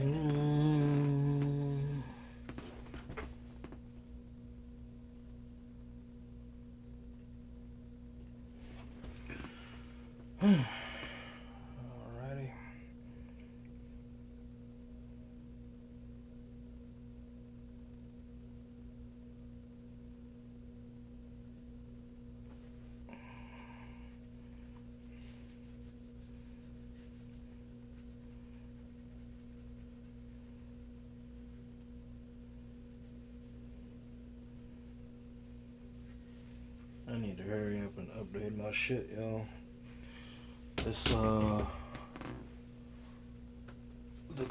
Alrighty. I need to hurry up and update my shit, yo. This, the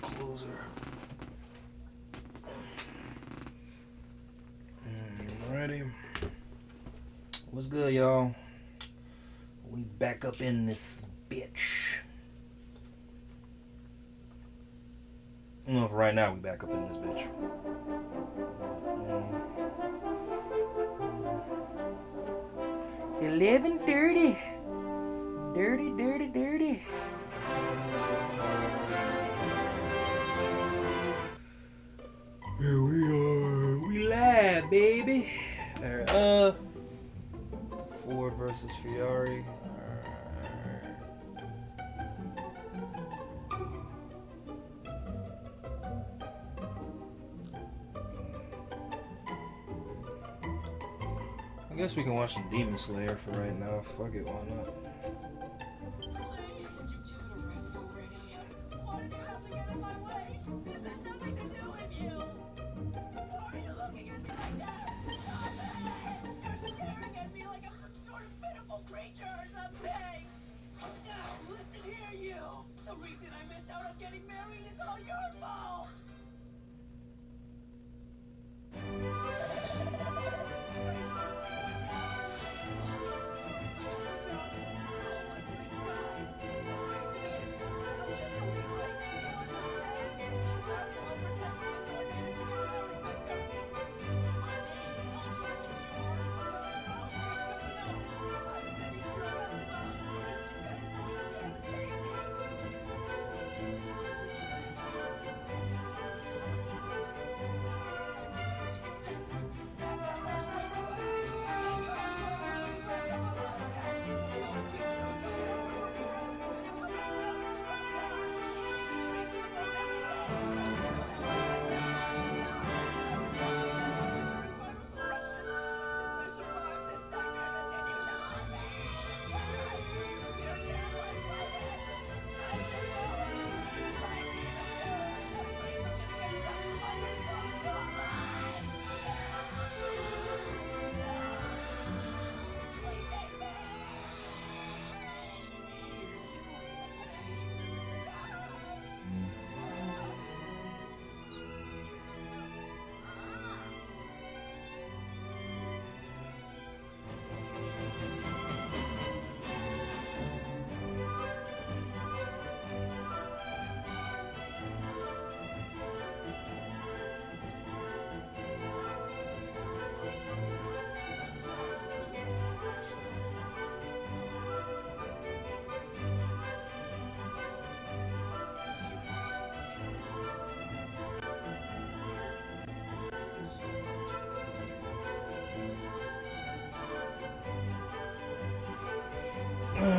closer. Ready? What's good, y'all? We back up in this bitch. I don't know if right now we back up in this bitch. 11:30. Dirty, dirty, dirty. Here we are. We live, baby. Alright, Ford versus Ferrari. I guess we can watch some Demon Slayer for right now. Fuck it, why not?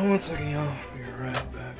One second, y'all. Be right back.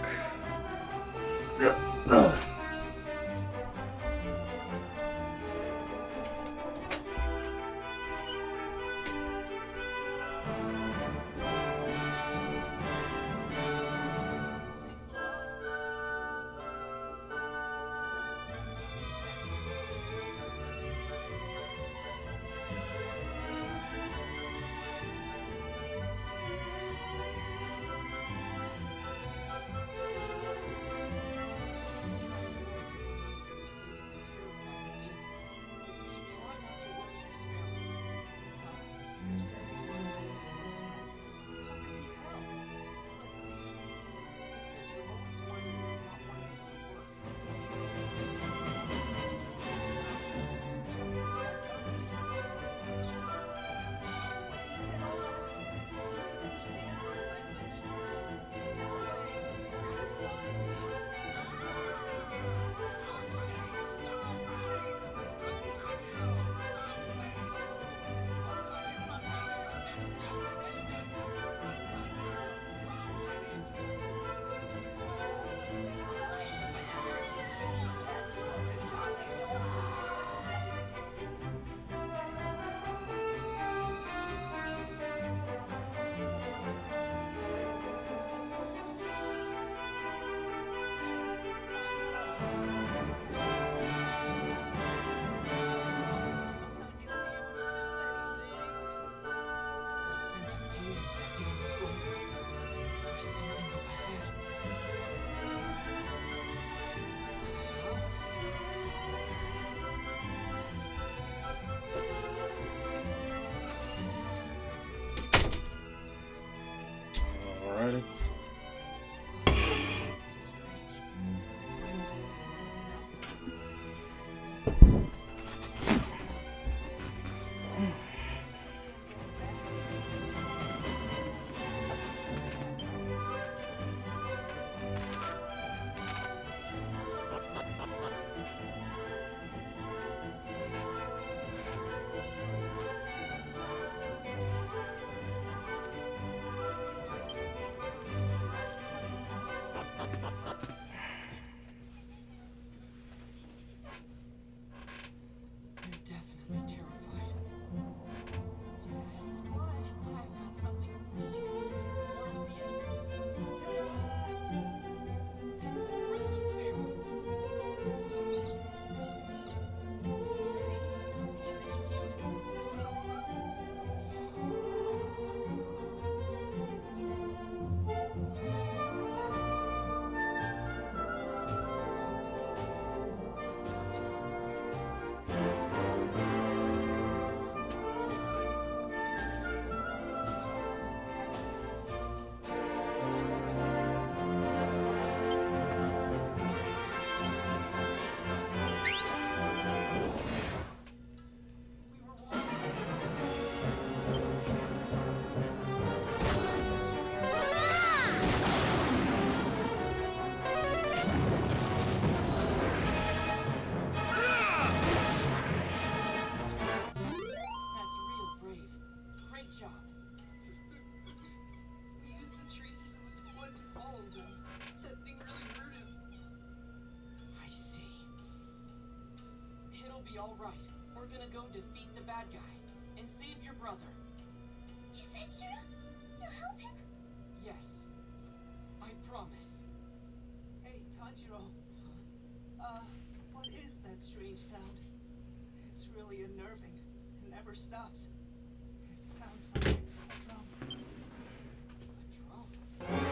all right. We're gonna go defeat the bad guy and save your brother. Is that true? You'll help him? Yes. I promise. Hey, Tanjiro. What is that strange sound? It's really unnerving. It never stops. It sounds like a drum. A drum?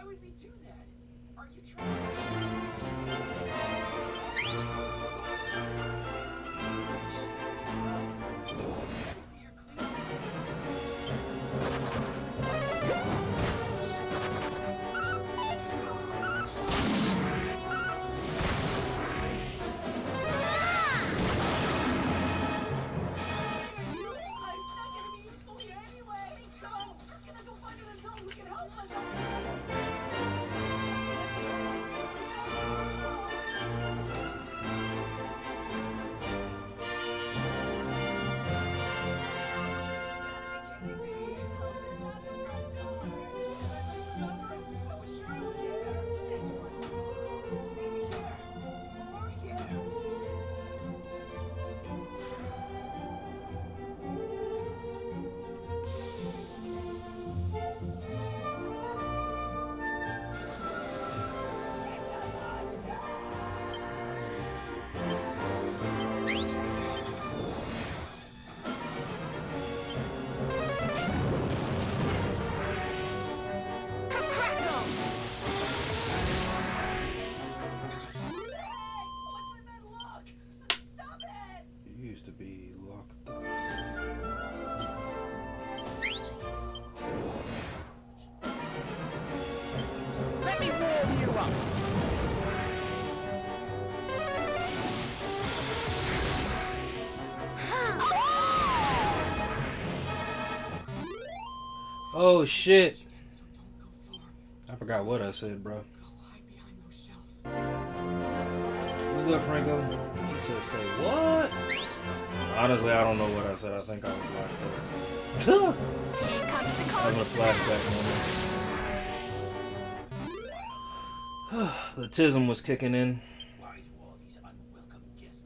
would we do that? Are you trying You used to be locked up. Let me warm you up. Oh shit! so don't go far. I forgot what I said, bro. Go hide behind those shelves. What's good, Franco? He said, say what? Honestly, I don't know what I said. I think I was locked up. Here comes the I was in a cold flashback moment. The tism was kicking in. Why do all these unwelcome guests?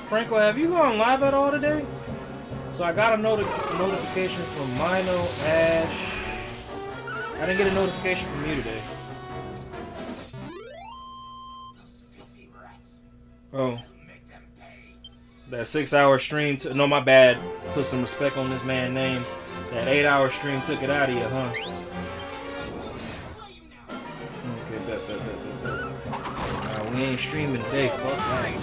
Franco, have you gone live at all today? So I got a notification from Mino, Ash. I didn't get a notification from you today. Those filthy rats. Oh, Make them pay. that 6-hour stream. No, my bad. Put some respect on this man's name. That 8-hour stream took it out of you, huh? Okay, bet. We ain't streaming today. Fuck that.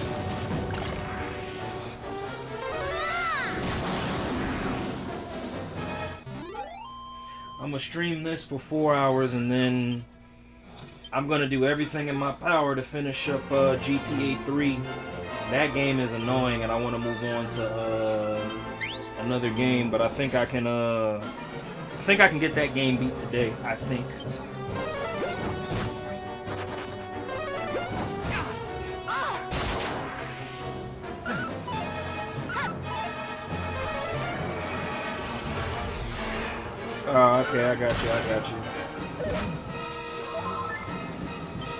I'm gonna stream this for 4 hours and then I'm gonna do everything in my power to finish up GTA 3. That game is annoying and I want to move on to another game, but I think I can get that game beat today. I think. Oh, okay, I got you.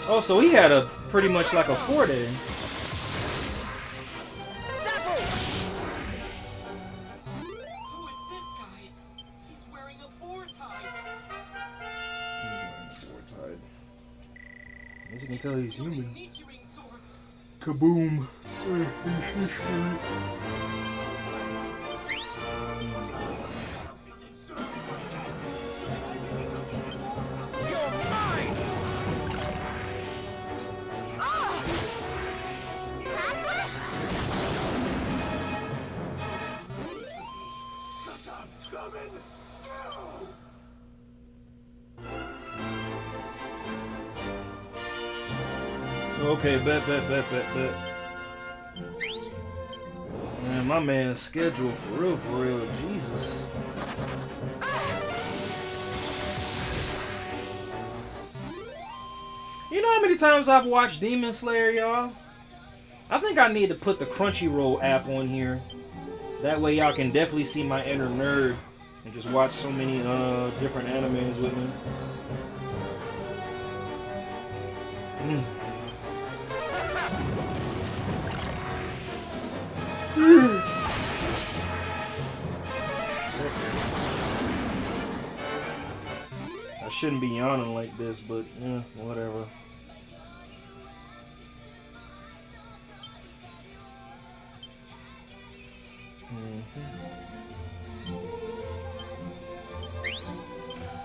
Oh, so he had a pretty much like a 4-day. Who is this guy? He's wearing a boar's hide. As you can tell, he's Wielding human. Nichirin swords. Kaboom. Okay, bet. Man, my man's schedule for real, Jesus. You know how many times I've watched Demon Slayer, y'all? I think I need to put the Crunchyroll app on here. That way y'all can definitely see my inner nerd and just watch so many different animes with me. I shouldn't be yawning like this, but yeah, whatever.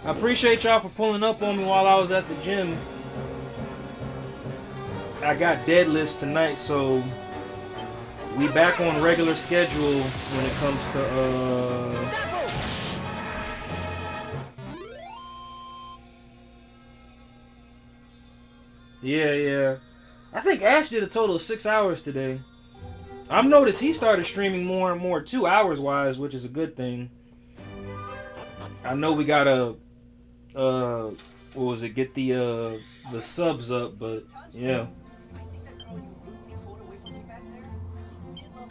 I appreciate y'all for pulling up on me while I was at the gym. I got deadlifts tonight, so we back on regular schedule when it comes to yeah. I think Ash did a total of 6 hours today. I've noticed he started streaming more and more, 2 hours wise, which is a good thing. I know we gotta what was it, get the subs up, but yeah. I think that girl you rudely pulled away from me back there did love me after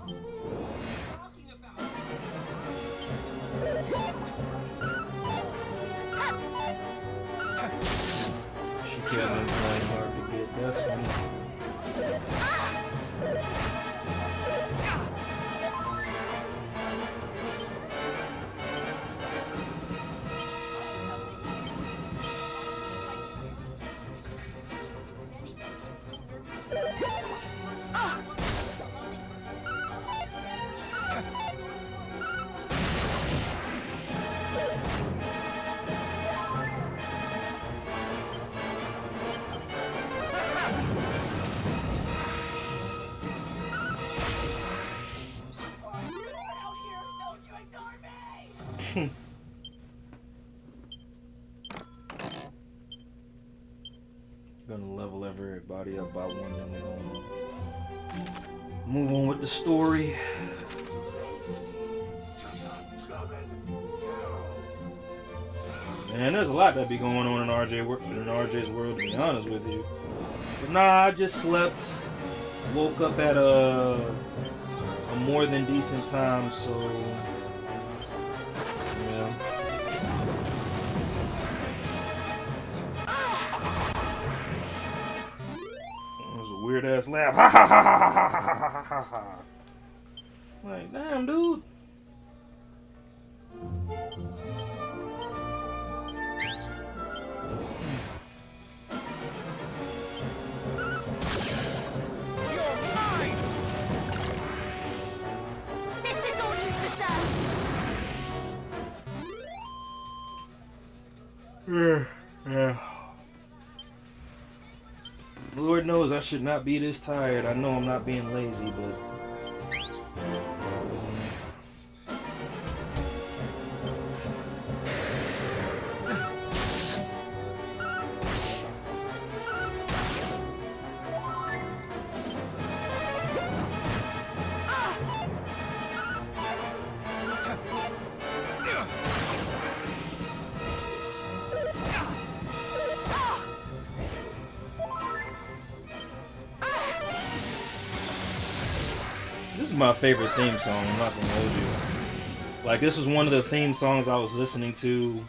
all. What are you talking about? She kept on trying hard to get. That's funny. Gonna level everybody up by one, then we're gonna move on with the story. Man, there's a lot that be going on in RJ's world, to be honest with you. But nah, I just slept, woke up at a more than decent time, so yeah. That was a weird ass laugh. Ha ha ha ha ha ha ha ha ha. Like, damn, dude. Yeah. Lord knows I should not be this tired. I know I'm not being lazy, but this is my favorite theme song, I'm not gonna hold you. Like, this was one of the theme songs I was listening to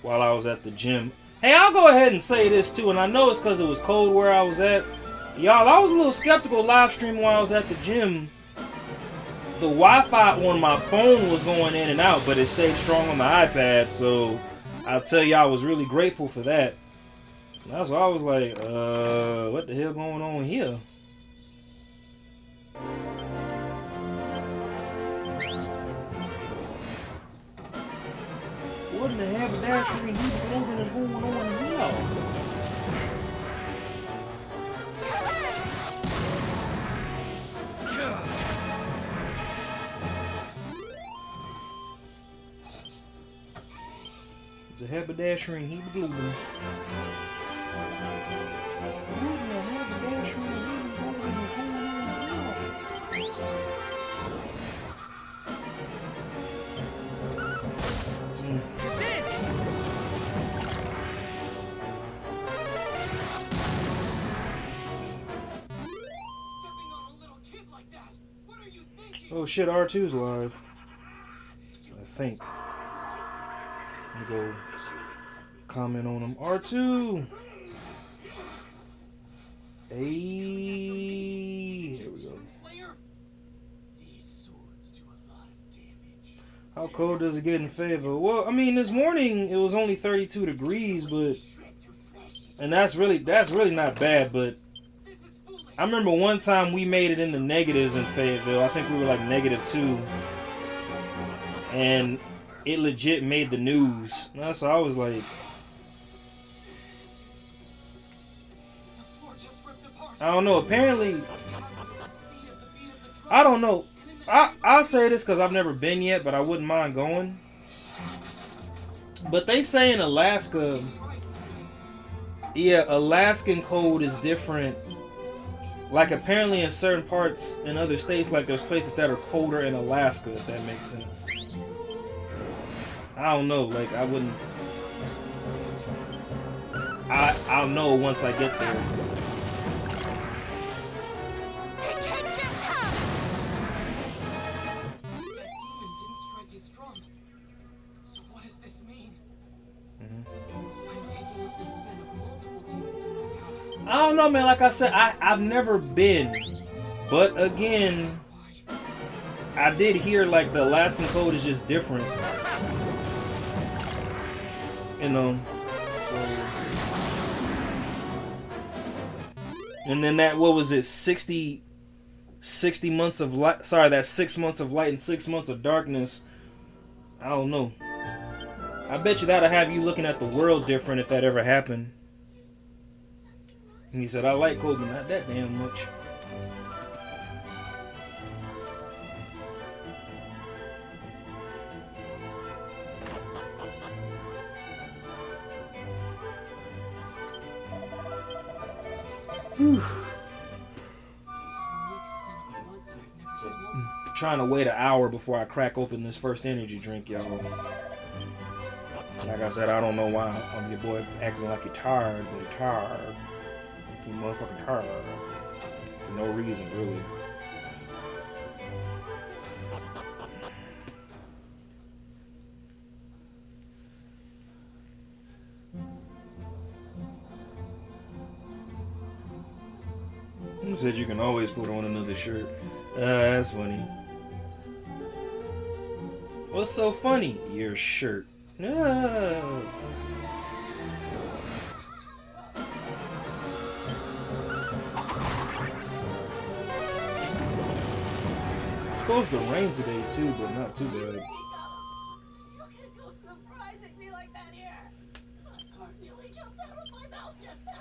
while I was at the gym. Hey, I'll go ahead and say this too, and I know it's because it was cold where I was at. Y'all, I was a little skeptical live streaming while I was at the gym. The Wi-Fi on my phone was going in and out, but it stayed strong on the iPad, so I'll tell you I was really grateful for that. And that's why I was like, what the hell going on here? What in the haberdashery hemoglobin is going on here? It's a haberdashery and hemoglobin. What in the haberdashery and hemoglobin is going on here? Oh shit, R2's live. I think. Let me go comment on him. R2! Hey, here we go. How cold does it get in favor? Well, I mean, this morning it was only 32 degrees, but and that's really not bad, but I remember one time we made it in the negatives in Fayetteville. I think we were like -2. And it legit made the news. So I was like, The floor just ripped apart. I don't know. Apparently, With the speed of the beat of the drum. I don't know. I'll say this because I've never been yet, but I wouldn't mind going. But they say in Alaska, yeah, Alaskan cold is different. Like apparently in certain parts in other states, like there's places that are colder in Alaska, if that makes sense. I don't know, like I wouldn't. I'll know once I get there. Take Hector, come! That demon didn't strike his drum. So what does this mean? I'm picking up the scent of multiple demons in this house. I don't know, man. Like I said, I've never been, but again, I did hear like the Alaskan code is just different. You know. So. And then that, what was it, 60 months of light, sorry, that's 6 months of light and 6 months of darkness. I don't know. I bet you that'll have you looking at the world different if that ever happened. And he said, I like Kobe, not that damn much. Whew. Trying to wait an hour before I crack open this first energy drink, y'all. Like I said, I don't know why I'm your boy acting like you're tired, but you're tired. You motherfucking tired. For no reason, really. He said you can always put on another shirt. That's funny. What's so funny? Your shirt. No. It's supposed to rain today too, but not too bad. You can't go surprising me like that here. My heart nearly jumped out of my mouth just now.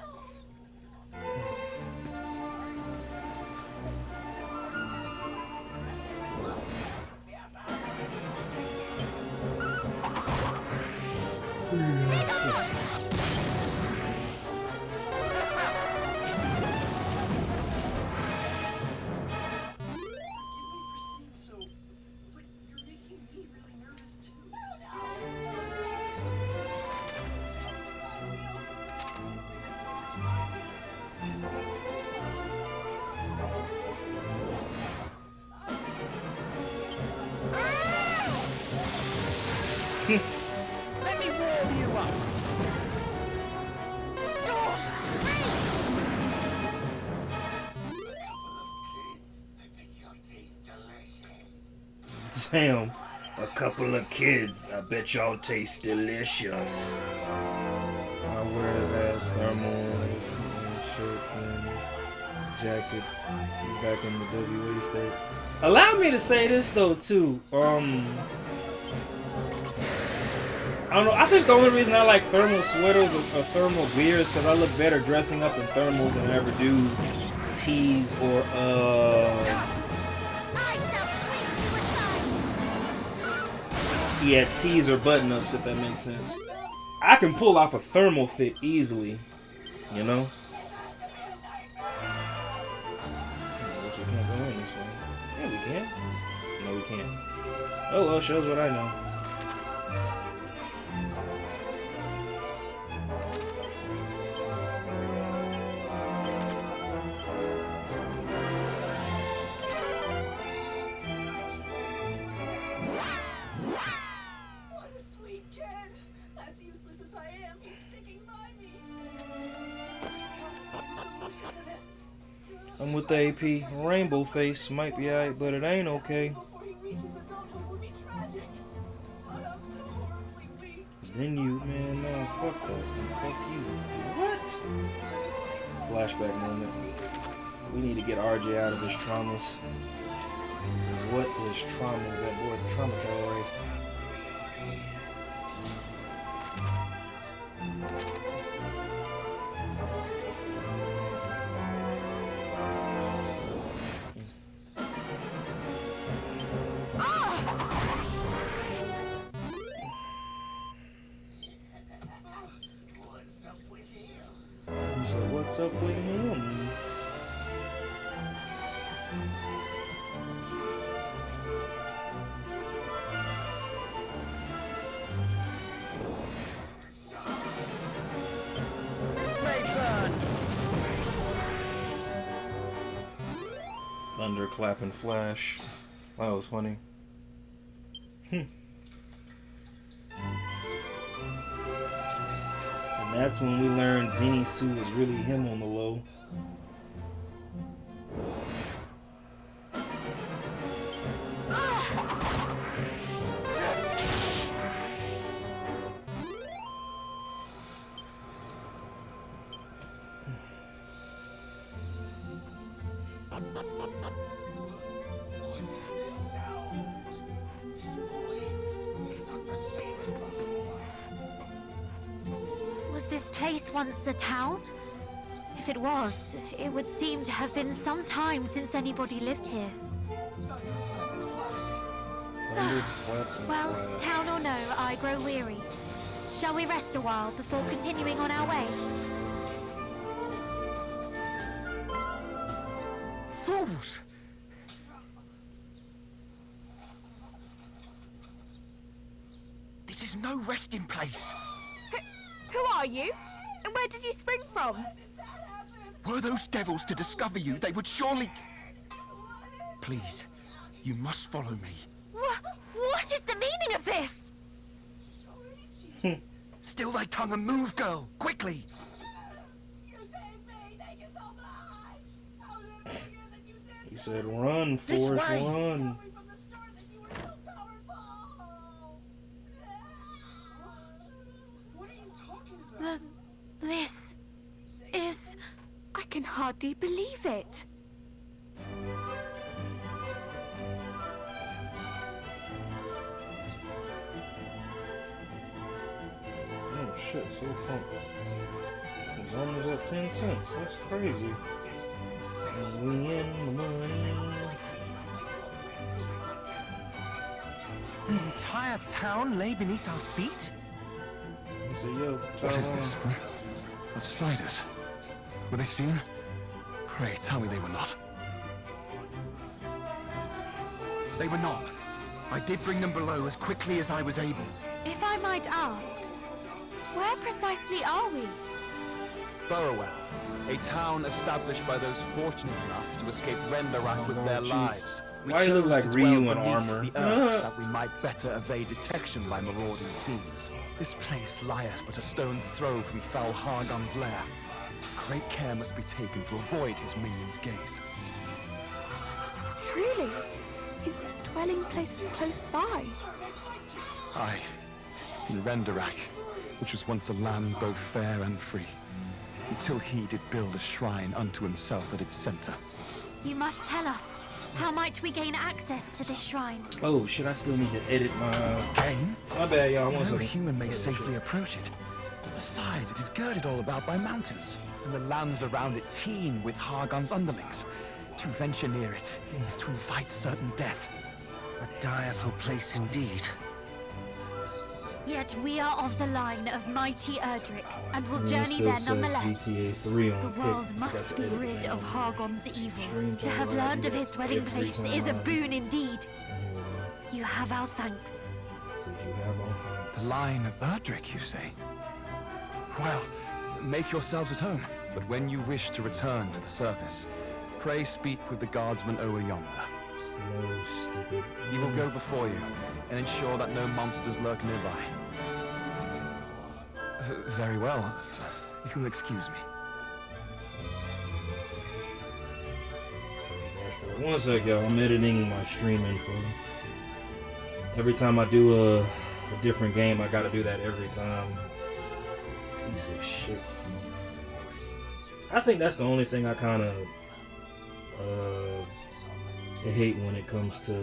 Let me warm you up. Damn, a couple of kids. I bet y'all taste delicious. I wear that thermals and shirts and jackets back in the WA state. Allow me to say this though too. I don't know. I think the only reason I like thermal sweaters or thermal gear is because I look better dressing up in thermals than I ever do tees or yeah, tees or button ups, if that makes sense. I can pull off a thermal fit easily, you know. I guess we can't go in this way. Yeah, we can. No, we can't. Oh well, shows what I know. What a sweet kid. As useless as I am, he's sticking by me. I've got a solution to this. I'm with the AP. Rainbow face might be alright, but it ain't okay. Before he reaches adulthood would be tragic. But I'm so horribly weak. Then you, man, no, fuck that. And fuck you. What? Flashback moment. We need to get RJ out of his traumas. Because what is traumas? That boy traumatized. So what's up with him? This may burn. Thunderclap and flash. That was funny. And that's when we learned Zenitsu was really him on the low. What is this sound? This boy, he's not the same as before. Was this place once a town? If it was, it would seem to have been some time since anybody lived here. Thunderclap and Well, flash. town or no, I grow weary. Shall we rest a while before continuing on our way? Fools! This is no resting place. Who are you? And where did you spring from? Were those devils to discover you, they would surely... Please, you must follow me. What is the meaning of this? Still thy tongue and move, girl, quickly. You saved me! Thank you so much! I would have figured that you did. He said, "Run, This Forrest, way." run." Told me from the start that you were so powerful! What are you talking about? This is... I can hardly believe it. Oh shit, so pumped. His arm is at 10 cents. That's crazy. And we in the money. The entire town lay beneath our feet? He said, yo, What is Taiwan. this? Outsiders? Were they seen? Pray, tell me they were not. They were not. I did bring them below as quickly as I was able. If I might ask, where precisely are we? Burrowell, a town established by those fortunate enough to escape Rendarak with their jeez. lives. We Why you look chose like to Ryu dwell in beneath armor? the earth that we might better evade detection by marauding fiends. This place lieth but a stone's throw from Fel Hargon's lair. Great care must be taken to avoid his minion's gaze. Truly, his dwelling place is close by. Aye, in Rendarak, which was once a land both fair and free, until he did build a shrine unto himself at its center. You must tell us. How might we gain access to this shrine? Oh shit, I still need to edit Gain? my bad, y'all. One No second. human may safely approach it. Besides, it is girded all about by mountains, and the lands around it teem with Hargon's underlings. To venture near it is to invite certain death. A direful place indeed. Yet we are of the line of mighty Erdrick, and will And it journey still there says nonetheless. GTA 3 on The Kick. world Forgot must to be edit it rid down. of Hargon's evil. Streams To are have allowed learned to of do his that dwelling every place time is a I- boon indeed. Here we go. You have our thanks. Did you have all thanks? The line of Erdrick, you say? Well, make yourselves at home. But when you wish to return to the surface, pray speak with the guardsman over yonder. No, stupid. He will go before you and ensure that no monsters lurk nearby. Very well. If you'll excuse me. One sec, y'all. I'm editing my stream info. Every time I do a different game, I gotta do that every time. Piece of shit. I think that's the only thing I kind of hate when it comes to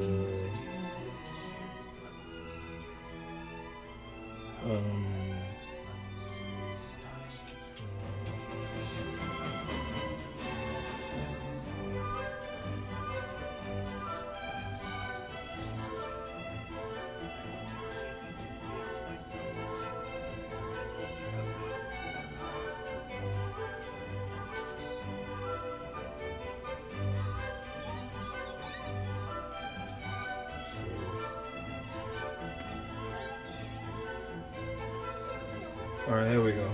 Alright, here we go.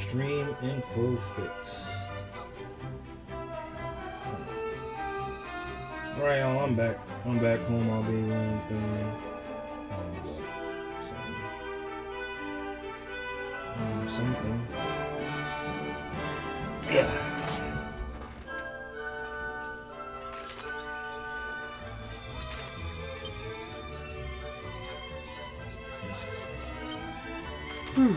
Stream info fixed. Alright, y'all, I'm back. I'm back home. I'll be running through. Something. Yeah. Whew.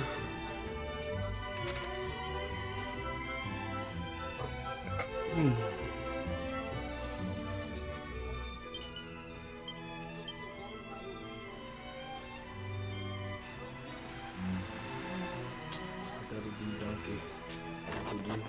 That'll do, donkey. That'll do.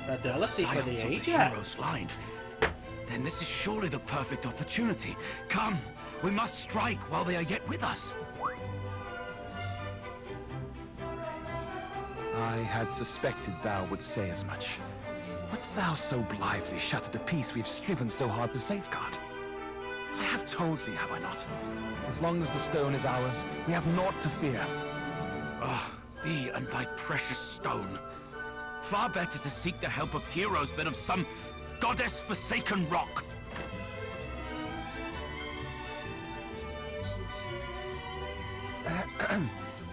Fidelity for the Scions of the Ajax. hero's line. Then this is surely the perfect opportunity. Come, we must strike while they are yet with us. I had suspected thou would say as much. Wouldst thou so blithely shatter the peace we've striven so hard to safeguard? I have told thee, have I not? As long as the stone is ours, we have naught to fear. Ah, thee and thy precious stone. Far better to seek the help of heroes than of some goddess-forsaken rock.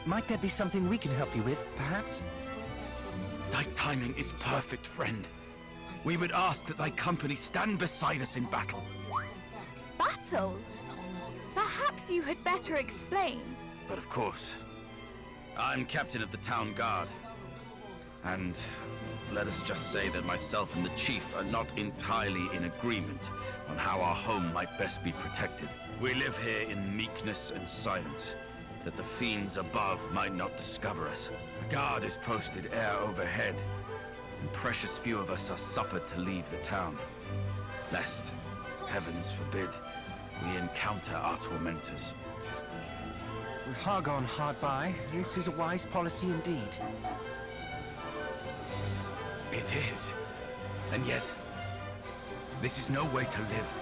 Might there be something we can help you with, perhaps? Thy timing is perfect, friend. We would ask that thy company stand beside us in battle. Battle? Perhaps you had better explain. But of course, I'm captain of the town guard. And let us just say that myself and the chief are not entirely in agreement on how our home might best be protected. We live here in meekness and silence, that the fiends above might not discover us. A guard is posted air overhead, and precious few of us are suffered to leave the town, lest, heavens forbid, we encounter our tormentors. With Hargon hard by, this is a wise policy indeed. It is. And yet, this is no way to live.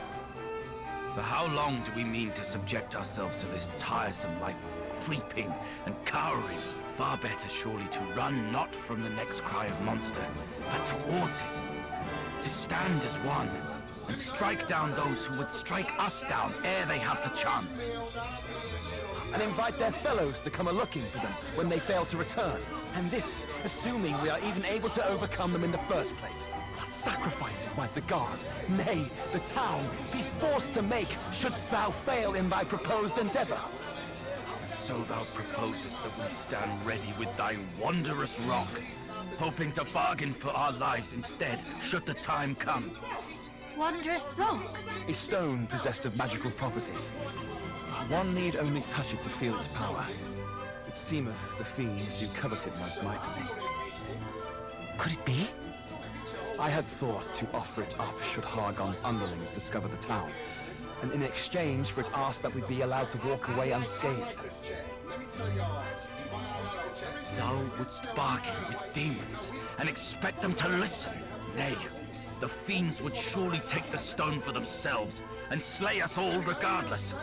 For how long do we mean to subject ourselves to this tiresome life of creeping and cowering? Far better surely to run not from the next cry of monster, but towards it. To stand as one, and strike down those who would strike us down ere they have the chance. And invite their fellows to come a-looking for them when they fail to return. And this, assuming we are even able to overcome them in the first place. What sacrifices might the guard, nay, the town, be forced to make shouldst thou fail in thy proposed endeavor? And so thou proposest that we stand ready with thy wondrous rock, hoping to bargain for our lives instead, should the time come. wondrous rock? A stone possessed of magical properties. One need only touch it to feel its power. It seemeth the fiends do covet it most mightily. Could it be? I had thought to offer it up should Hargon's underlings discover the town, and in exchange for it asked that we be allowed to walk away unscathed. Thou wouldst bargain with demons and expect them to listen? Nay, the fiends would surely take the stone for themselves and slay us all regardless.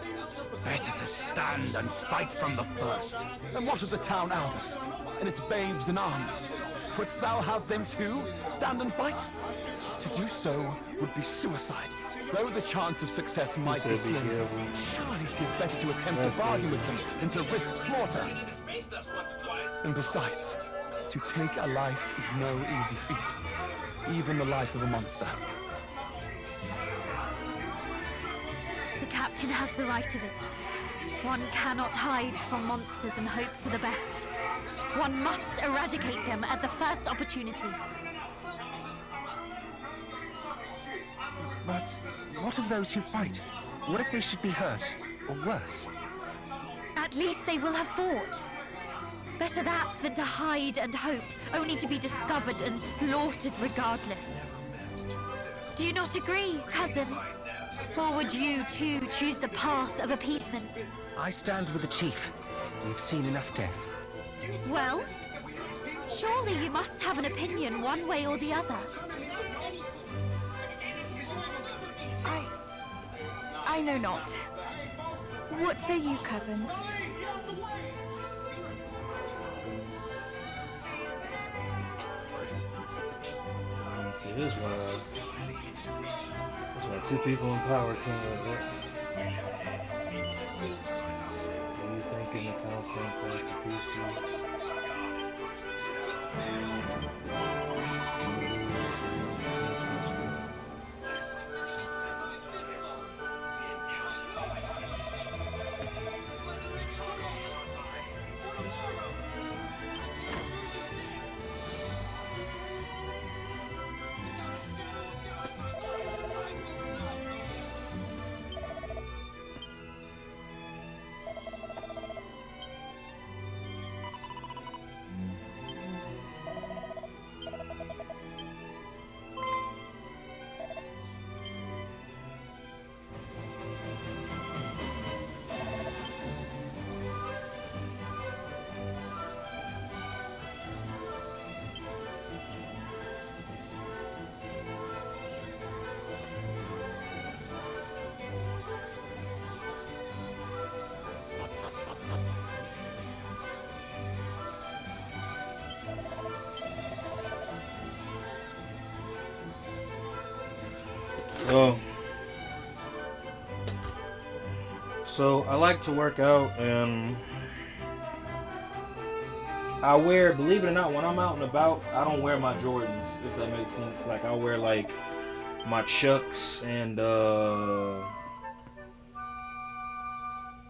Better to stand and fight from the first. And what of the town elders, and its babes in arms? Wouldst thou have them too stand and fight? To do so would be suicide. Though the chance of success might be slim, surely 'tis better to attempt to bargain with them than to risk slaughter. And besides, to take a life is no easy feat, even the life of a monster. The captain has the right of it. One cannot hide from monsters and hope for the best. One must eradicate them at the first opportunity. But what of those who fight? What if they should be hurt, or worse? At least they will have fought. Better that than to hide and hope, only to be discovered and slaughtered regardless. Do you not agree, cousin? Or would you, too, choose the path of appeasement? I stand with the chief. We've seen enough death. Well, surely you must have an opinion one way or the other. I know not. What say you, cousin? See, this one, two people in power can't like that. What do you think in the council for the peace? So I like to work out, and I wear, believe it or not, when I'm out and about, I don't wear my Jordans, if that makes sense. Like, I wear like my Chucks and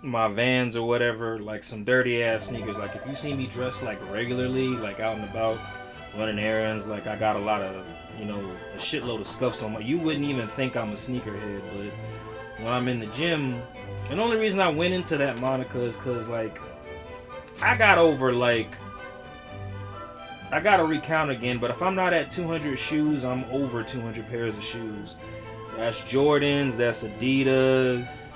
my Vans or whatever, like some dirty ass sneakers. Like, if you see me dressed like regularly, like out and about, running errands, like I got a lot of, you know, a shitload of scuffs on my, you wouldn't even think I'm a sneakerhead, but when I'm in the gym, and the only reason I went into that moniker is because, like, I got over, like, I gotta recount again, but if I'm not at 200 shoes, I'm over 200 pairs of shoes. That's Jordans, that's Adidas.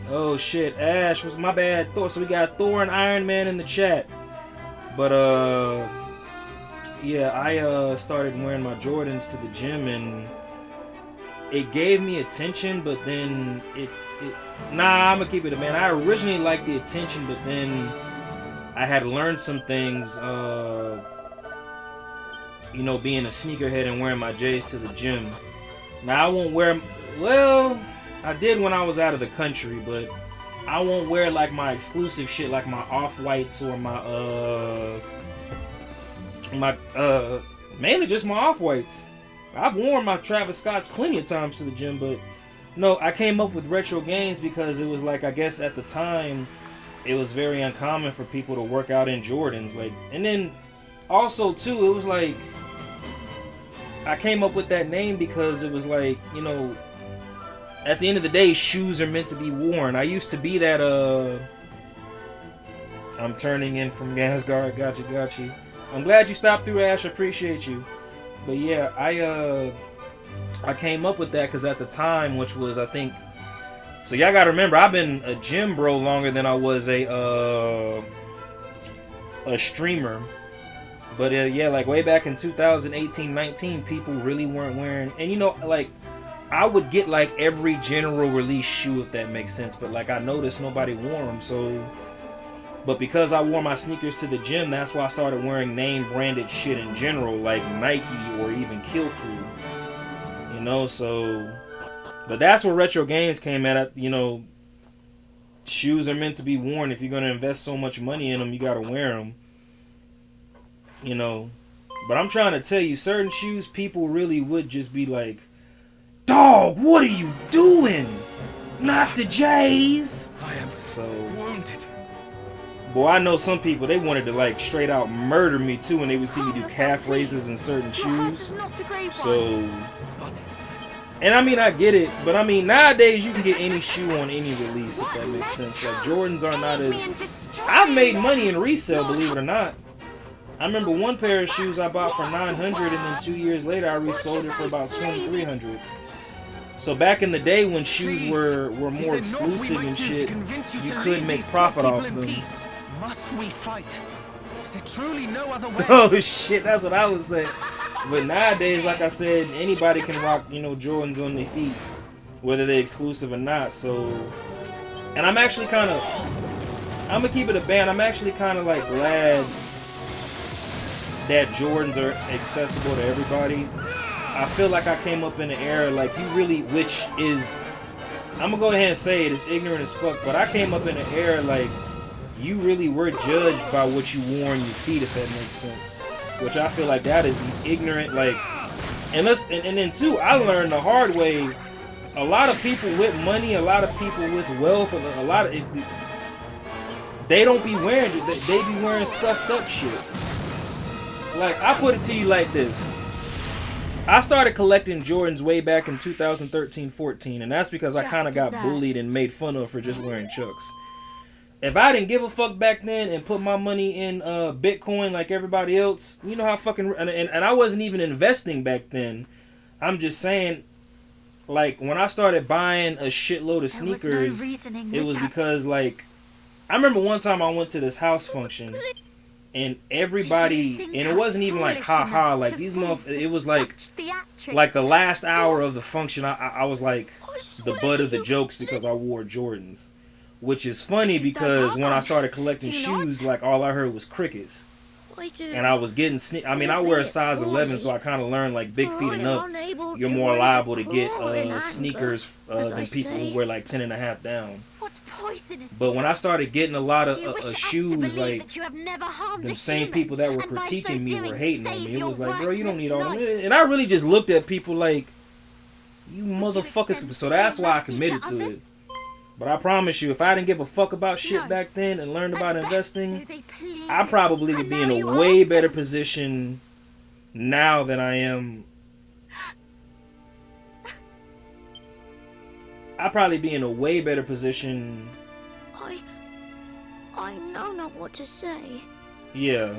Oh shit, Ash, was my bad. Thor, so we got Thor and Iron Man in the chat. But yeah, I started wearing my Jordans to the gym, and it gave me attention, but then nah, I'm gonna keep it a man. I originally liked the attention, but then I had learned some things, you know, being a sneakerhead and wearing my J's to the gym. Now I won't wear, well, I did when I was out of the country, but I won't wear like my exclusive shit, like my off-whites or my mainly just my off-whites. I've worn my Travis Scotts plenty of times to the gym, but no, I came up with retro gains because it was like, I guess at the time, it was very uncommon for people to work out in Jordans. Like, and then also too, it was like, I came up with that name because it was like, you know, at the end of the day, shoes are meant to be worn. I used to be that, I'm turning in from Gasgard. Got you. I'm glad you stopped through, Ash. I appreciate you. But yeah, I came up with that because at the time, which was, I think, so y'all gotta remember, I've been a gym bro longer than I was a streamer. But yeah, like way back in 2018-19, people really weren't wearing, and you know, like, I would get like every general release shoe, if that makes sense, but like I noticed nobody wore them, so, but because I wore my sneakers to the gym, that's why I started wearing name branded shit in general, like Nike or even Kill Crew, you know, so, but that's where retro games came at, you know, shoes are meant to be worn. If you're going to invest so much money in them, you got to wear them. You know, but I'm trying to tell you, certain shoes, people really would just be like, dog, what are you doing? Not the J's. I am so wounded. Boy, I know some people, they wanted to like straight out murder me too when they would see me do calf raises in certain shoes. So, and I mean, I get it, but I mean, nowadays you can get any shoe on any release, if that makes sense. Like, Jordans are not as... I've made money in resale, believe it or not. I remember one pair of shoes I bought for $900, and then 2 years later I resold it for about $2,300. So back in the day when shoes were more exclusive and shit, you could make profit off them. Must we fight? Is there truly no other way? Oh shit, that's what I was saying. But nowadays, like I said, anybody can rock, you know, Jordans on their feet, whether they're exclusive or not. So, and I'm actually kind of, I'm gonna keep it a band. I'm actually kind of like glad that Jordans are accessible to everybody. I feel like I came up in an era like you really, which is, I'm gonna go ahead and say it, is ignorant as fuck, but I came up in an era like you really were judged by what you wore on your feet, if that makes sense. Which I feel like that is the ignorant, like, and then too, I learned the hard way. A lot of people with money, a lot of people with wealth, a lot of it, they don't be wearing it. They be wearing stuffed up shit. Like, I put it to you like this. I started collecting Jordans way back in 2013-14, and that's because I kind of got bullied and made fun of for just wearing Chucks. If I didn't give a fuck back then and put my money in Bitcoin like everybody else, you know how fucking... And I wasn't even investing back then. I'm just saying, like, when I started buying a shitload of sneakers, it was because, like... I remember one time I went to this house function, and everybody... And it wasn't even like, haha, like, these motherfuckers... It was like the last hour of the function, I was like the butt of the jokes because I wore Jordans. Which is funny because when I started collecting shoes, like, all I heard was crickets. And I was getting I mean, I wear a size 11, so I kind of learned, like, big feet and up, you're more liable to get sneakers than people who wear, like, 10.5 down. But when I started getting a lot of shoes, like, the same people that were critiquing me were hating on me. It was like, bro, you don't need all that. And I really just looked at people like, you motherfuckers. So that's why I committed to it. But I promise you, if I didn't give a fuck about shit back then and learned about investing, I probably would be in a way better position now than I am. I'd probably be in a way better position. I know not what to say. Yeah.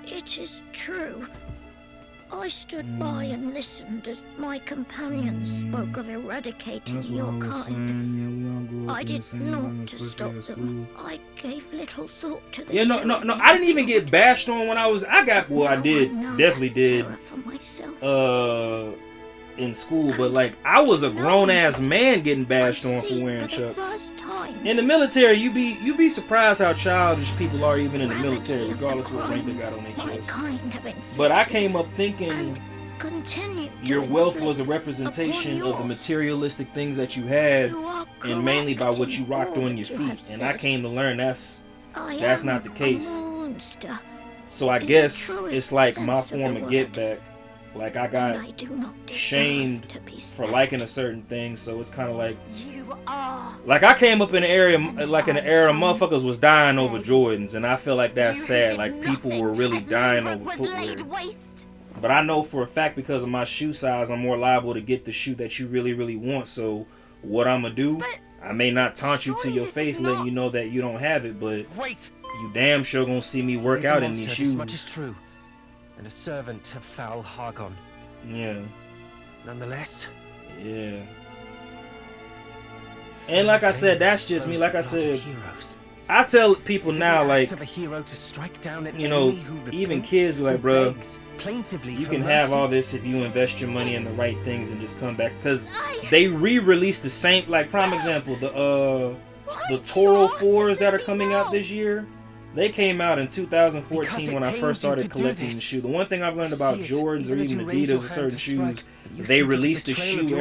It is true. I stood by and listened as my companions spoke of eradicating your kind. I did not to stop them. I gave little thought to the... Yeah, no. I didn't even get bashed on when I definitely did. In school, but like I was a grown ass man getting bashed on for wearing Chucks. In the military, you be surprised how childish people are even in the military, regardless of what rank they got on their chest. But I came up thinking your wealth was a representation of the materialistic things that you had, and mainly by what you rocked on your feet. And I came to learn that's not the case. So I guess it's like my form of get back. Like, I got shamed for liking a certain thing, so it's kind of like... Like, I came up in an area, like in an era motherfuckers was dying over Jordans, and I feel like that's sad. Like, people were really dying over footwear. But I know for a fact because of my shoe size, I'm more liable to get the shoe that you really, really want. So what I'm gonna do, I may not taunt you to your face, letting you know that you don't have it, but Wait! you damn sure gonna see me work He's a out in monster, these this shoes. much is true, and a servant of foul Hargon. Yeah. Nonetheless. Yeah. And like I said, that's just me. Like I said, I tell people now, like, of a hero to strike down an you know, enemy who even repents, kids be like, who bro, begs plaintively you for can have mercy." all this if you invest your money in the right things and just come back. Because they re-released the same, like, prime example, the Toro 4s that are coming out this year. They came out in 2014 when I first started collecting the shoe. The one thing I've learned about Jordans or even Adidas or certain shoes, they release the shoe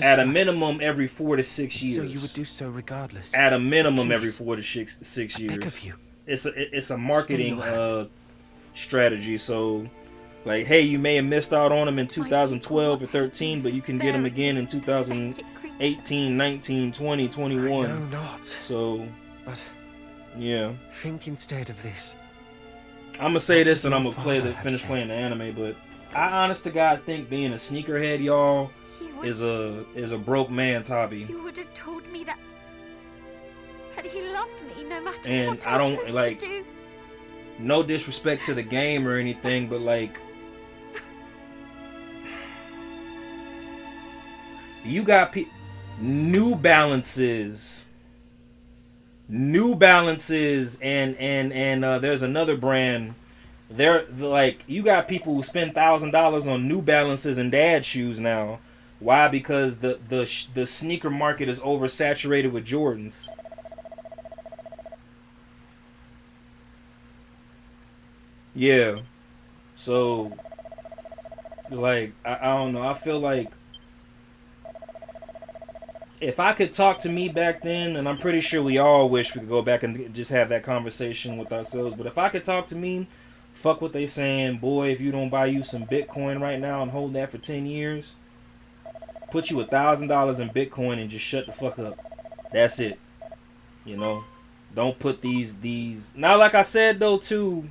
at a minimum every 4 to 6 years. So you would do so regardless. At a minimum Please, every 4 to 6 years. beg of you. It's a marketing strategy. So, like, hey, you may have missed out on them in 2012 or 13, but you can get them again in 2018, 19, 20, 21. No, not. So, but yeah. Think instead of this. I'm gonna say this and I'm gonna finish playing the anime, but I honest to God think being a sneakerhead, y'all, is a broke man's hobby. You would have told me that he loved me no matter And what I don't chose like to do. no disrespect to the game or anything, but like you got New Balances and there's another brand. They're like, you got people who spend $1,000 on New Balances and dad shoes now. Why? Because the sneaker market is oversaturated with Jordans. Yeah. So, like, I don't know. I feel like if I could talk to me back then, and I'm pretty sure we all wish we could go back and just have that conversation with ourselves, but if I could talk to me, fuck what they saying, boy, if you don't buy you some Bitcoin right now and hold that for 10 years, put you $1,000 in Bitcoin and just shut the fuck up. That's it. You know? Don't put these. Now, like I said, though, too,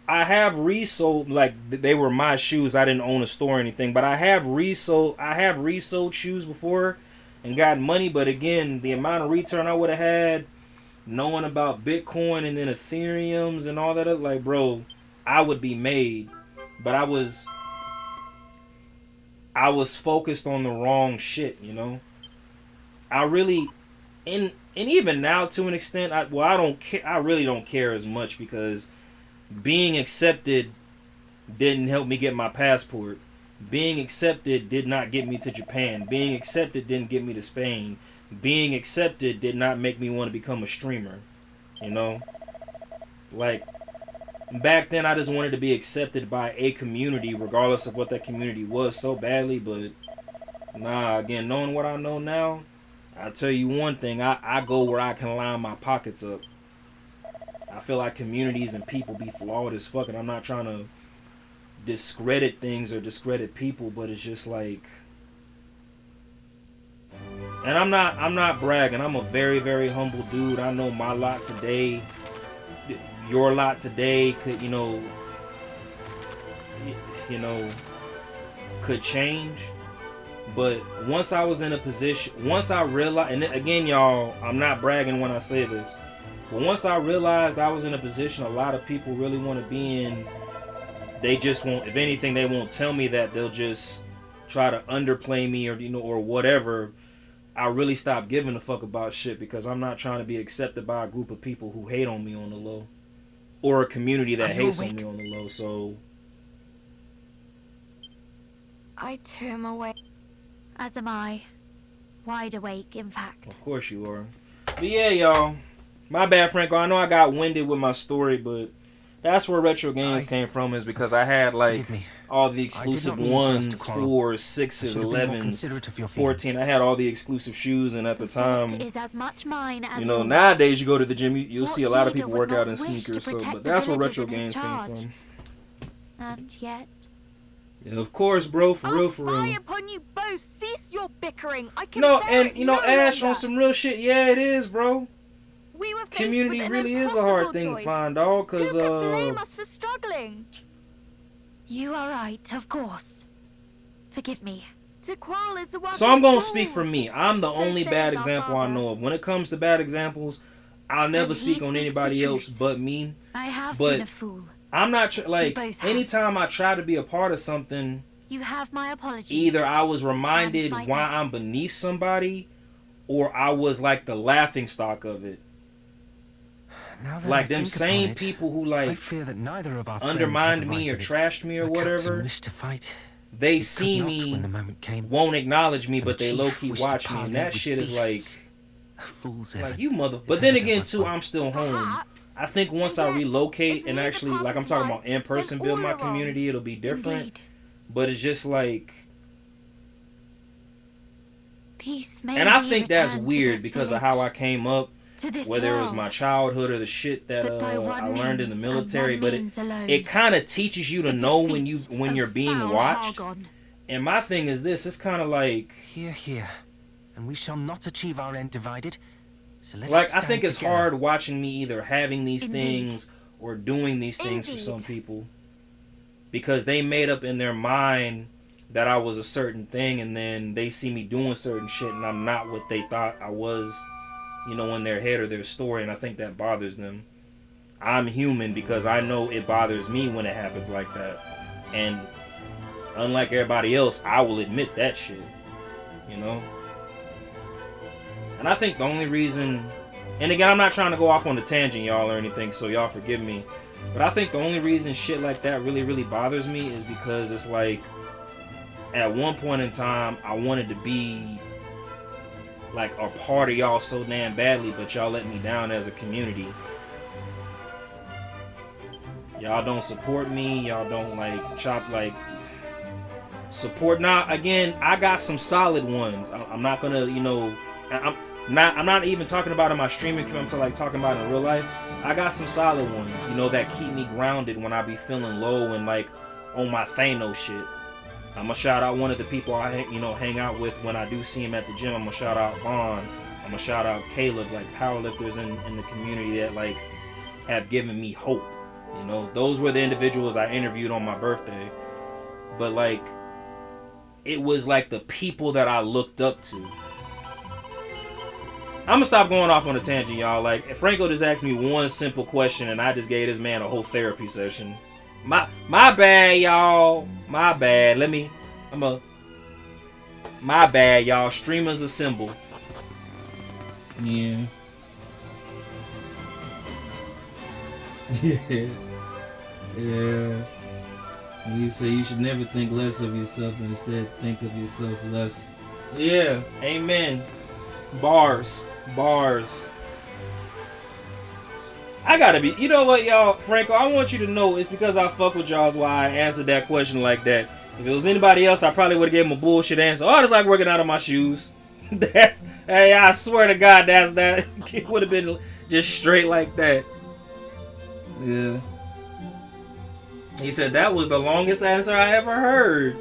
I have resold, like, they were my shoes. I didn't own a store or anything, but I have resold shoes before and got money, but again, the amount of return I would have had knowing about Bitcoin and then Ethereums and all that other, like, bro, I would be made. But I was focused on the wrong shit, you know. I really, and even now to an extent, I don't care. I really don't care as much because being accepted didn't help me get my passport. Being accepted did not get me to Japan. Being accepted didn't get me to Spain. Being accepted did not make me want to become a streamer. You know? Like, back then I just wanted to be accepted by a community, regardless of what that community was, so badly. But, nah, again, knowing what I know now, I'll tell you one thing. I go where I can line my pockets up. I feel like communities and people be flawed as fuck, and I'm not trying to discredit things or discredit people, but it's just like, and I'm not bragging. I'm a very, very humble dude. I know my lot today, your lot today could, you know, could change. But once I was in a position, once I realized, and again, y'all, I'm not bragging when I say this, but once I realized I was in a position a lot of people really want to be in, they just won't, if anything, they won't tell me that. They'll just try to underplay me or, you know, or whatever. I really stopped giving a fuck about shit because I'm not trying to be accepted by a group of people who hate on me on the low, or a community that hates on me on the low. So I too am awake. As am I. Wide awake, in fact. of course you are. But yeah, y'all, my bad, Franco. I know I got winded with my story, but that's where Retro Games came from, is because I had like all the exclusive 1s, 4s, 6s, 11s, 14. I had all the exclusive shoes, and at the time, Is as much mine as you know, yours. nowadays you go to the gym, you'll What see a lot of leader people would work out not in wish to sneakers. So, protect but the that's where villagers Retro in his Games came charge? from. And yet, Yeah, of course, bro, for real, for Fie real. upon you both! Cease your bickering! I can No, bear and it you know, no Ash, longer. on some real shit. Yeah, it is, bro. We were faced Community with an really is a hard impossible thing to choice. find, dog. Who Cause could blame us for struggling? You are right, of course. Forgive me. To quarrel is the work So I'm of gonna fools. speak for me. I'm the So only says bad our example I father. know of. When it comes to bad examples, I'll never And he speak on speaks anybody the else truth. but me. I have But been a fool. I'm not like both have. anytime I try to be a part of something, You have my apologies. either I was reminded And my why I'm thanks. beneath somebody, or I was like the laughing stock of it. Now that Like I them think same upon it, people who I like fear that neither of our friends undermined had the me right or of it. trashed me or The captain whatever, wished to fight. they He see could not me, when the moment came. won't acknowledge me, And but the they chief low-key wished to watch me, and parley that with shit is beasts. A fool's like errand, you mother. if But then ever there again was too, one. I'm still home. Perhaps. I think once And I yet, relocate if and neither actually, path like I'm is talking right, about in person, then build all my are wrong. community, it'll be different. Indeed. But it's just like, Peace may and I be think that's returned to weird this because of village, how I came up, to this whether it was world. my childhood or the shit that But by one I learned in the means, and military. one But means alone. it kind of teaches you to The know when defeat you're of being foul watched. Hargon. And my thing is this: it's kind of like, Here, here. And we shall not achieve our end divided. So let us I stand think it's together. hard watching me either having these Indeed. things or doing these things for Indeed. some people, because they made up in their mind that I was a certain thing, and then they see me doing certain shit and I'm not what they thought I was, you know, in their head or their story, and I think that bothers them. I'm human because I know it bothers me when it happens like that, and unlike everybody else, I will admit that shit, you know. And I think the only reason, and again, I'm not trying to go off on a tangent, y'all, or anything, so y'all forgive me, but I think the only reason shit like that really, really bothers me is because it's like, at one point in time, I wanted to be like a part of y'all so damn badly, but y'all let me down as a community. Y'all don't support me. Y'all don't support. Now, again, I got some solid ones. I'm not gonna, you know, I'm not even talking about in my streaming. I'm talking about in real life. I got some solid ones, you know, that keep me grounded when I be feeling low and like on my Thanos shit. I'm gonna shout out one of the people I hang out with when I do see him at the gym. I'm gonna shout out Vaughn. I'm gonna shout out Caleb, like powerlifters in the community that like have given me hope. You know, those were the individuals I interviewed on my birthday. But like, it was like the people that I looked up to. I'm gonna stop going off on a tangent, y'all. Like, Franco just asked me one simple question, and I just gave this man a whole therapy session. My bad, y'all. My bad. My bad, y'all. Streamers assemble. Yeah. Yeah. Yeah. You say you should never think less of yourself and instead think of yourself less. Yeah. Amen. Bars. I gotta be. You know what, y'all? Franco, I want you to know it's because I fuck with y'all's why I answered that question like that. If it was anybody else, I probably would have gave him a bullshit answer. Oh, I just like working out of my shoes. Hey, I swear to God, that. It would have been just straight like that. Yeah. He said that was the longest answer I ever heard.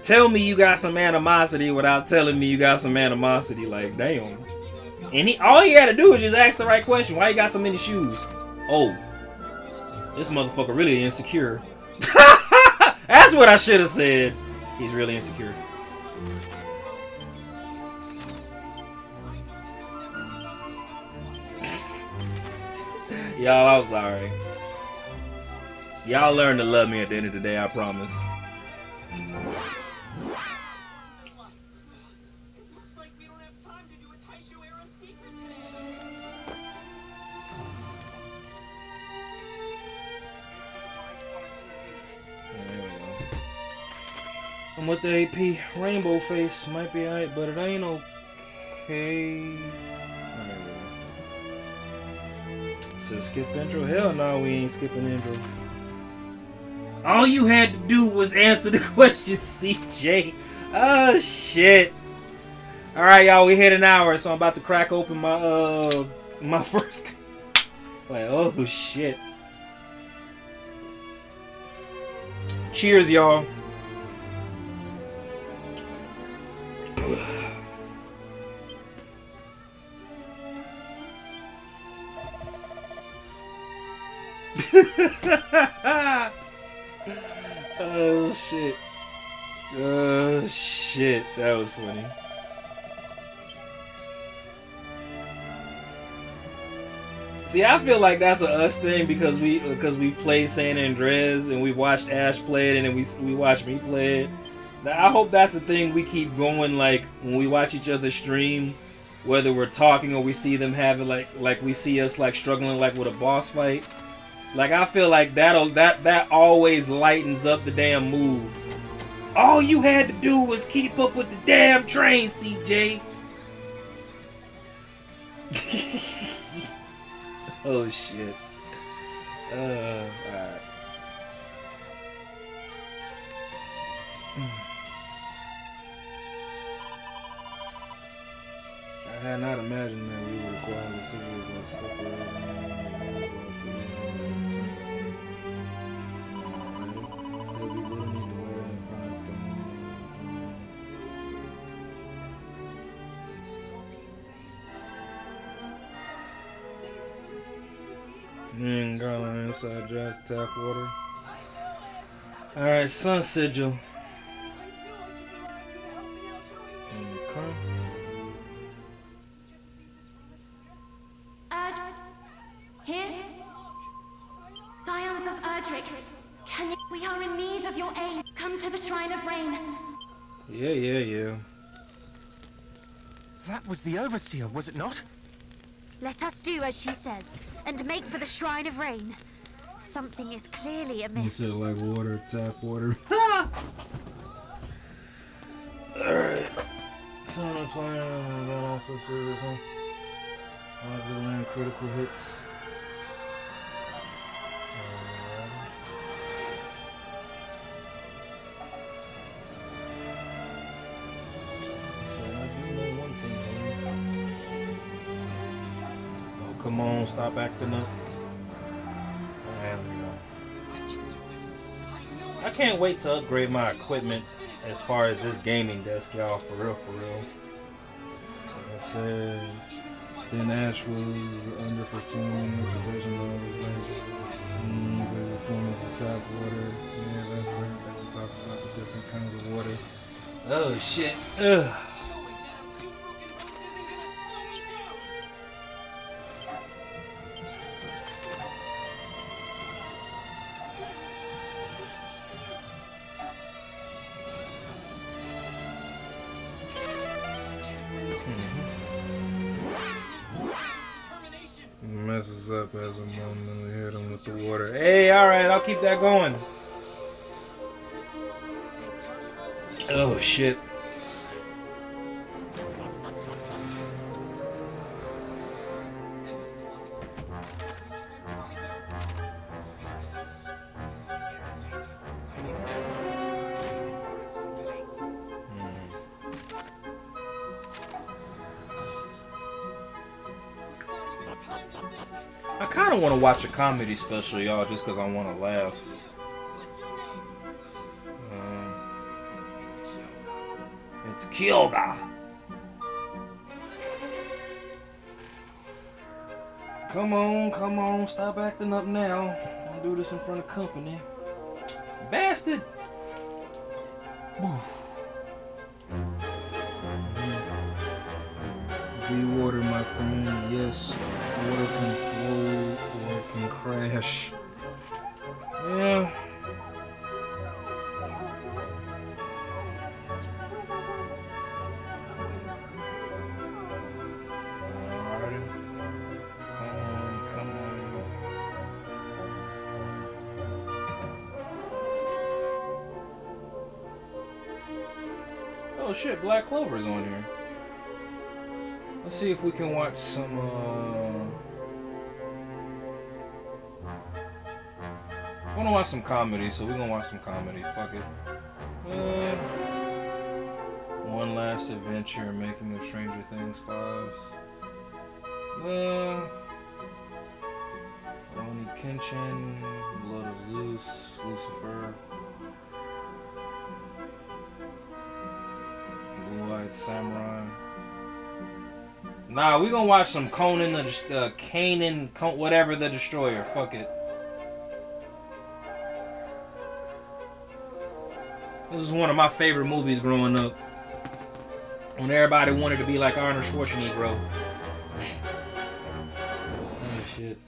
Tell me you got some animosity without telling me you got some animosity. Like, damn. And all he had to do was just ask the right question. Why you got so many shoes? Oh, this motherfucker really insecure. That's what I should have said. He's really insecure. Y'all, I'm sorry. Y'all learn to love me at the end of the day, I promise. It looks like we don't have time to do a Taisho era secret today. This is wise policy indeed. There we go. I'm with the AP. Rainbow face might be alright, but it ain't okay. So skip intro? Hell no, we ain't skipping intro. All you had to do was answer the question, CJ. Oh shit. Alright, y'all, we hit an hour, so I'm about to crack open my my first. Like, oh shit. Cheers, y'all. Oh shit. Oh shit. That was funny. See, I feel like that's a us thing because we played San Andreas and we watched Ash play it and then we watched me play it. Now, I hope that's the thing we keep going, like when we watch each other stream, whether we're talking or we see them having like we see us like struggling like with a boss fight. Like I feel like that always lightens up the damn mood. All you had to do was keep up with the damn train, CJ. Oh shit. Alright. I had not imagined that we would require the scissors that separate there'll be little need to worry and find Garland inside Jazz tap water. Alright, Sun Sigil. Okay. Here? Scions of Erdrick, can you... We are in need of your aid. Come to the Shrine of Rain. Yeah. That was the Overseer, was it not? Let us do as she says, and make for the Shrine of Rain. Something is clearly amiss. You said like water, tap water. Alright. Son of Planet, and then also service, huh? The land critical hits. Come on, stop acting up. There we go. I can't wait to upgrade my equipment as far as this gaming desk, y'all. For real. Like I said, then Ash was underperforming. Protection levels, performance is top water. Yeah, that's right. We talked about the different kinds of water. Oh shit. Ugh. Messes up as a moment we hit him with the water. Hey, alright, I'll keep that going. Oh shit. I kind of want to watch a comedy special, y'all, just because I want to laugh. It's Kyoga. Come on, stop acting up now. Don't do this in front of company. Bastard! Be water, my friend. Yes, water can flow or it can crash. Yeah. Alrighty. Come on. Oh shit, Black Clover's on here. Let's see if we can watch some, I want to watch some comedy, so we're going to watch some comedy. Fuck it. One Last Adventure, Making of Stranger Things 5. Oni Kenshin, Blood of Zeus, Lucifer. Blue-Eyed Samurai. Nah, we gonna watch some Conan the whatever the Destroyer. Fuck it. This is one of my favorite movies growing up. When everybody wanted to be like Arnold Schwarzenegger. Oh shit.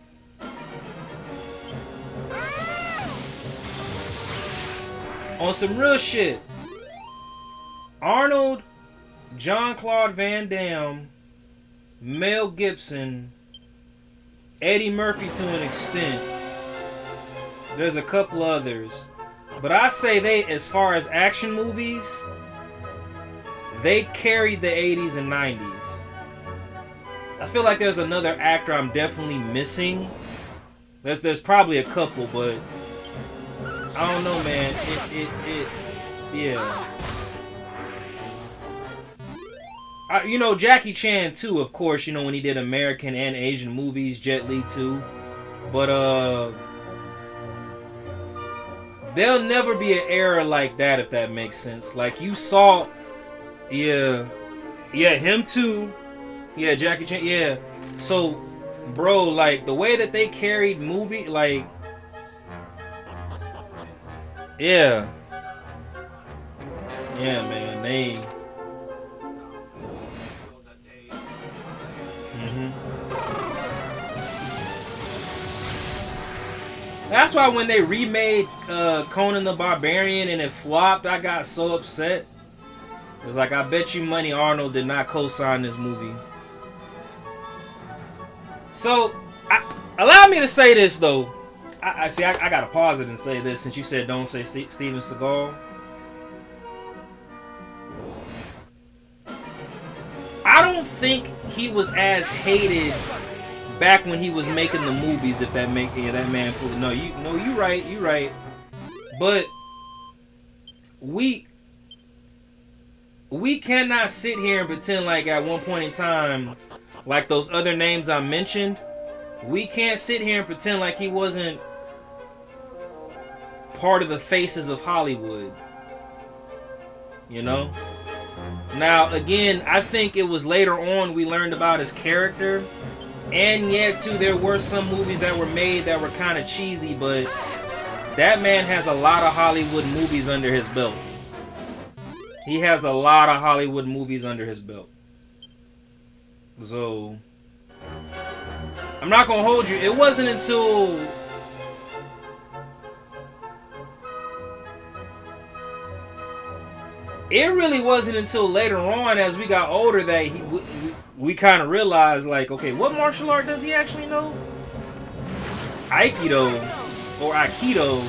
On some real shit. Arnold, Jean-Claude Van Damme, Mel Gibson, Eddie Murphy to an extent. There's a couple others. But I say they, as far as action movies, they carried the 80s and 90s. I feel like there's another actor I'm definitely missing. There's probably a couple, but I don't know, man. Yeah. You know, Jackie Chan too, of course, you know, when he did American and Asian movies, Jet Li too. But there'll never be an era like that, if that makes sense. Like you saw, yeah, him too. Yeah, Jackie Chan, yeah. So, bro, like the way that they carried movie, like, yeah, man, they. That's why when they remade Conan the Barbarian and it flopped, I got so upset. It was like, I bet you money Arnold did not co-sign this movie. So, allow me to say this though. I gotta pause it and say this since you said don't say Steven Seagal. I don't think he was as hated back when he was making the movies, if that make that man full. No, you right. But we cannot sit here and pretend like at one point in time, like those other names I mentioned, we can't sit here and pretend like he wasn't part of the faces of Hollywood. You know? Now, again, I think it was later on we learned about his character. And yeah, too, there were some movies that were made that were kind of cheesy, but that man has a lot of Hollywood movies under his belt. He has a lot of Hollywood movies under his belt. So, I'm not gonna hold you. It wasn't until later on, as we got older, that we kind of realized, like, okay, what martial art does he actually know? Aikido or Aikido.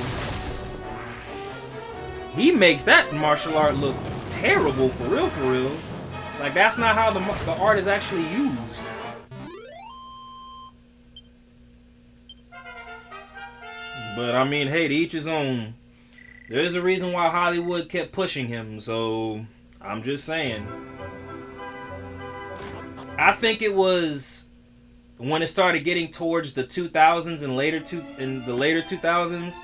He makes that martial art look terrible, for real. Like, that's not how the art is actually used. But I mean, hey, to each his own. There's a reason why Hollywood kept pushing him, so I'm just saying. I think it was when it started getting towards the 2000s and the later 2000s.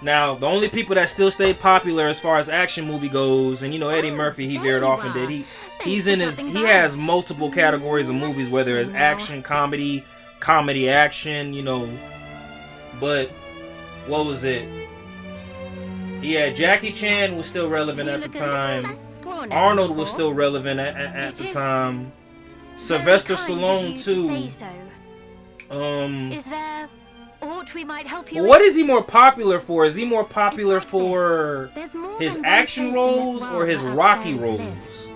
Now, the only people that still stayed popular as far as action movie goes, and you know, Eddie Murphy, he veered off and did. He has multiple categories of movies, whether it's action, comedy action, you know. But what was it? Yeah, Jackie Chan was still relevant at the time. Arnold was still relevant at the time. Sylvester Stallone too. Is there aught we might help you what is he more popular for? Is he more popular for his action roles or his Rocky roles?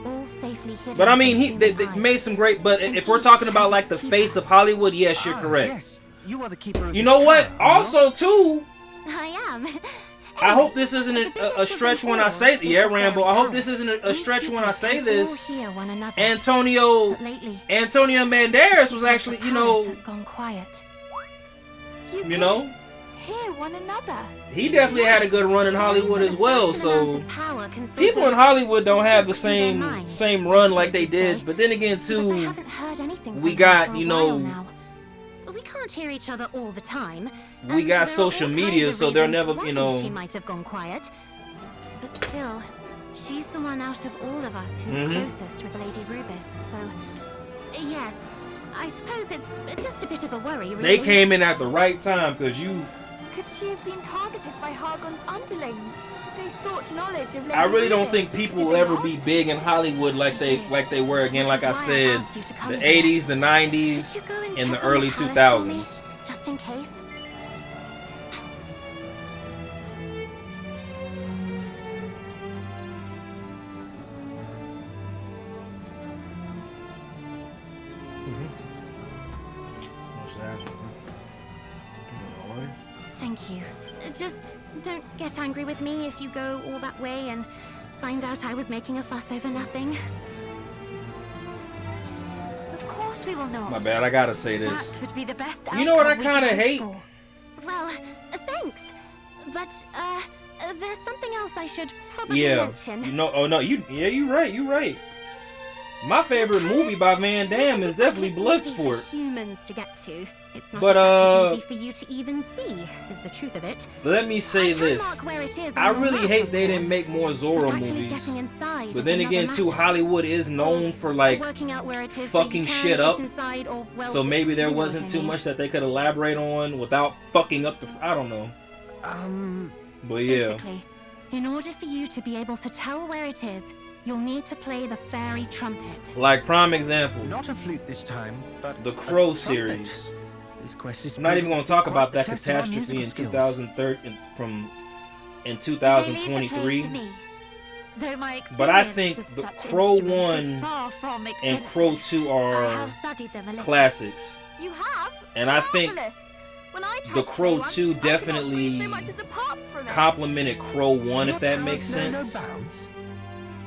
But I mean, they made some great. But if we're talking about like the face of Hollywood, yes, you're correct. Yes, you are the keeper of you know what? Also, too. I am. I hope this isn't a stretch when I say Rambo. I hope this isn't a stretch when I say this. Antonio Banderas was actually, you know, hear one another. He definitely had a good run in Hollywood as well. So people in Hollywood don't have the same run like they did. But then again, too, we got, you know. We can't hear each other all the time. We got social media, so they're never, you know. She might have gone quiet, but still, she's the one out of all of us who's closest with Lady Rubis. So, yes, I suppose it's just a bit of a worry. Really. They came in at the right time, cause Could she have been targeted by Hargon's underlings? They sought knowledge of Lady I really don't Venus, think people did will they ever not? be big in Hollywood like they were again. Like I Which is why I said, asked you to come the here. 80s, the 90s, Could you go and and the check on early palace for me, 2000s. just in case? Thank you. Just don't get angry with me if you go all that way and find out I was making a fuss over nothing. Of course we will not. My bad, I gotta say this. That would be the best You know what I outcome we kind of could hope hate? for. Well, thanks. But, there's something else I should probably Yeah. mention. You know, oh no, you're right. My favorite movie by Van Damme is definitely Easy Bloodsport. for humans to get to. It's not But, exactly easy for you to even see, is the truth of it. Let me say I can this. mark where it is I on the really map, hate of they course, didn't make more but Zorro actually movies. getting inside But is then another again, too, matter. Hollywood is known Or for like working out where it is so you fucking can shit get up. inside, or, well, So maybe there you know what wasn't I too mean. much that they could elaborate on without fucking up the. I don't know. But yeah. Basically, in order for you to be able to tell where it is, you'll need to play the fairy trumpet. Like prime example, Not a flute this time, but the a Crow trumpet. series. This quest is I'm not even proving going to be talk quite about the that test of our catastrophe in musical skills. 2013 in They leave the 2023. plague to me. Though my But I experience think with the such Crow instruments is 1 far from and extensive. Crow 2 I are have studied them a little. classics. You have? And I think Marvelous. When I tried the to play Crow one, 2 I could not definitely breathe so much as a pop from it. complimented Crow 1, Your if that talents makes know no sense. bounds.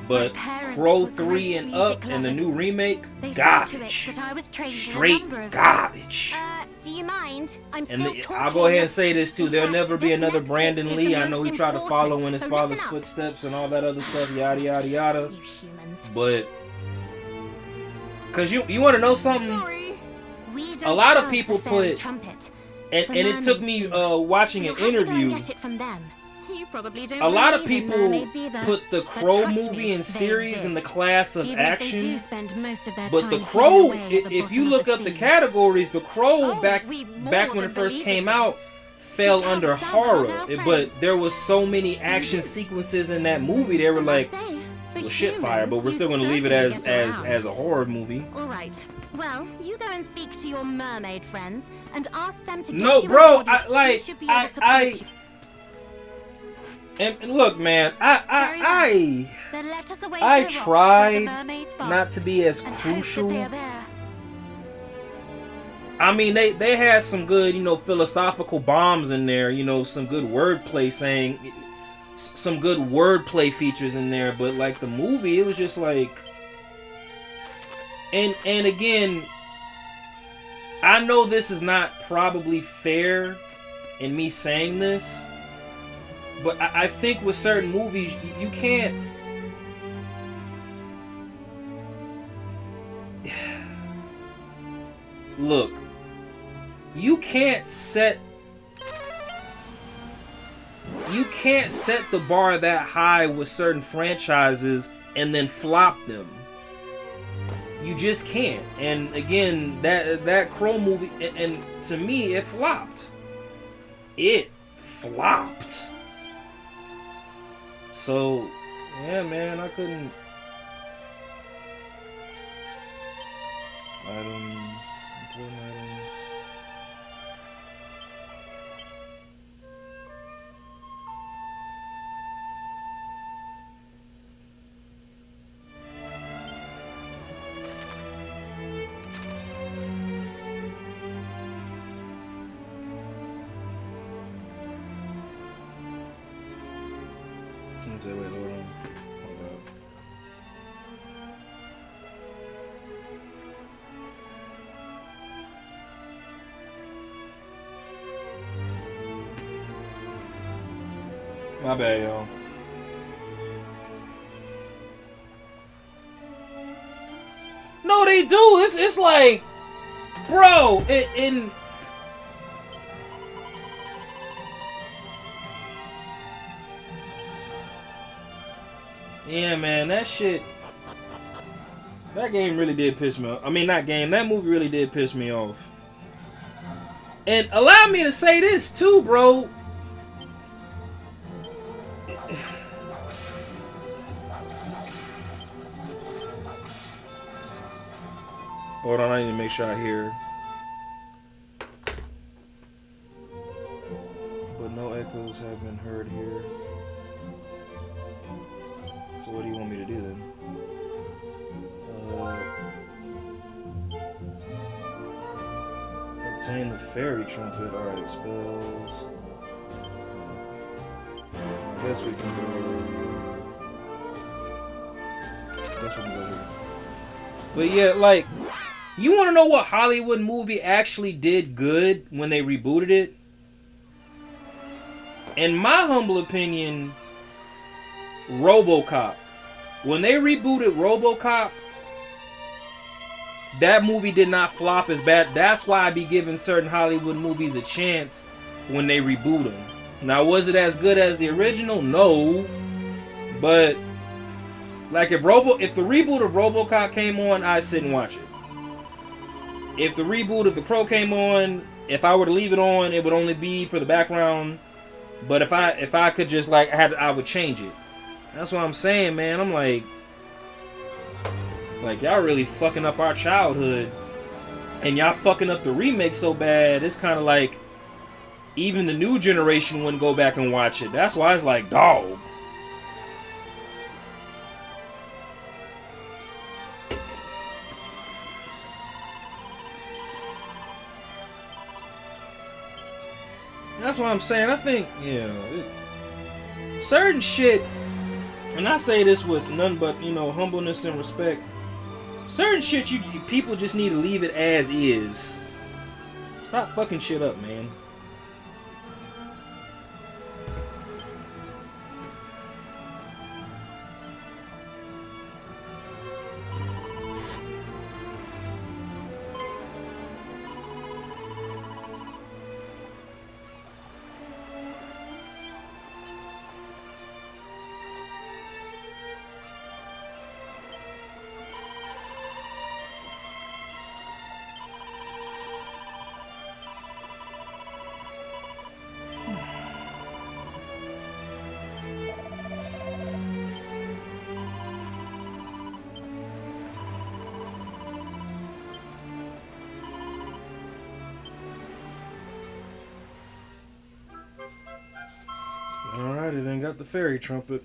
But My parents Crow were 3 great and music up and the new lovers. remake, They saw to it garbage. that I was trained in a Straight number of garbage. Do you mind? I'm And still I'll go ahead and say this too. In There'll fact, never be this another next Brandon bit is Lee. the I know he most tried to follow in his important, so father's listen up. footsteps and all that other stuff, yada yada yada. You humans. But cause you want to know something? Sorry. We A don't lot of have people the fairy put- trumpet. And The it took mermaids me do. watching You'll an have to go and interview. get it from them. You probably don't A lot of believe in people mermaids either, put the but Crow trust movie me, and they series in the exist. class of Even if they do action. spend most of their But time the hidden Crow, away at the if you bottom look of up the sea. categories, the Crow Oh, back we more when than it first believe came it. out fell can't under stand among horror. our But friends. there was so many action sequences in that movie. They were I like, must say, for well, shit fire. But humans, we're you still going to leave it certainly as get around. as a horror movie. All right. Well, you go and speak to your mermaid friends and ask them to get No, you bro, a body. I She should be able to point you. And look, man, Then let us away I to the rocks where tried the mermaids bask not to be as and hope that crucial. they are there. I mean, they had some good, philosophical bombs in there. Some good wordplay some good wordplay features in there. But like the movie, it was just like, and again, I know this is not probably fair in me saying this, but I think with certain movies, you can't. Look, you can't set the bar that high with certain franchises and then flop them. You just can't. And again, that Crow movie, and to me, it flopped. It flopped. So, yeah, man, I couldn't. Items, important items. Wait, hold on. Hold up. My bad, y'all. No, they do. It's like, bro, in yeah, man, that shit. That game really did piss me off. I mean, not game. That movie really did piss me off. And allow me to say this too, bro. Hold on, I need to make sure I hear. But no echoes have been heard here. So what do you want me to do then? Obtain the fairy trumpet. Alright, spells. I guess we can go here. But yeah, like, you want to know what Hollywood movie actually did good when they rebooted it? In my humble opinion, RoboCop. When they rebooted RoboCop, that movie did not flop as bad. That's why I be giving certain Hollywood movies a chance when they reboot them. Now, was it as good as the original? No. But like if the reboot of RoboCop came on, I'd sit and watch it. If the reboot of The Crow came on, if I were to leave it on, it would only be for the background. But if I could just like I would change it. That's what I'm saying, man. I'm like y'all really fucking up our childhood, and y'all fucking up the remake so bad. It's kind of like even the new generation wouldn't go back and watch it. That's why it's like, dog. That's what I'm saying. I think, certain shit, and I say this with none but, humbleness and respect. Certain shit, you people just need to leave it as is. Stop fucking shit up, man. Alrighty then, got the fairy trumpet.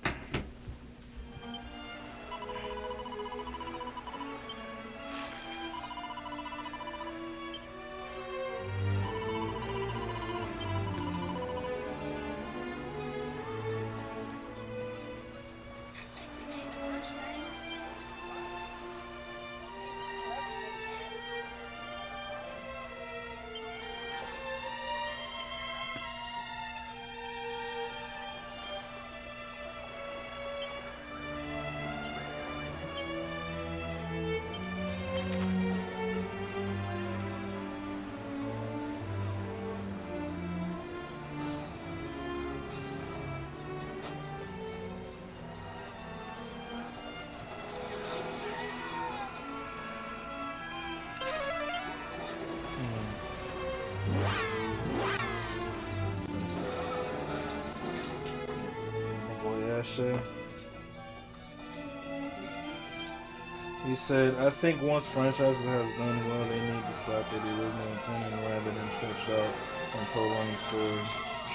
He said, I think once franchises has done well, they need to stop at the original intent rather than stretch out and prolong the story.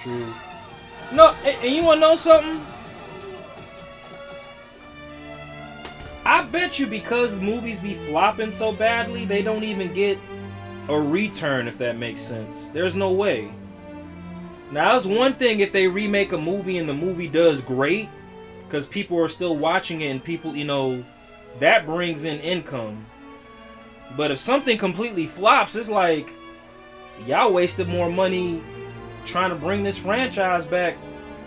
True. No, and you wanna know something? I bet you because movies be flopping so badly, they don't even get a return, if that makes sense. There's no way. Now, it's one thing if they remake a movie and the movie does great, because people are still watching it and people, that brings in income. But if something completely flops, it's like, y'all wasted more money trying to bring this franchise back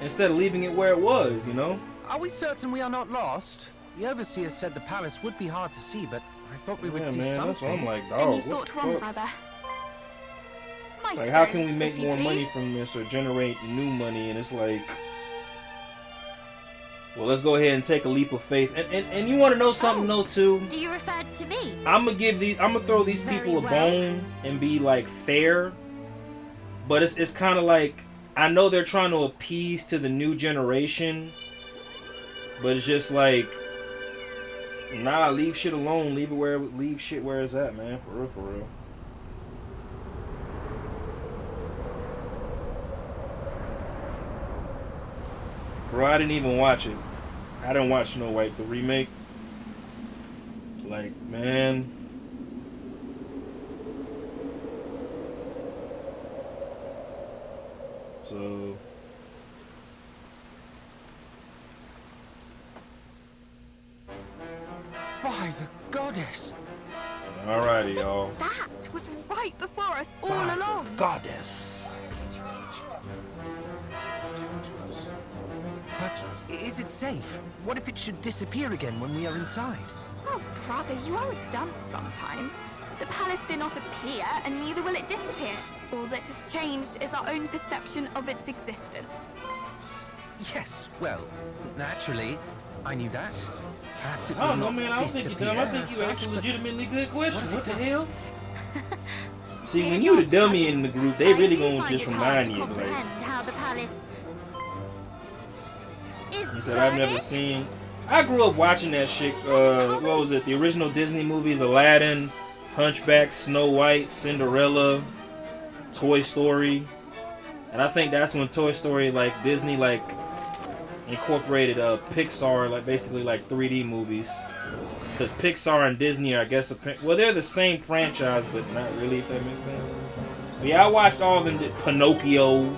instead of leaving it where it was, Are we certain we are not lost? The Overseer said the palace would be hard to see, but I thought we would see something. That's what I'm like, dog. Then you thought wrong, brother. Like, how can we make more money from this or generate new money? And it's like, well, let's go ahead and take a leap of faith. And you want to know something, though, too? Do you refer to me? I'm gonna throw these people a bone and be like fair. But it's kind of like, I know they're trying to appease to the new generation, but it's just like, nah, leave shit alone. Leave shit where it's at, man. For real, for real. Bro, I didn't even watch it. I didn't watch Snow White, the remake. Like, man. So. By the goddess! Alrighty, y'all. That was right before us all By the along. goddess. But is it safe? What if it should disappear again when we are inside? Oh, brother, you are a dunce sometimes. The palace did not appear, and neither will it disappear. All that has changed is our own perception of its existence. Yes, well, naturally, I knew that. Perhaps it I will don't know, not man. I don't think you disappear dumb. I think as you such, asked a but legitimately good question. if What it the does? hell? See, when you the dummy in the group, they really gonna just remind you. Like, comprehend how the palace is he said, I've never burning. seen. I grew up watching that shit. What was it? The original Disney movies: Aladdin, Hunchback, Snow White, Cinderella, Toy Story. And I think that's when Toy Story, like Disney, like incorporated Pixar, like basically like 3D movies. Because Pixar and Disney are, I guess, well, they're the same franchise, but not really, if that makes sense. But yeah, I watched all of them. Pinocchio.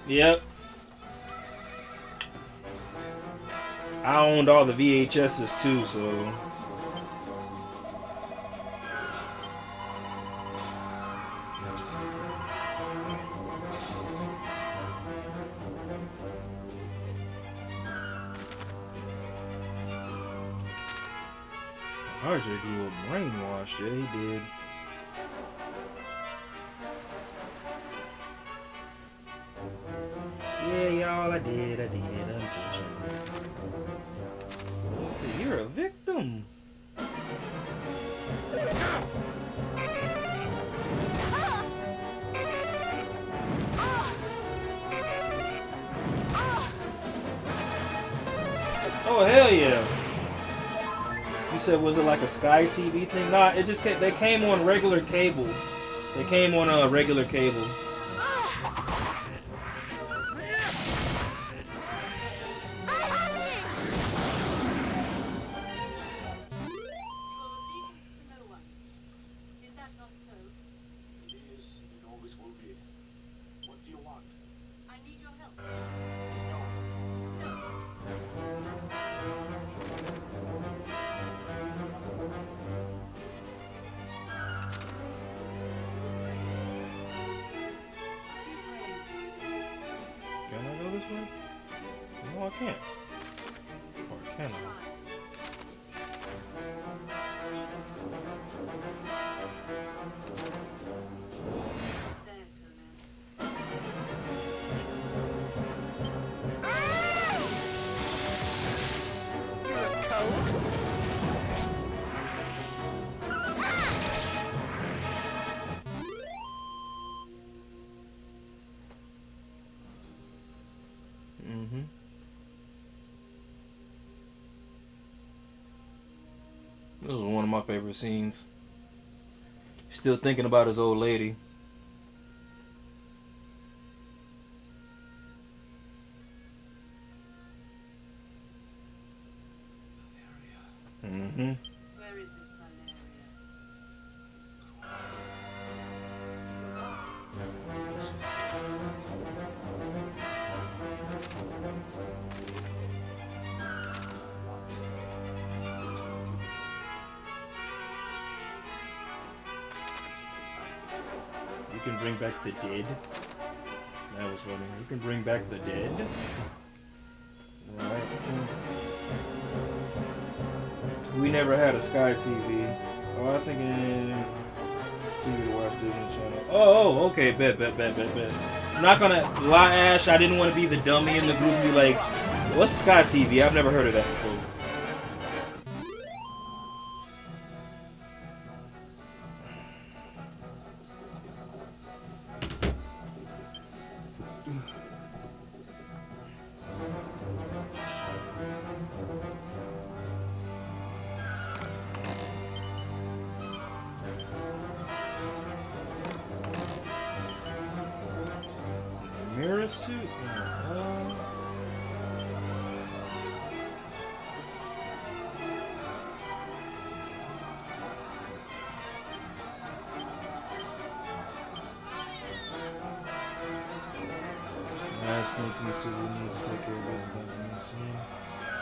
Yep. I owned all the VHSs too, so. RJ grew up brainwashed, yeah, he did. Yeah, y'all, I did, unfortunately. So you're a victim. Oh, hell yeah. You said, was it like a Sky TV thing? Nah, it just they came on regular cable. They came on a regular cable. Can I go this way? No, I can't. Or can I? You look cold. This was one of my favorite scenes. Still thinking about his old lady. Mm-hmm. Where is this Valeria? You can bring back the dead. That was funny. You can bring back the dead. Right. We never had a Sky TV. Oh, I think in TV to watch Disney Channel. Oh, okay, bet. I'm not gonna lie, Ash. I didn't want to be the dummy in the group and be like, what's Sky TV? I've never heard of that before. Mirror suit? Last sneaky suit we need to take care of this.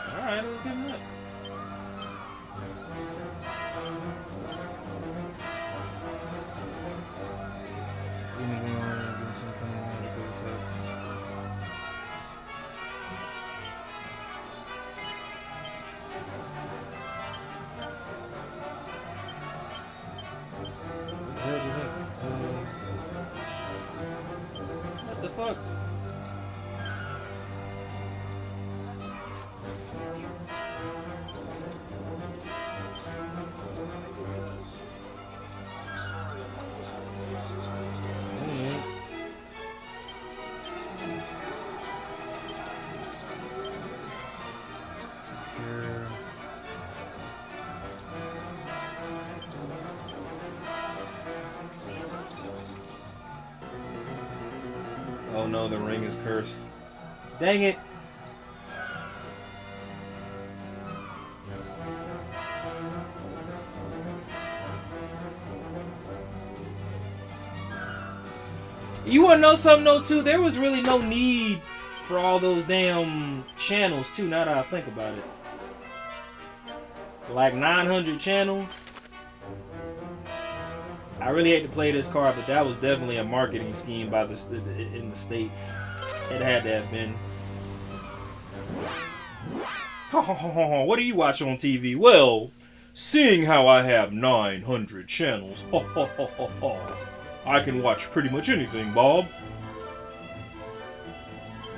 Alright, let's give him that. What the fuck? Oh no, the ring is cursed. Dang it! You wanna know something though too? There was really no need for all those damn channels too, now that I think about it. Like 900 channels. I really hate to play this card, but that was definitely a marketing scheme by in the States. It had to have been. What do you watch on TV? Well, seeing how I have 900 channels, I can watch pretty much anything, Bob.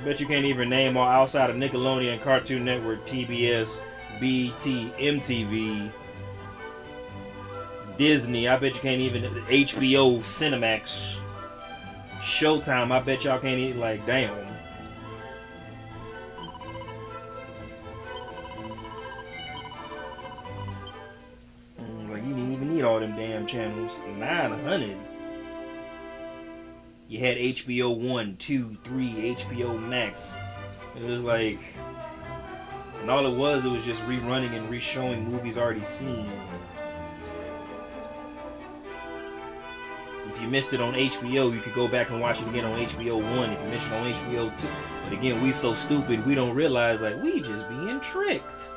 Bet you can't even name all outside of Nickelodeon, Cartoon Network, TBS, BT, MTV, Disney. I bet you can't even HBO, Cinemax, Showtime. I bet y'all can't even, like, damn. Like, you didn't even need all them damn channels. 900. You had HBO 1, 2, 3, HBO Max. It was like, and all it was just rerunning and re-showing movies already seen. If you missed it on HBO, you could go back and watch it again on HBO 1. If you missed it on HBO 2. But again, we so stupid, we don't realize, like, we just being tricked.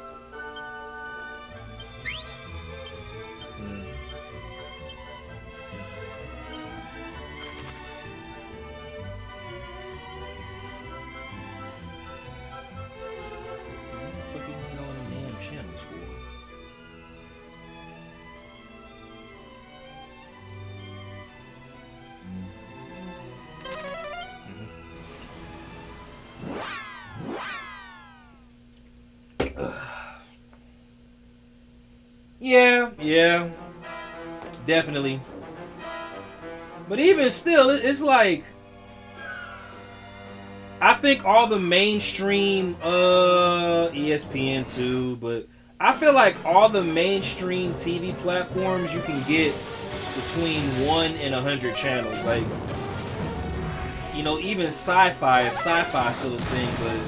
Yeah, definitely. But even still, it's like, I think all the mainstream, ESPN too, but I feel like all the mainstream TV platforms you can get between 1 and 100 channels. Like, you know, even sci-fi, if sci-fi is still a thing, but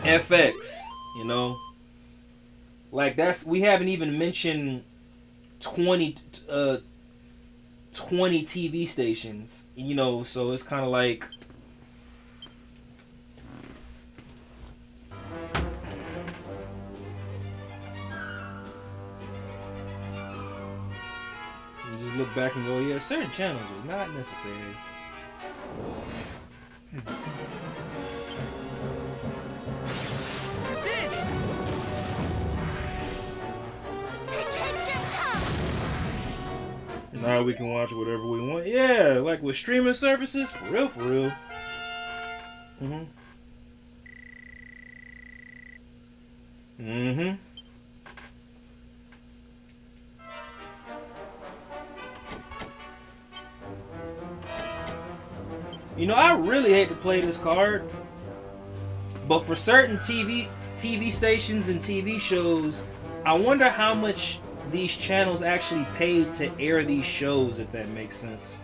FX, you know. Like, that's, we haven't even mentioned 20 TV stations, you know, so it's kind of like, you just look back and go, yeah, certain channels was not necessary. Now we can watch whatever we want. Yeah, like with streaming services, for real, for real. Mhm. Mhm. You know, I really hate to play this card, but for certain TV stations and TV shows, I wonder how much these channels actually paid to air these shows, if that makes sense.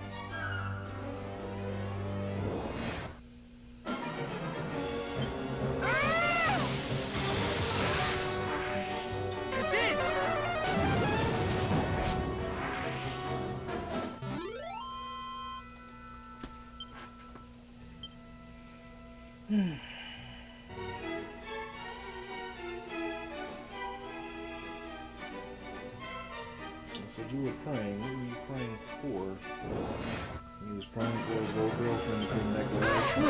Said you were praying. What were you praying for? He was praying for his little girlfriend to come back to life.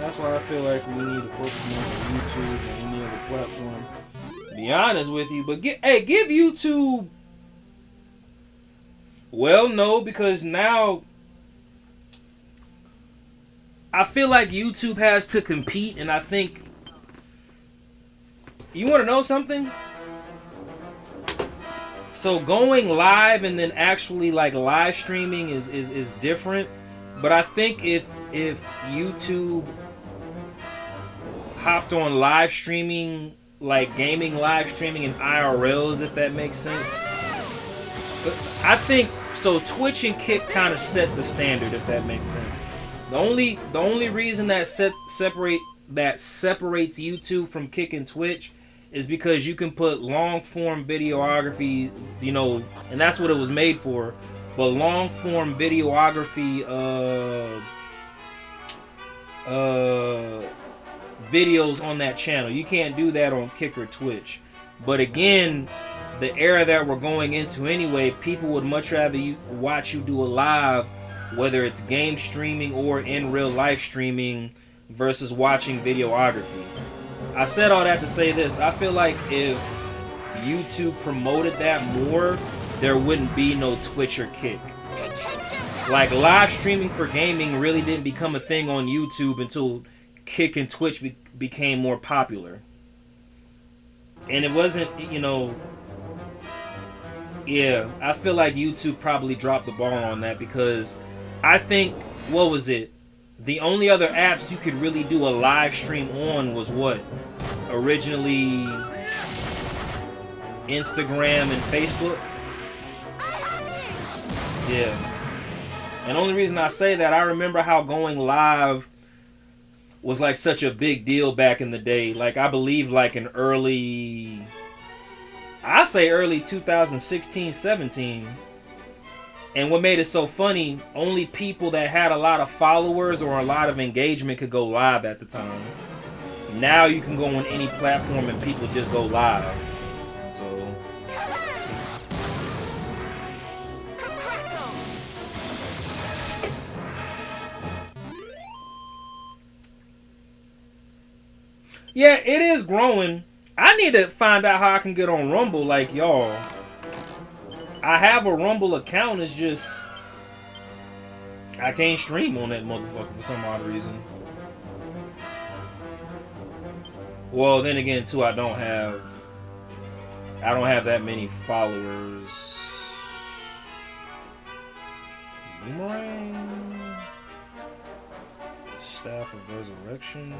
That's why I feel like we need to focus more on YouTube and any other platform. To be honest with you, but give YouTube. Well, no, because now I feel like YouTube has to compete, and I think you want to know something. So going live and then actually like live streaming is different. But I think if YouTube hopped on live streaming, like gaming live streaming in IRLs, if that makes sense. But I think so Twitch and Kick kind of set the standard, if that makes sense. The only reason that separates YouTube from Kick and Twitch is because you can put long form videography, you know, and that's what it was made for. But long form videography videos on that channel, you can't do that on Kick or Twitch. But again, the era that we're going into anyway, people would much rather watch you do a live, whether it's game streaming or in real life streaming, versus watching videography. I said all that to say this. I feel like if YouTube promoted that more, there wouldn't be no Twitch or Kick. Like live streaming for gaming really didn't become a thing on YouTube until Kick and Twitch became more popular. And it wasn't, you know, yeah, I feel like YouTube probably dropped the ball on that because I think, what was it? The only other apps you could really do a live stream on was what? Originally Instagram and Facebook. Yeah. And the only reason I say that, I remember how going live was like such a big deal back in the day. Like I believe like in early 2016, 17. And what made it so funny, only people that had a lot of followers or a lot of engagement could go live at the time. Now you can go on any platform and people just go live. So yeah, it is growing. I need to find out how I can get on Rumble like y'all. I have a Rumble account, it's just I can't stream on that motherfucker for some odd reason. Well, then again, too, I don't have that many followers. Boomerang, Staff of Resurrection.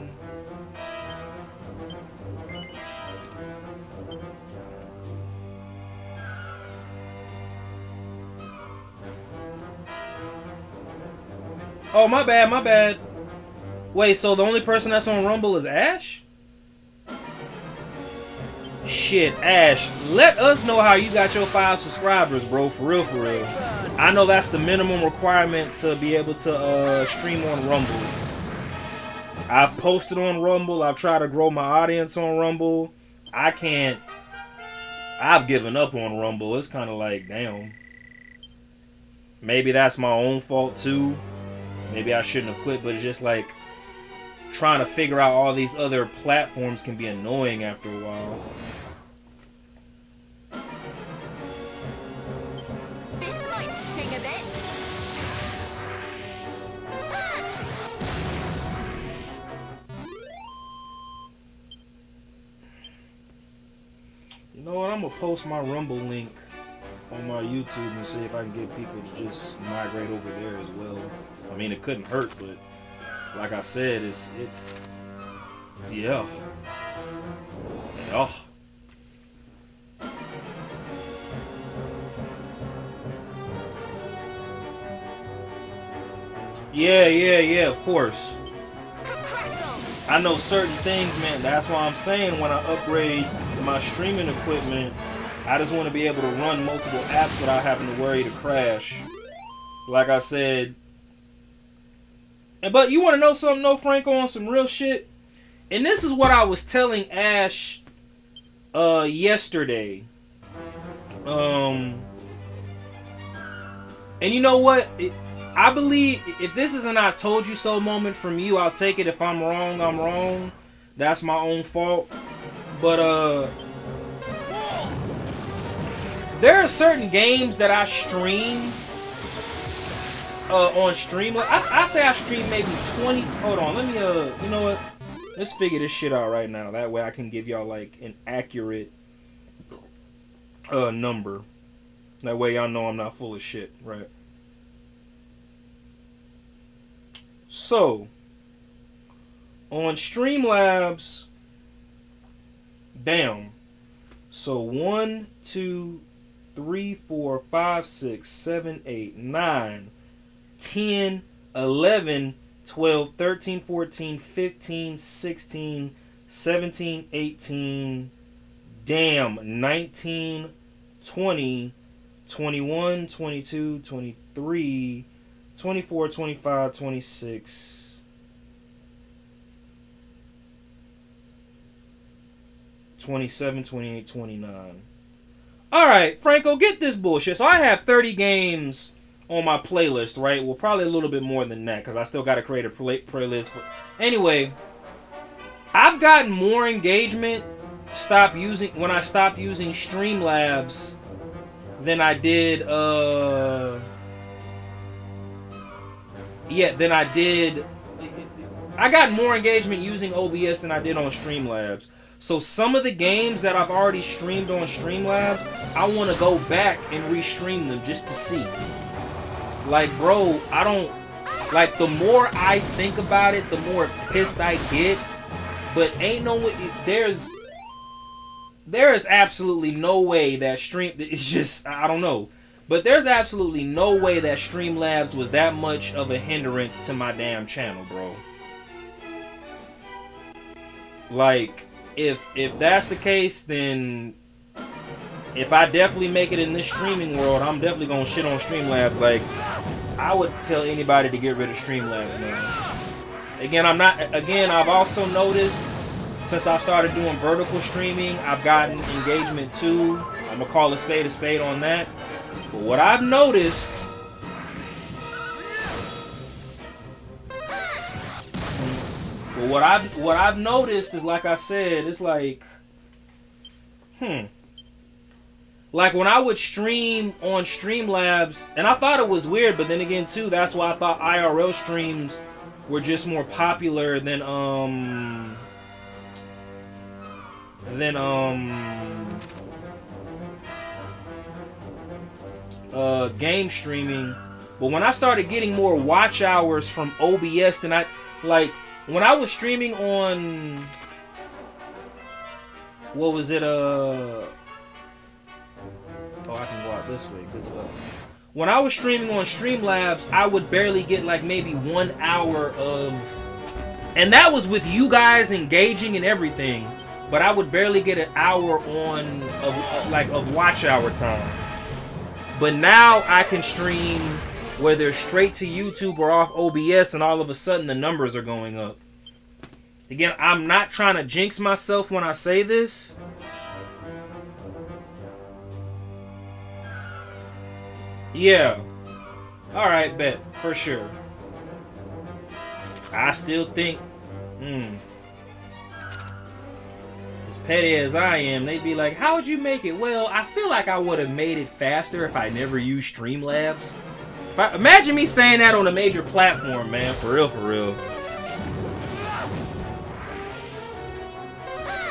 Oh, my bad. Wait, so the only person that's on Rumble is Ash? Shit, Ash, let us know how you got your 5 subscribers, bro. For real, for real. I know that's the minimum requirement to be able to stream on Rumble. I've posted on Rumble. I've tried to grow my audience on Rumble. I've given up on Rumble. It's kind of like, damn. Maybe that's my own fault, too. Maybe I shouldn't have quit, but it's just like trying to figure out all these other platforms can be annoying after a while. gonna post my Rumble link on my YouTube and see if I can get people to just migrate over there as well. I mean, it couldn't hurt, but like I said, it's yeah. Yeah, of course. I know certain things, man. That's why I'm saying when I upgrade my streaming equipment, I just want to be able to run multiple apps without having to worry to crash. Like I said. But you want to know something, though, Franco, on some real shit? And this is what I was telling Ash yesterday. And you know what? I believe if this is an I told you so moment from you, I'll take it. If I'm wrong, I'm wrong. That's my own fault. But there are certain games that I stream on Streamlabs. I say I stream maybe 20. Hold on, let me you know what? Let's figure this shit out right now. That way I can give y'all like an accurate number. That way y'all know I'm not full of shit, right? So, on Streamlabs, damn. So 1, 2, 3, 4, 5, 6, 7, 8, 9, 10, 11, 12, 13, 14, 15, 16, 17, 18, damn, 19, 20, 21, 22, 23, 24, 25, 26, 27, 28, 29. Alright, Franco, get this bullshit. So I have 30 games on my playlist, right? Well, probably a little bit more than that, because I still got to create a playlist. Anyway, I've gotten more engagement when I stopped using Streamlabs than I did, I got more engagement using OBS than I did on Streamlabs. So some of the games that I've already streamed on Streamlabs, I want to go back and restream them just to see. Like, bro, I don't... Like, the more I think about it, the more pissed I get. But ain't no way... There is absolutely no way that it's just... I don't know. But there's absolutely no way that Streamlabs was that much of a hindrance to my damn channel, bro. Like, if that's the case, then if I definitely make it in this streaming world, I'm definitely gonna shit on Streamlabs. Like, I would tell anybody to get rid of Streamlabs, man. Again, I've also noticed since I started doing vertical streaming, I've gotten engagement too. I'm gonna call a spade on that. But what I've noticed, what I've noticed is, like I said, it's like, like when I would stream on Streamlabs, and I thought it was weird, but then again too, that's why I thought IRL streams were just more popular than game streaming. But when I started getting more watch hours from OBS than when I was streaming on, what was it, oh, I can go out this way, good stuff. When I was streaming on Streamlabs, I would barely get like maybe 1 hour of, and that was with you guys engaging and everything, but I would barely get an hour of watch hour time. But now I can stream whether straight to YouTube or off OBS, and all of a sudden the numbers are going up. Again, I'm not trying to jinx myself when I say this. Yeah. Alright, bet. For sure. I still think, as petty as I am, they'd be like, how'd you make it? Well, I feel like I would have made it faster if I never used Streamlabs. Imagine me saying that on a major platform, man. For real, for real.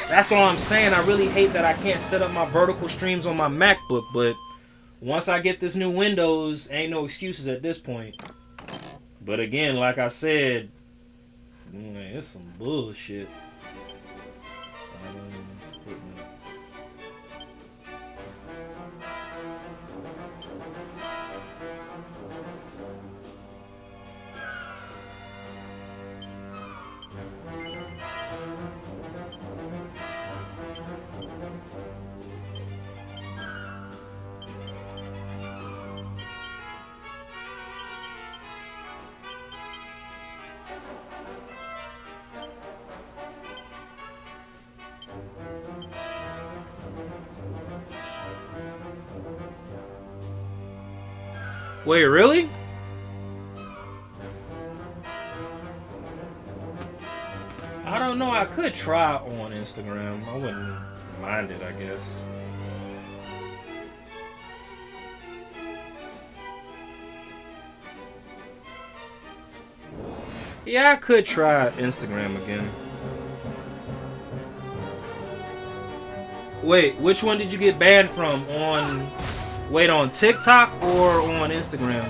That's all I'm saying. I really hate that I can't set up my vertical streams on my MacBook, but once I get this new Windows, ain't no excuses at this point. But again, like I said, man, it's some bullshit. Wait, really? I don't know. I could try on Instagram. I wouldn't mind it, I guess. Yeah, I could try Instagram again. Wait, which one did you get banned from? On TikTok or on Instagram?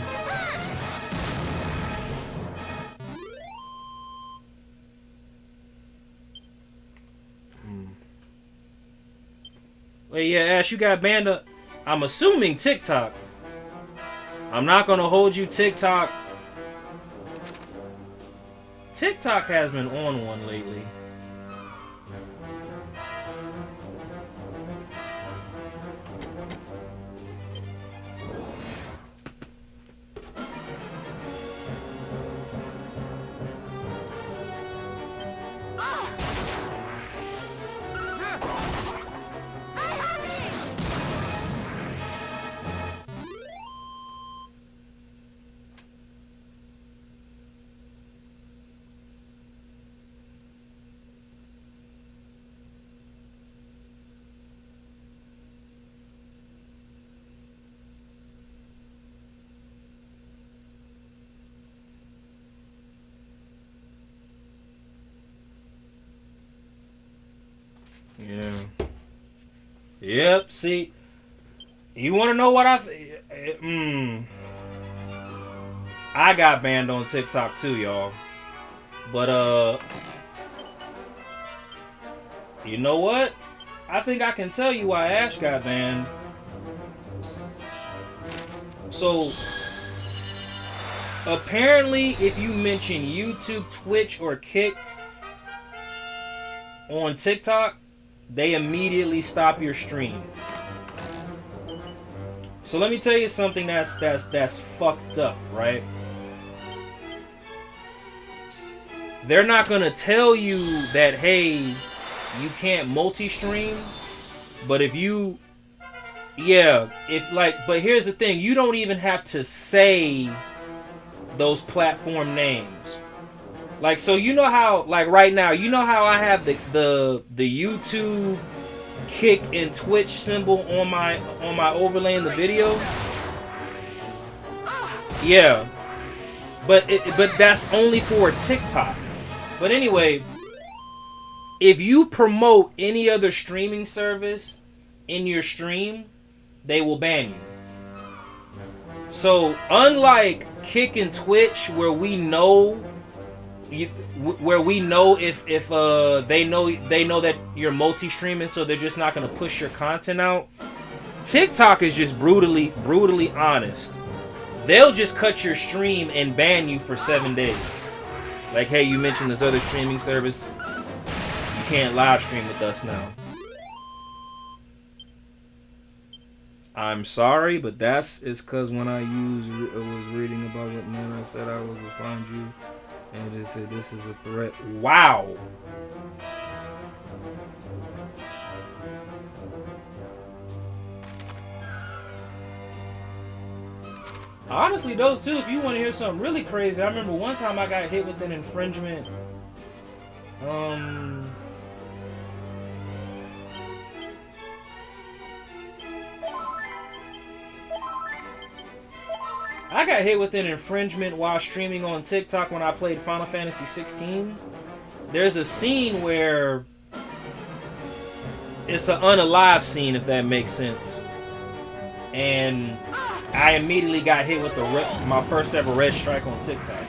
Wait, yeah, Ash, you got banned. I'm assuming TikTok. I'm not gonna hold you, TikTok. TikTok has been on one lately. Yeah. Yep. See, you want to know what I got banned on TikTok too, y'all. But you know what? I think I can tell you why Ash got banned. So apparently, if you mention YouTube, Twitch, or Kick on TikTok, they immediately stop your stream. So let me tell you something that's fucked up, right? They're not gonna tell you that, hey, you can't multi-stream, but if you, but here's the thing, you don't even have to say those platform names. Like, so you know how, like right now, you know how I have the YouTube, Kick, and Twitch symbol on my overlay in the video? Yeah. But that's only for TikTok. But anyway, if you promote any other streaming service in your stream, they will ban you. So unlike Kick and Twitch, where we know if they know that you're multi-streaming, so they're just not gonna push your content out. TikTok is just brutally honest. They'll just cut your stream and ban you for 7 days. Like, hey, you mentioned this other streaming service, you can't live stream with us now. I'm sorry, but it's because when I was reading about what Nana said, I will find you. And it said this is a threat. Wow. Honestly, though, too, if you want to hear something really crazy, I remember one time I got hit with an infringement. I got hit with an infringement while streaming on TikTok when I played Final Fantasy 16. There's a scene where it's an unalive scene, if that makes sense. And I immediately got hit with my first ever red strike on TikTok.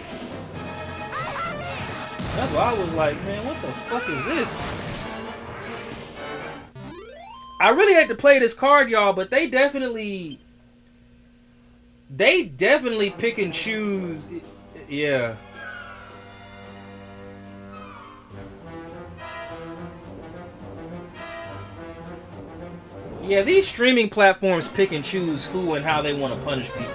That's why I was like, man, what the fuck is this? I really hate to play this card, y'all, but they definitely pick and choose. Yeah. Yeah, these streaming platforms pick and choose who and how they want to punish people.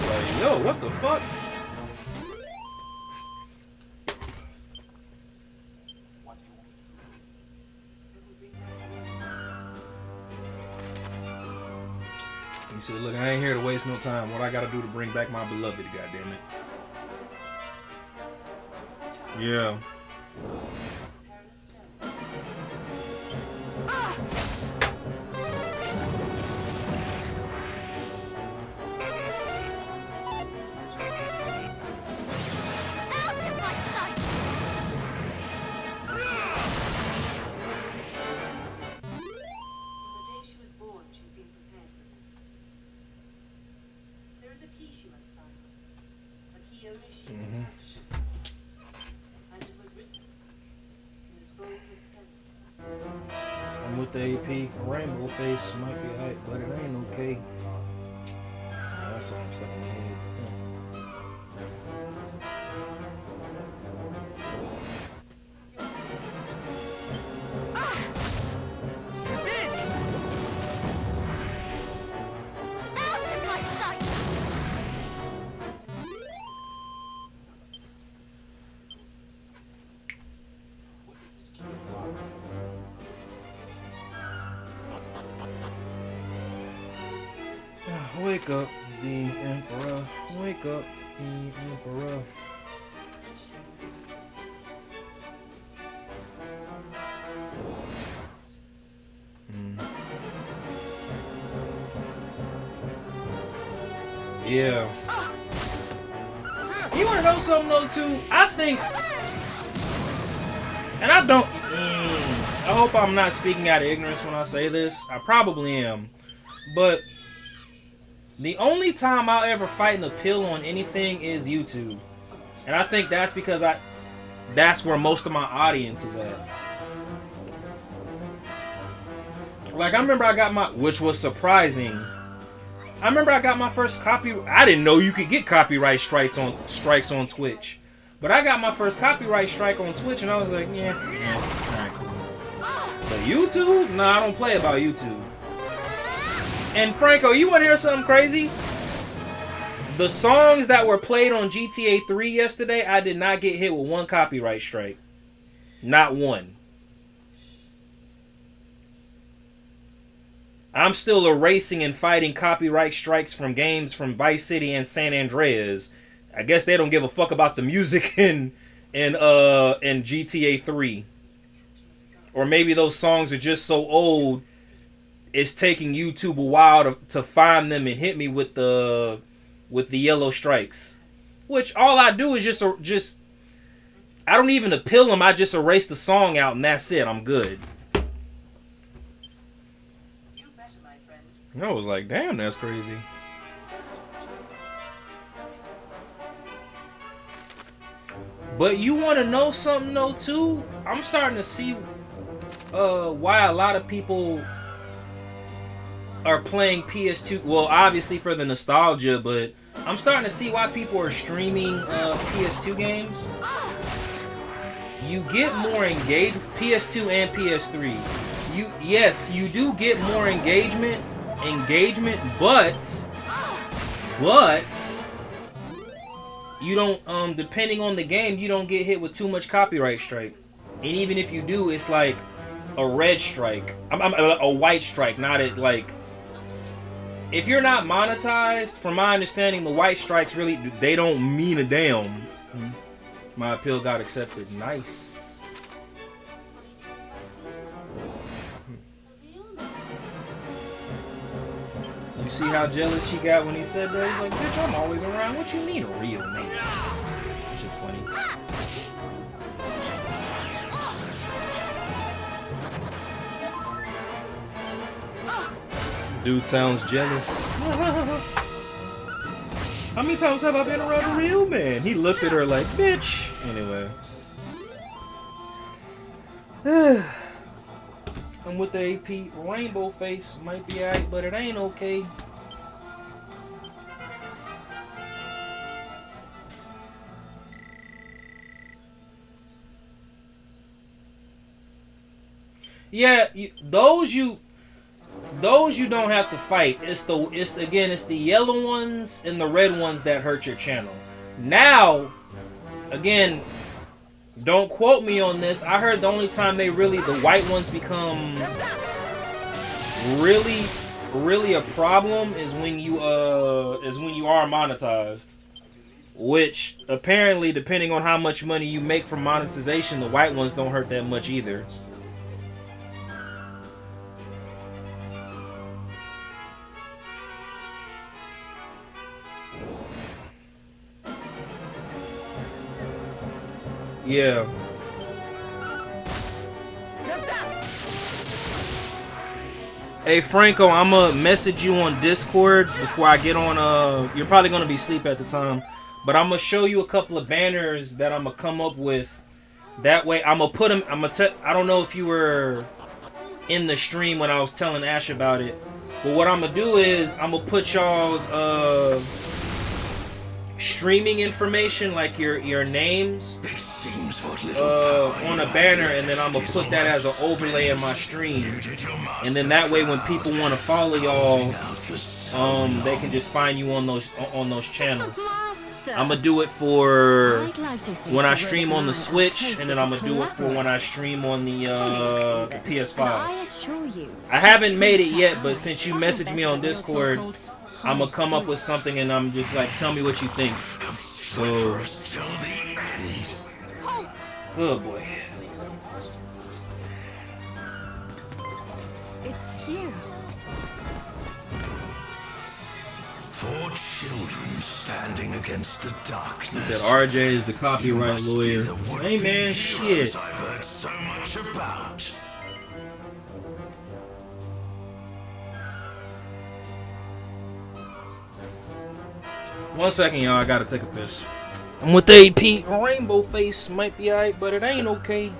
Like, yo, what the fuck? He said, look, I ain't here to waste no time. What I gotta do to bring back my beloved, goddammit. Yeah. I'm with the AP. Rainbow face might be hype, but it ain't okay. Oh, that song stuck in my head. Wake up, the Emperor. Wake up, the Emperor. Yeah. You wanna know something though too? I think, and I don't, I hope I'm not speaking out of ignorance when I say this. I probably am. But the only time I'll ever fight an appeal on anything is YouTube. And I think that's because that's where most of my audience is at. Like, I remember I got which was surprising. I remember I got my first I didn't know you could get copyright strikes on Twitch. But I got my first copyright strike on Twitch and I was like, yeah, alright, cool. But YouTube? Nah, I don't play about YouTube. And Franco, you want to hear something crazy? The songs that were played on GTA 3 yesterday, I did not get hit with one copyright strike. Not one. I'm still erasing and fighting copyright strikes from games from Vice City and San Andreas. I guess they don't give a fuck about the music in GTA 3. Or maybe those songs are just so old, it's taking YouTube a while to find them and hit me with the yellow strikes. Which all I do is just I don't even appeal them. I just erase the song out and that's it. I'm good. I was like, damn, that's crazy. But you want to know something though too? I'm starting to see why a lot of people are playing PS2. Well, obviously for the nostalgia, but I'm starting to see why people are streaming PS2 games. You get more engaged, PS2 and PS3. Yes, you do get more engagement, but you don't. Depending on the game, you don't get hit with too much copyright strike. And even if you do, it's like a red strike, a white strike, not a like. If you're not monetized, from my understanding, the white strikes really, they don't mean a damn. My appeal got accepted. Nice. You see how jealous she got when he said that? He's like, bitch, I'm always around. What you mean a real man? That shit's funny. Dude sounds jealous. How many times have I been around a real man? He looked at her like, bitch. Anyway. I'm with the AP. Rainbow face might be alright, but it ain't okay. Yeah, those you don't have to fight. It's the yellow ones and the red ones that hurt your channel. Now, again, don't quote me on this. I heard the only time the white ones become really a problem is when you are monetized. Which apparently, depending on how much money you make from monetization, the white ones don't hurt that much either. Yeah. Hey Franco, I'ma message you on Discord before I get on. You're probably gonna be asleep at the time, but I'm gonna show you a couple of banners that I'm gonna come up with. That way, I'm gonna put them. I don't know if you were in the stream when I was telling Ash about it, but what I'm gonna do is I'm gonna put y'all's streaming information, like your names, on a banner, and then I'm gonna put that as an overlay in my stream, and then that way when people want to follow y'all, they can just find you on those channels. I'm gonna do it for when I stream on the Switch, and then I'm gonna do it for when I stream on the PS5. I haven't made it yet, but since you messaged me on Discord, I'm gonna come up with something, and I'm just like, tell me what you think. So, oh boy. It's you. 4 children standing against the darkness. He said RJ is the copyright lawyer. Hey man, shit. I've heard so much about. One second, y'all. I gotta take a piss. I'm with the AP. Rainbow face might be alright, but it ain't okay.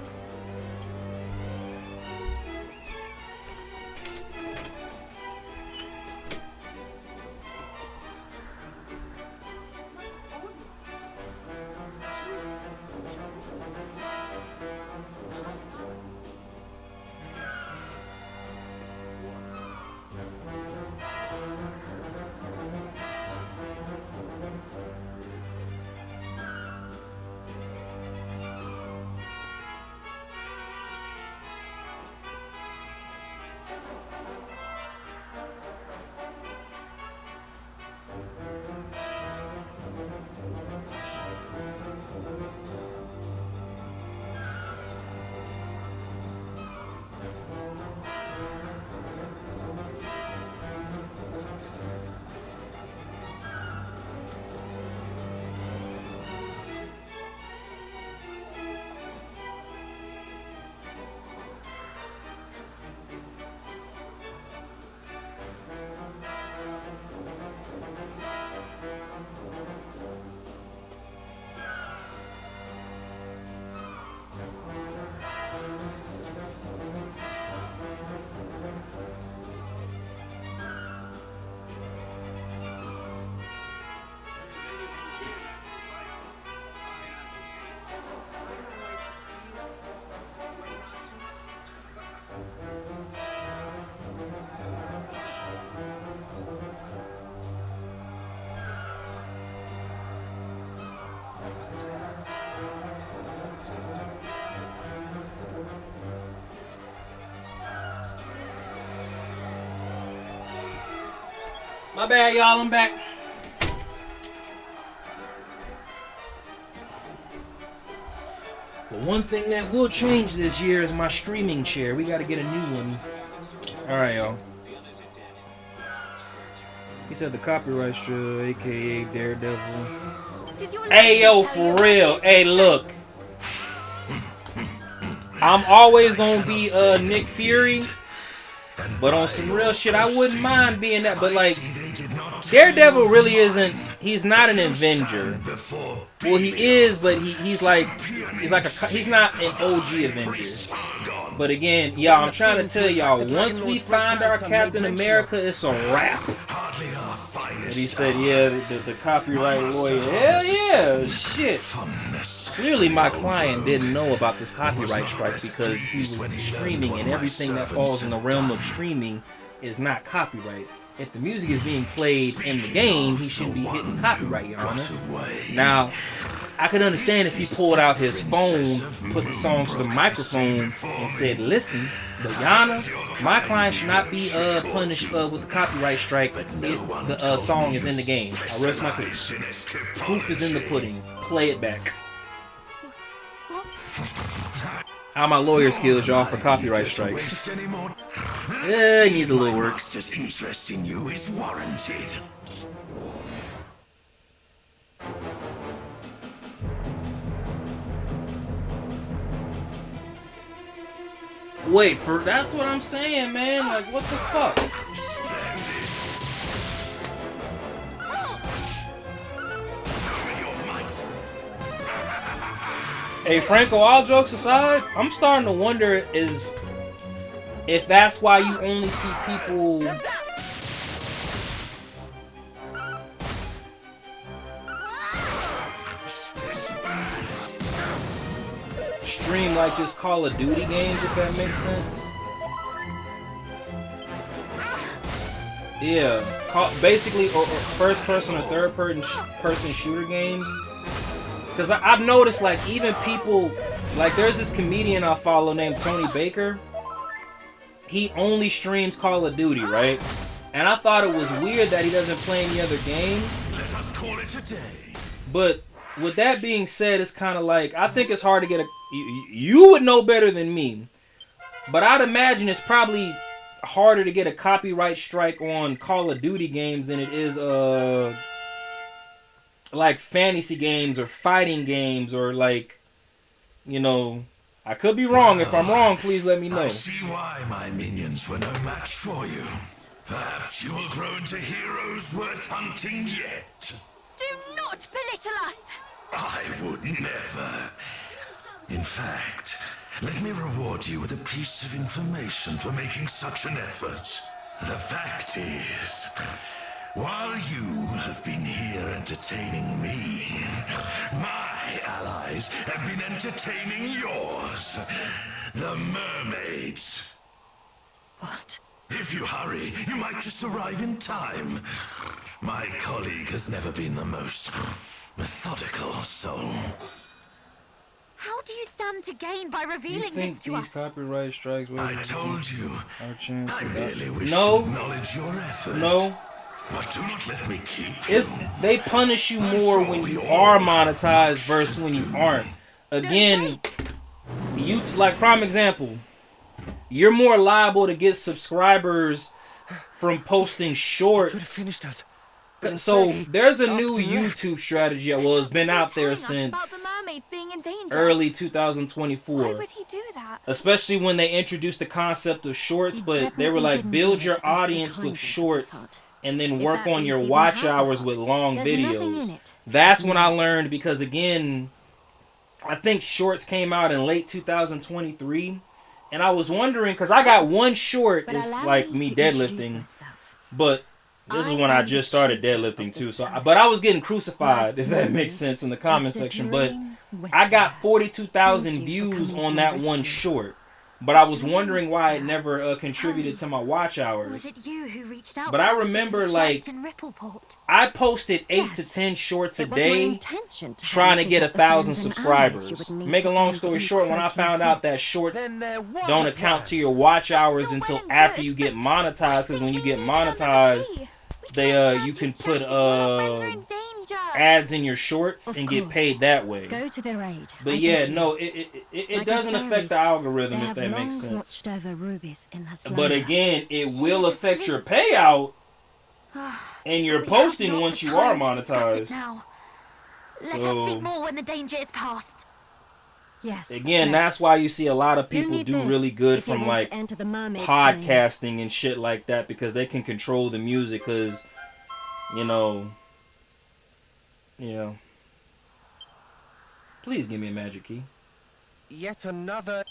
My bad, y'all. I'm back. But one thing that will change this year is my streaming chair. We got to get a new one. All right, y'all. He said the copyright strike, aka Daredevil. Did your Hey yo, lawyer tell you for real. about Hey, this? look. I'm always gonna be Nick Fury, but on some real shit, I wouldn't mind being that. But like, Daredevil really isn't. He's not an Avenger. Well, he is, but he's like he's not an OG Avenger. But again, y'all, I'm trying to tell y'all, once we find our Captain America, it's a wrap. And he said, yeah, the copyright lawyer. Hell yeah, shit. Clearly, my client didn't know about this copyright strike because he was streaming, and everything that falls in the realm of streaming is not copyright. If the music is being played in the game, he shouldn't be hitting copyright, Your Honor. Now, I could understand if he pulled out his phone, put the song to the microphone, and said, listen, but Your Honor, my client should not be punished with the copyright strike if the song is in the game. I rest my case. Proof is in the pudding. Play it back. How my lawyer skills, y'all, for copyright strikes? Yeah, it needs a little work. Master's interest in you is warranted. Wait, that's what I'm saying, man. Like, what the fuck? Hey, Franco, all jokes aside, I'm starting to wonder if that's why you only see people stream like just Call of Duty games, if that makes sense. Yeah, basically, or first person or third person shooter games. Because I've noticed, like, even people, like, there's this comedian I follow named Tony Baker. He only streams Call of Duty, right? And I thought it was weird that he doesn't play any other games. Let us call it a day. But with that being said, it's kind of like, I think it's hard to get a... You would know better than me. But I'd imagine it's probably harder to get a copyright strike on Call of Duty games than it is, like fantasy games or fighting games or like, you know, I could be wrong. If I'm wrong, please let me know. I see why my minions were no match for you. Perhaps you will grow into heroes worth hunting yet. Do not belittle us! I would never. In fact, let me reward you with a piece of information for making such an effort. The fact is, while you have been here entertaining me, my allies have been entertaining yours. The mermaids. What? If you hurry, you might just arrive in time. My colleague has never been the most methodical soul. How do you stand to gain by You revealing this think to these us? copyright strikes will I told you, our chance I to merely wish No. to acknowledge your effort. No. But do not let me keep It's, they punish you more when you are monetized versus when you aren't. Again, YouTube, like prime example, you're more liable to get subscribers from posting shorts. So there's a new YouTube strategy. Well, it's been out there since early 2024. Why would he do that? Especially when they introduced the concept of shorts, but they were like, build your audience with shorts and then work on your watch hours with long videos. That's when I learned, because again, I think shorts came out in late 2023, and I was wondering, because I got one short, it's like me deadlifting, but this is when I just started deadlifting too. So, but I was getting crucified, if that makes sense, in the comment section. But I got 42,000 views on that one short. But I was wondering why it never contributed to my watch hours. Was it you who reached out? But I remember, like, I posted 8 to 10 shorts a day, trying to get 1,000 subscribers. Make a long story short, when I found out that shorts don't account to your watch hours until after you get monetized, because when you get monetized, they you can put ads in your shorts and get paid that way. Go to their aid. But yeah, no, it doesn't affect the algorithm, if that makes sense. But again, it will affect your payout And you're We have posting not once the you are time to discuss it monetized. now. Let us So- speak more when the danger is past. Yes. Again, let's. that's why you see a lot of You'll people need do this really good if you from want to like enter the mermaid's domain. podcasting and shit like that, because they can control the music. Because you know. Please give me a magic key. Yet another.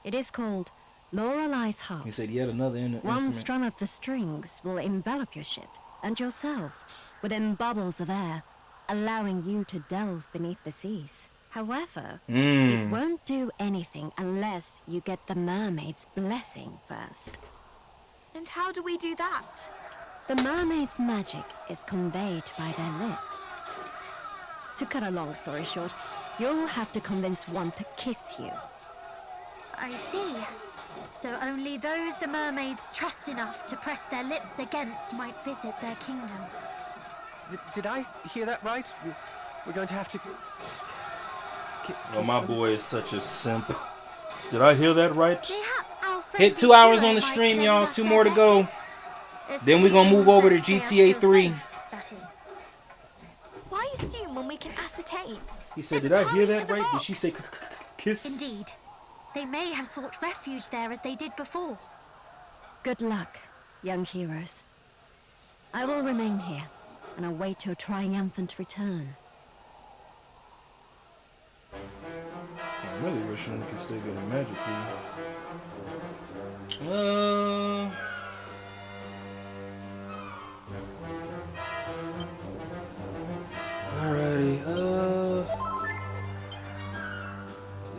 It is called Lorelei's Harp. He said yet another One instrument. strum of the strings will envelop your ship and yourselves within bubbles of air, allowing you to delve beneath the seas. However, it won't do anything unless you get the mermaid's blessing first. And how do we do that? The mermaid's magic is conveyed by their lips. To cut a long story short, you'll have to convince one to kiss you. I see. So only those the mermaids trust enough to press their lips against might visit their kingdom. Did I hear that right? We're going to have to. Well, my boy is such a simp. Did I hear that right? Mayhap our Hit friendly 2 hours duo on the might stream, lend y'all. us 2 their more to go. blessing. Then we're gonna move over to Assuming GTA that they are 3. still safe, that is. Why assume when we can ascertain? He said, This did I is hear hurry that to the right? Did she rocks. say kiss? Indeed. They may have sought refuge there as they did before. Good luck, young heroes. I will remain here and await your triumphant return. I'm really wishing we could still get a magic key. Alrighty, at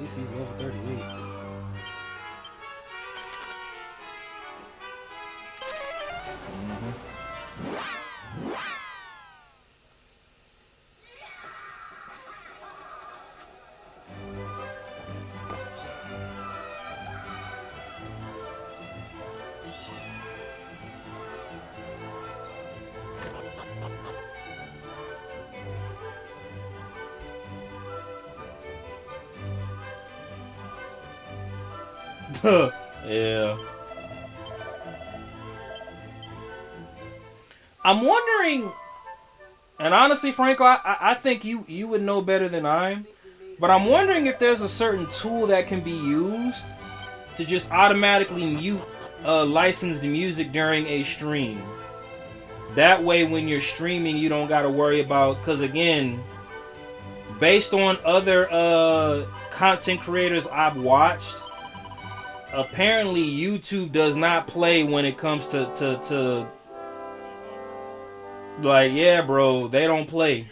least he's level 38. Yeah. I'm wondering, and honestly, Franco, I think you would know better than I, but I'm wondering if there's a certain tool that can be used to just automatically mute licensed music during a stream. That way, when you're streaming, you don't got to worry about, because again, based on other content creators I've watched, apparently YouTube does not play when it comes to like, yeah, bro, they don't play.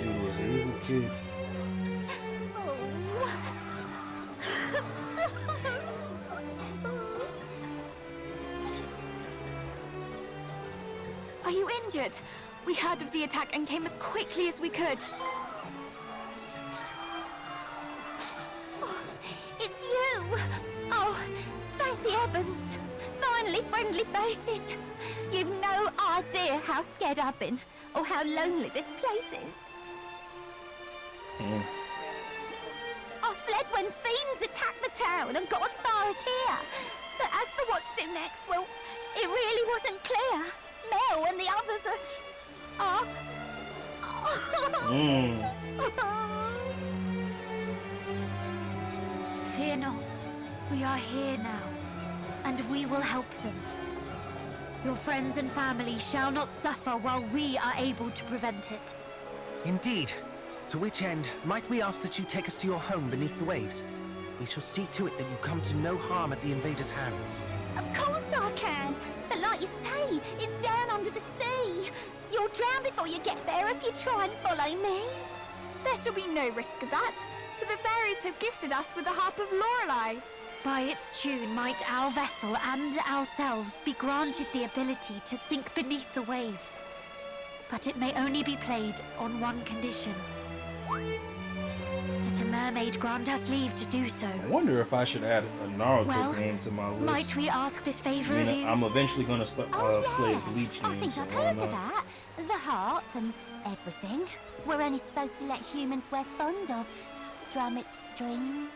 Dude was an evil kid. Are you injured? We heard of the attack and came as quickly as we could. Oh, it's you! Oh, thank the heavens! Finally friendly faces! You've no idea how scared I've been, or how lonely this place is. I fled when fiends attacked the town and got as far as here. But as for what's to next, well, it really wasn't clear. Mel and the others are... Fear not. We are here now, and we will help them. Your friends and family shall not suffer while we are able to prevent it. Indeed. To which end, might we ask that you take us to your home beneath the waves? We shall see to it that you come to no harm at the invaders' hands. Of course I can, but like you say, it's down under the sea. You'll drown before you get there if you try and follow me. There shall be no risk of that, for the fairies have gifted us with the harp of Lorelei. By its tune might our vessel and ourselves be granted the ability to sink beneath the waves. But it may only be played on one condition. That a mermaid grant us leave to do so. I wonder if I should add a Naruto game to my list. Might we ask this favor of you? I'm eventually gonna start play a Bleach game. I think so I've why heard not? of that. The harp and everything. We're only supposed to let humans we're fond of strum its strings.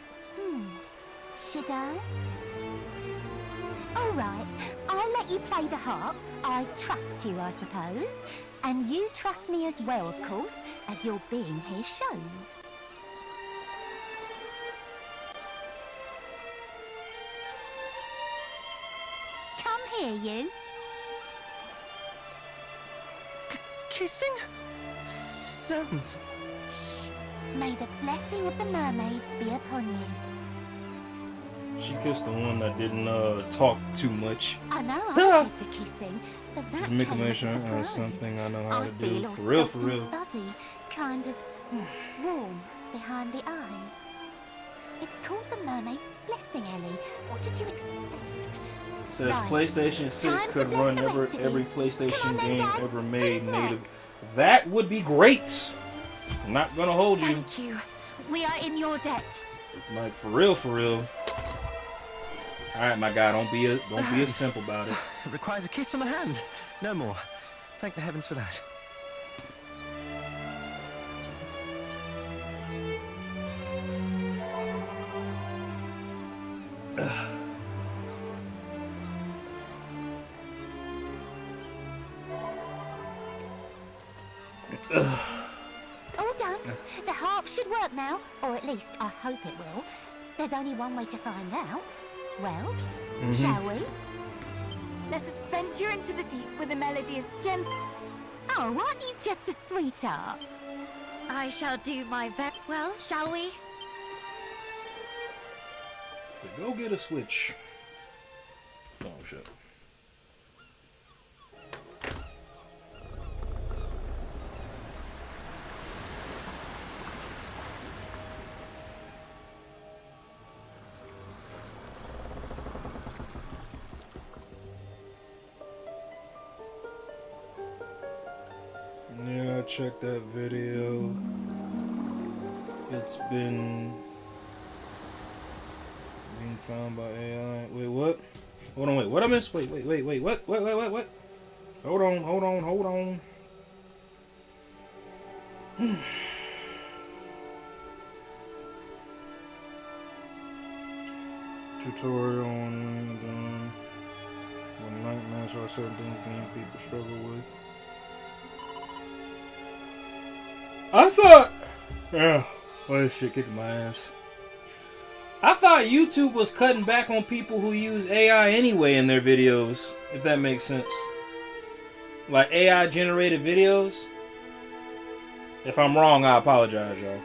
Should I? All right, I'll let you play the harp. I trust you, I suppose. And you trust me as well, of course, as your being here shows. Come here, you. Kissing? Stones. May the blessing of the mermaids be upon you. She kissed the one that didn't talk too much. I know I did the kissing, but that Just make came as sure a that's surprise. something I know how I to feel do. all For real, soft for real. and fuzzy, kind of warm behind the eyes. It's called the Mermaid's Blessing, Ellie. What did you expect? Says Right. PlayStation 6 Time to could bless run the rest of every you. PlayStation Come on then, game Dad. ever made Who's native. next? That would be great. I'm not gonna hold you. Thank you. We are in your debt. Like for real, for real. All right, my guy, don't be a simp about it. It requires a kiss on the hand. No more. Thank the heavens for that. All done. The harp should work now, or at least I hope it will. There's only one way to find out. Well, shall we? Let us venture into the deep where the melody is gentle. Oh, aren't you just a sweetheart? I shall do my very well, shall we? So go get a Switch. Oh shit. Yeah, check that video. It's been being found by AI. Wait, what? Hold on, wait. What I missed? Wait. What? What? Hold on. Tutorial on when nightmares are certain things game people struggle with. I thought, yeah, well, this shit kicking my ass. I thought YouTube was cutting back on people who use AI anyway in their videos, if that makes sense. Like AI generated videos. If I'm wrong, I apologize, y'all.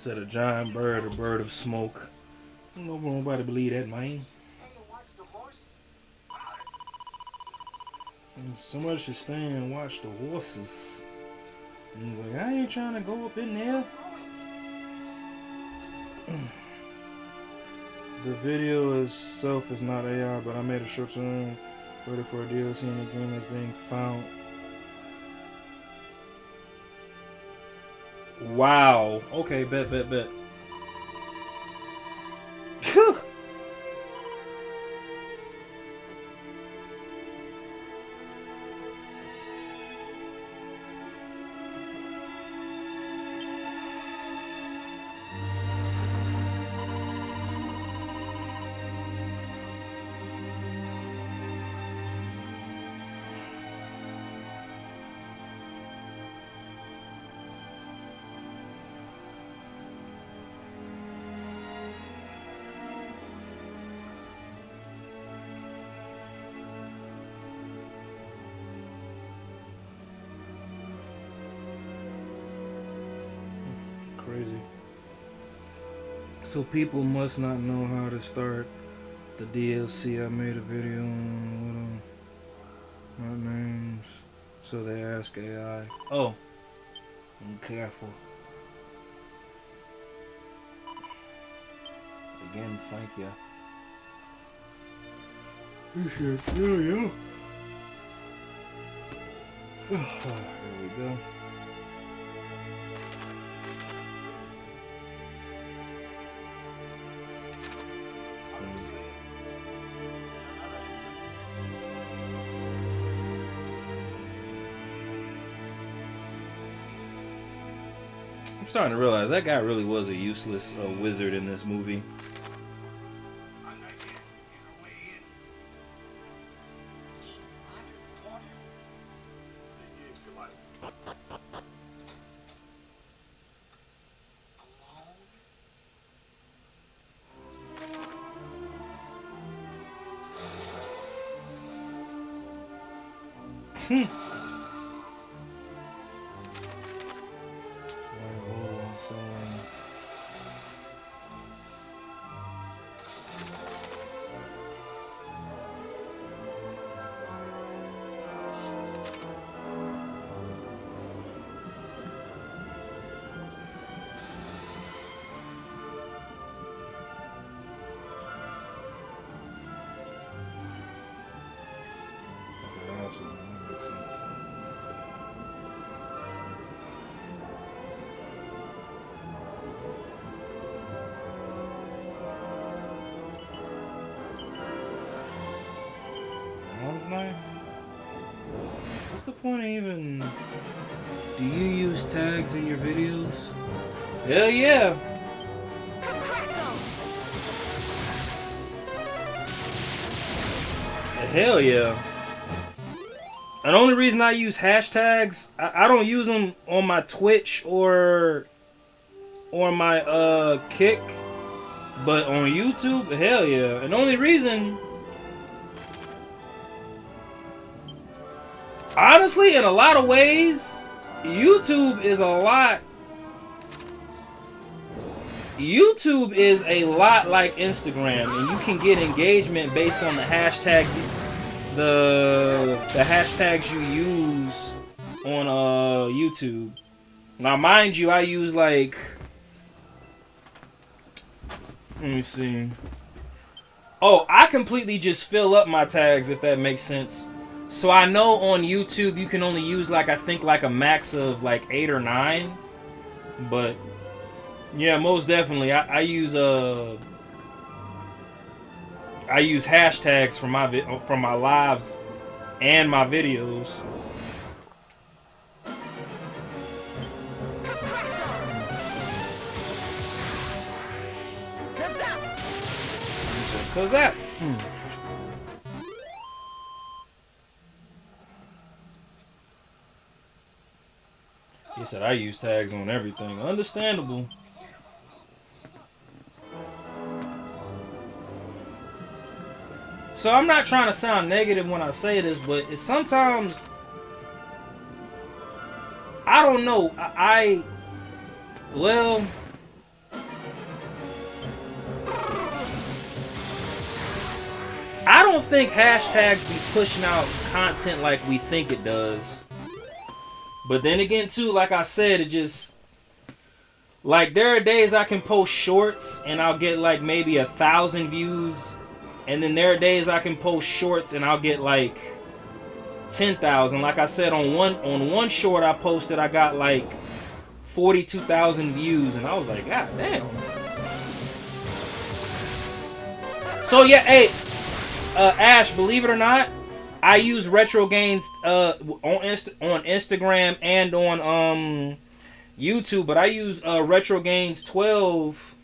Said a giant bird, a bird of smoke. Nobody believe that, man. And somebody should stand and watch the horses. And he's like, I ain't trying to go up in there. The video itself is not AI, but I made a short term ready for a DLC in the game that's being found. Wow. Okay, bet. Crazy. So people must not know how to start the DLC. I made a video on what names, so they ask AI. Oh, be careful. Again, thank you. Yeah. There we go. I'm starting to realize that guy really was a useless wizard in this movie. That's what makes sense. Arms knife? What's the point of even... Do you use tags in your videos? Hell yeah! Hell yeah! And the only reason I use hashtags, I don't use them on my Twitch or my Kick, but on YouTube, hell yeah. And the only reason, honestly, in a lot of ways, YouTube is a lot like Instagram, and you can get engagement based on the hashtag. The hashtags you use on YouTube. Now, mind you, I use like, let me see. Oh, I completely just fill up my tags, if that makes sense. So I know on YouTube you can only use like, I think like a max of like 8 or 9. But yeah, most definitely I use hashtags for my lives and my videos. Cause that. He said I use tags on everything. Understandable. So I'm not trying to sound negative when I say this, but it's sometimes, I don't know. Well, I don't think hashtags be pushing out content like we think it does. But then again, too, like I said, it just... Like, there are days I can post shorts and I'll get like maybe 1,000 views. And then there are days I can post shorts and I'll get like 10,000. Like I said, on one short I posted, I got like 42,000 views. And I was like, God damn. So yeah, hey... Ash, believe it or not, I use Retro Gains on Instagram and on YouTube, but I use Retro Gains 12.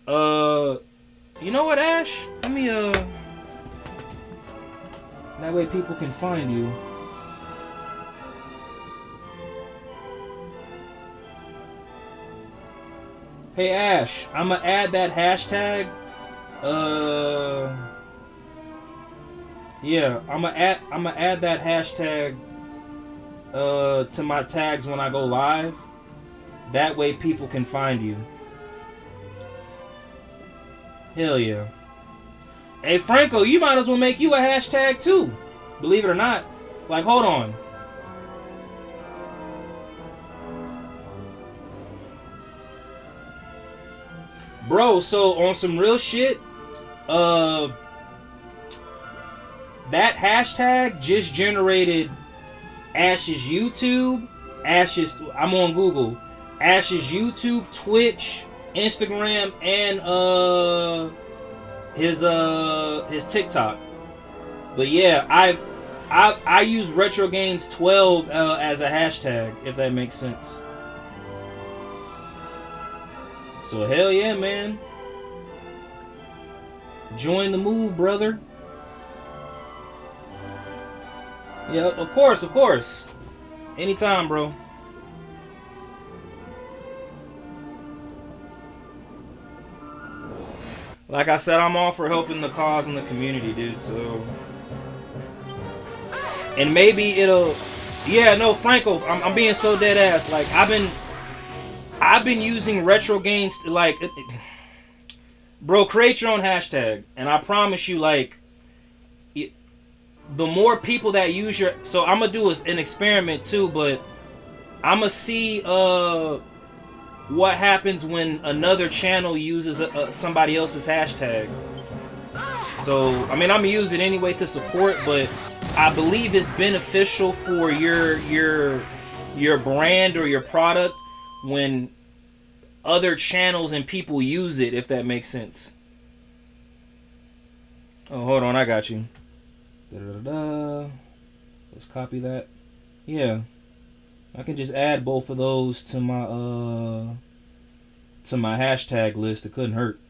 You know what, Ash? Let me that way people can find you. Hey Ash, I'ma add that hashtag. Yeah, I'ma add that hashtag to my tags when I go live. That way people can find you. Hell yeah. Hey Franco, you might as well make you a hashtag too. Believe it or not. Like, hold on. Bro, so on some real shit, that hashtag just generated Ash's YouTube, I'm on Google, Ash's YouTube, Twitch, Instagram, and his TikTok. But yeah, I use Retro Gains 12 as a hashtag, if that makes sense. So hell yeah, man. Join the move, brother. Yeah, of course, of course. Anytime, bro. Like I said, I'm all for helping the cause and the community, dude, so... And maybe it'll... Yeah, no, Franco, I'm being so dead ass. Like, I've been using Retro Gains to, like... Bro, create your own hashtag. And I promise you, like... The more people that use your... So I'm going to do an experiment too, but I'm going to see what happens when another channel uses somebody else's hashtag. So, I mean, I'm going to use it anyway to support, but I believe it's beneficial for your brand or your product when other channels and people use it, if that makes sense. Oh, hold on, I got you. Let's copy that. Yeah, I can just add both of those to my hashtag list. It couldn't hurt.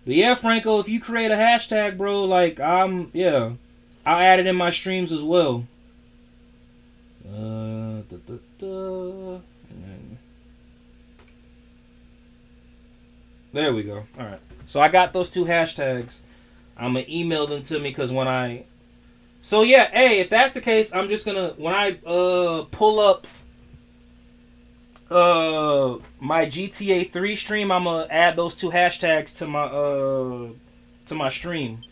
But yeah, Franco, if you create a hashtag, bro, like I'll add it in my streams as well. And then, there we go. All right. So I got those two hashtags. I'm gonna email them to me because when I... So yeah, hey, if that's the case, I'm just gonna... When I pull up my GTA 3 stream, I'm gonna add those two hashtags to my stream.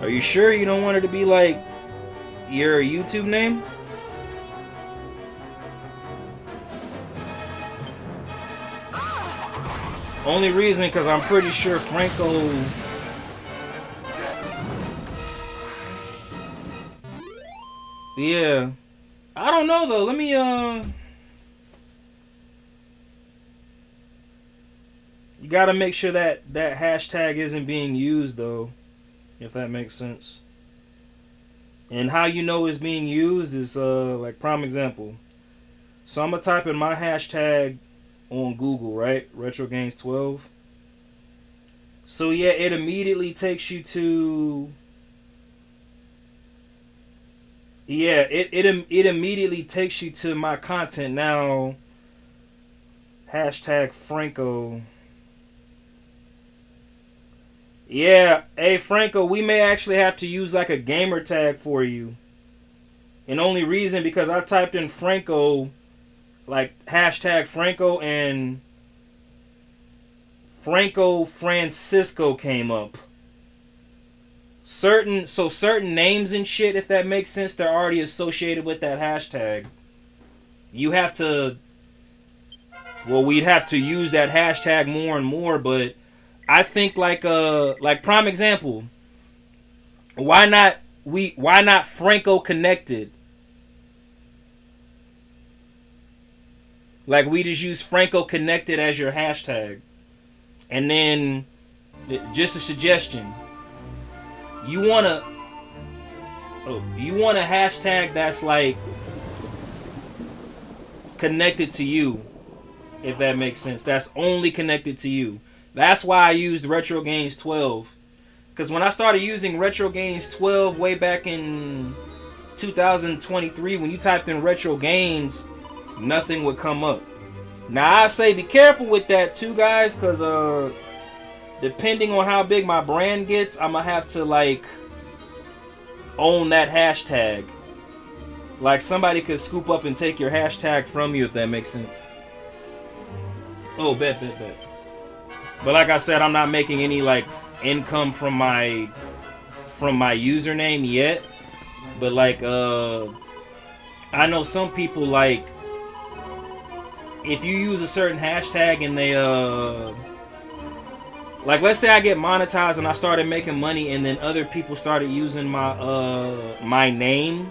Are you sure you don't want it to be like your YouTube name? Only reason because I'm pretty sure Franco... Yeah. I don't know though. Let me You gotta make sure that hashtag isn't being used though. If that makes sense. And how you know it's being used is like prime example. So I'm gonna type in my hashtag on Google, right? Retro Gains 12. So yeah, it immediately takes you to Yeah, it immediately takes you to my content now. Hashtag Franco. Yeah, hey Franco, we may actually have to use like a gamer tag for you. And only reason because I typed in Franco, like hashtag Franco, and Franco Francisco came up. Certain names and shit, if that makes sense, they're already associated with that hashtag. You have to, well, we'd have to use that hashtag more and more, but I think like prime example, why not Franco Connected? Like we just use Franco Connected as your hashtag. And then just a suggestion. You want a hashtag that's like connected to you, if that makes sense. That's only connected to you. That's why I used Retro Games 12. Because when I started using Retro Games 12 way back in 2023, when you typed in Retro Games, nothing would come up. Now I say be careful with that too, guys, because depending on how big my brand gets, I'm gonna have to like own that hashtag. Like somebody could scoop up and take your hashtag from you, if that makes sense. Oh, bet. But like I said, I'm not making any like income from my username yet. But like I know some people, like if you use a certain hashtag and they like let's say I get monetized and I started making money and then other people started using my name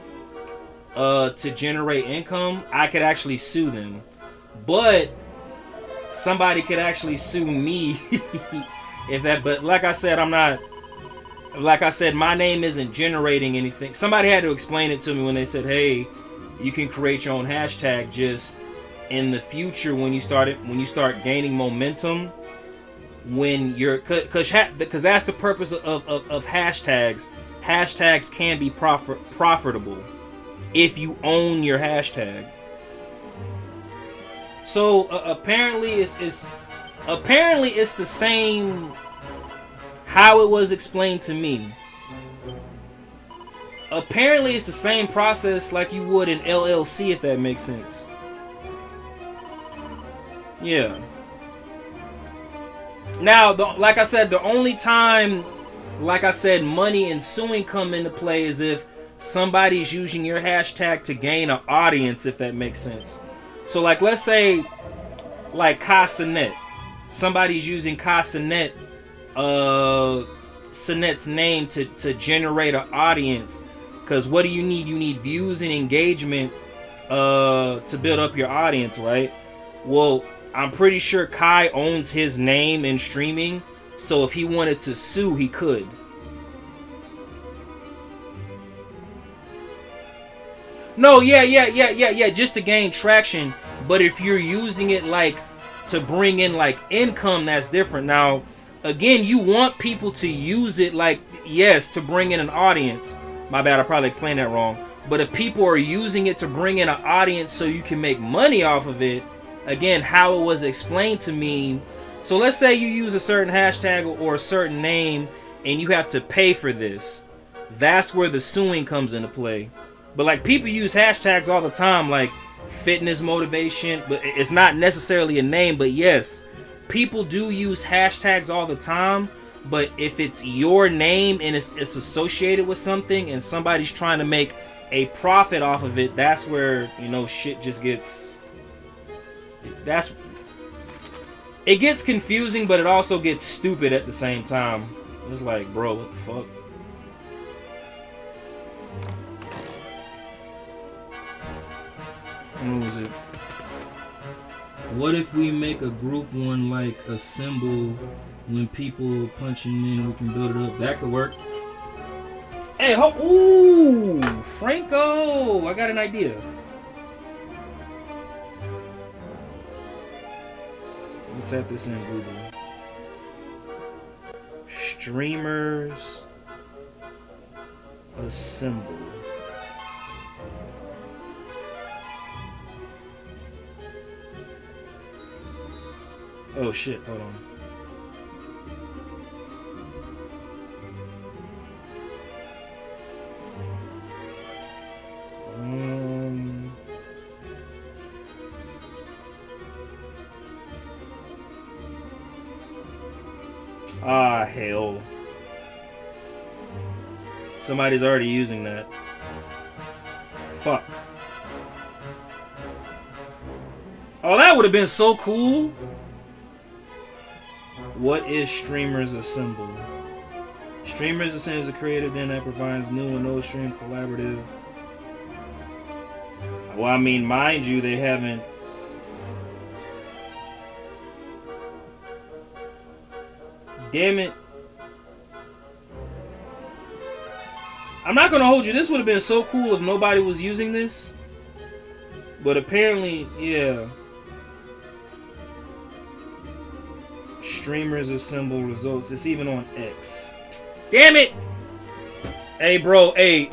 to generate income, I could actually sue them. But somebody could actually sue me if that, but like I said, my name isn't generating anything. Somebody had to explain it to me when they said, hey, you can create your own hashtag, just in the future when you start gaining momentum, when you're, because that's the purpose of hashtags. Hashtags can be profitable if you own your hashtag. So apparently it's the same how it was explained to me. Apparently it's the same process like you would in LLC, if that makes sense. Yeah. Now, like I said, the only time, like I said, money and suing come into play is if somebody's using your hashtag to gain an audience, if that makes sense. So, like, let's say, like, Casanet. Somebody's using Casanet, Sanet's name to generate an audience. Because what do you need? You need views and engagement to build up your audience, right? Well, I'm pretty sure Kai owns his name in streaming. So if he wanted to sue, he could. No, yeah, just to gain traction. But if you're using it like to bring in like income, that's different. Now, again, you want people to use it like, yes, to bring in an audience. My bad, I probably explained that wrong. But if people are using it to bring in an audience so you can make money off of it, again, how it was explained to me. So let's say you use a certain hashtag or a certain name and you have to pay for this. That's where the suing comes into play. But like people use hashtags all the time, like fitness motivation, but it's not necessarily a name. But yes, people do use hashtags all the time. But if it's your name and it's associated with something and somebody's trying to make a profit off of it, that's where, you know, shit just gets, it gets confusing, but it also gets stupid at the same time. It's like, bro, what the fuck? What was it? What if we make a group one, like a symbol, when people punching in, we can build it up? That could work. Hey, ooh, Franco, I got an idea. Let's type this in Google. Streamers assemble. Oh shit, hold on. Ah, hell. Somebody's already using that. Fuck. Oh, that would have been so cool. What is Streamers Assemble? Streamers Assemble is a creative den that provides new and no stream collaborative. Well, I mean, mind you, they haven't. Damn it. I'm not gonna hold you. This would have been so cool if nobody was using this. But apparently, yeah. Streamers Assemble results. It's even on X. Damn it! Hey, bro. Hey.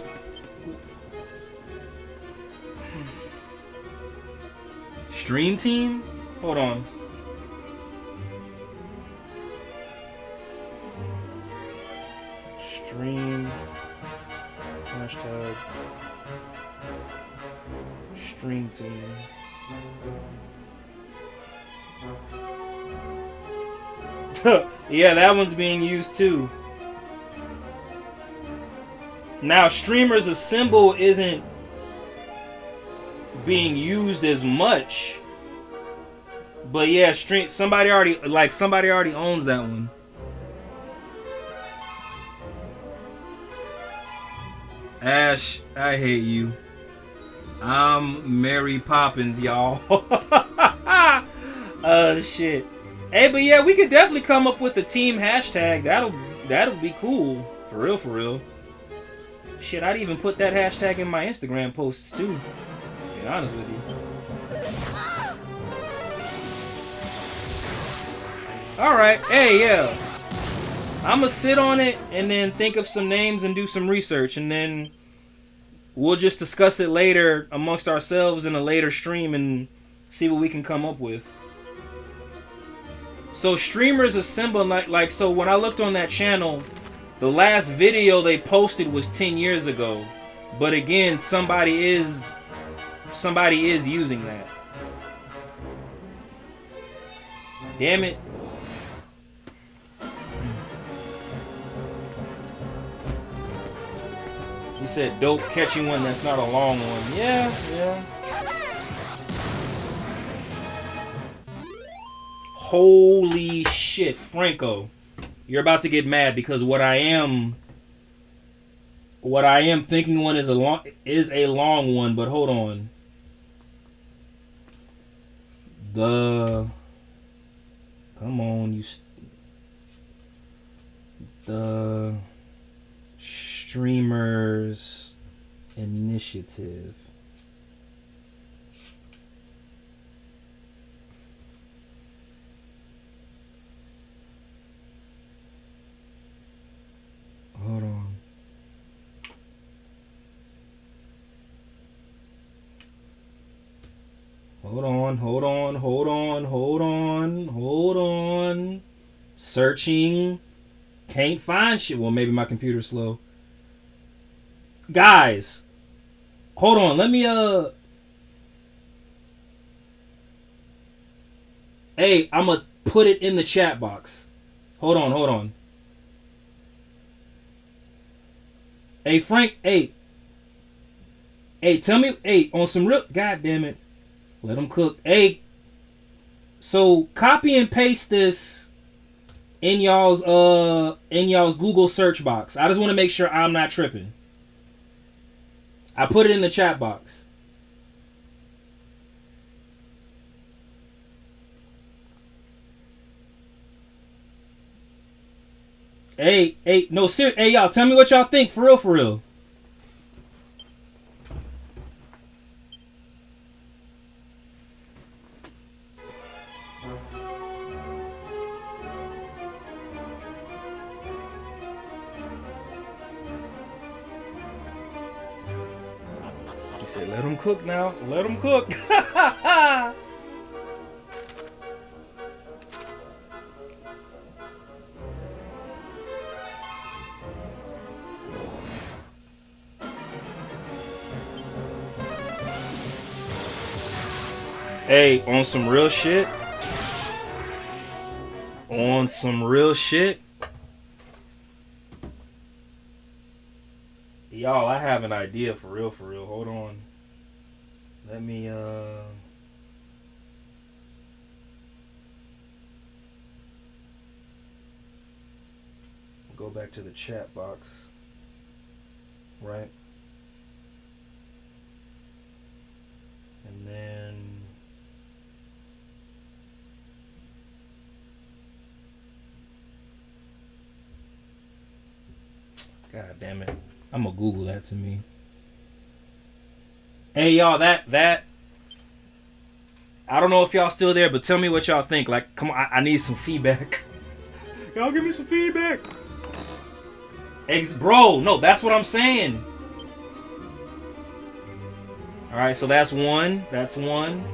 Stream team? Hold on. Stream. Hashtag. Stream team. Yeah, that one's being used too. Now, Streamers Assemble isn't being used as much. But yeah, somebody already owns that one. Ash, I hate you. I'm Mary Poppins, y'all. Shit. Hey, but yeah, we could definitely come up with a team hashtag. That'll be cool. For real, for real. Shit, I'd even put that hashtag in my Instagram posts too. To be honest with you. Alright, hey, yeah. I'ma sit on it and then think of some names and do some research, and then we'll just discuss it later amongst ourselves in a later stream and see what we can come up with. So Streamers Assemble, like so when I looked on that channel, the last video they posted was 10 years ago. But again, somebody is using that. Damn it. He said dope catching one that's not a long one. Yeah, yeah. Holy shit, Franco. You're about to get mad because what I am thinking one is a long one, but hold on. Come on, the Streamers Initiative. Hold on. Hold on. Searching. Can't find shit. Well, maybe my computer's slow. Guys. Hold on. Let me, Hey, I'm gonna put it in the chat box. Hold on. Hey, Frank, hey, tell me, hey, on some real, god damn it, let them cook. Hey, so copy and paste this in y'all's Google search box. I just want to make sure I'm not tripping. I put it in the chat box. Hey, no, seriously, hey, y'all, tell me what y'all think, for real. He said, let them cook now, let them cook. Hey, on some real shit. On some real shit. Y'all, I have an idea for real, for real. Hold on. Let me, go back to the chat box. Right? And then... God damn it. I'm gonna Google that to me. Hey, y'all, that... I don't know if y'all still there, but tell me what y'all think. Like, come on, I need some feedback. Y'all give me some feedback. Bro, no, that's what I'm saying. Alright, so that's one. That's one.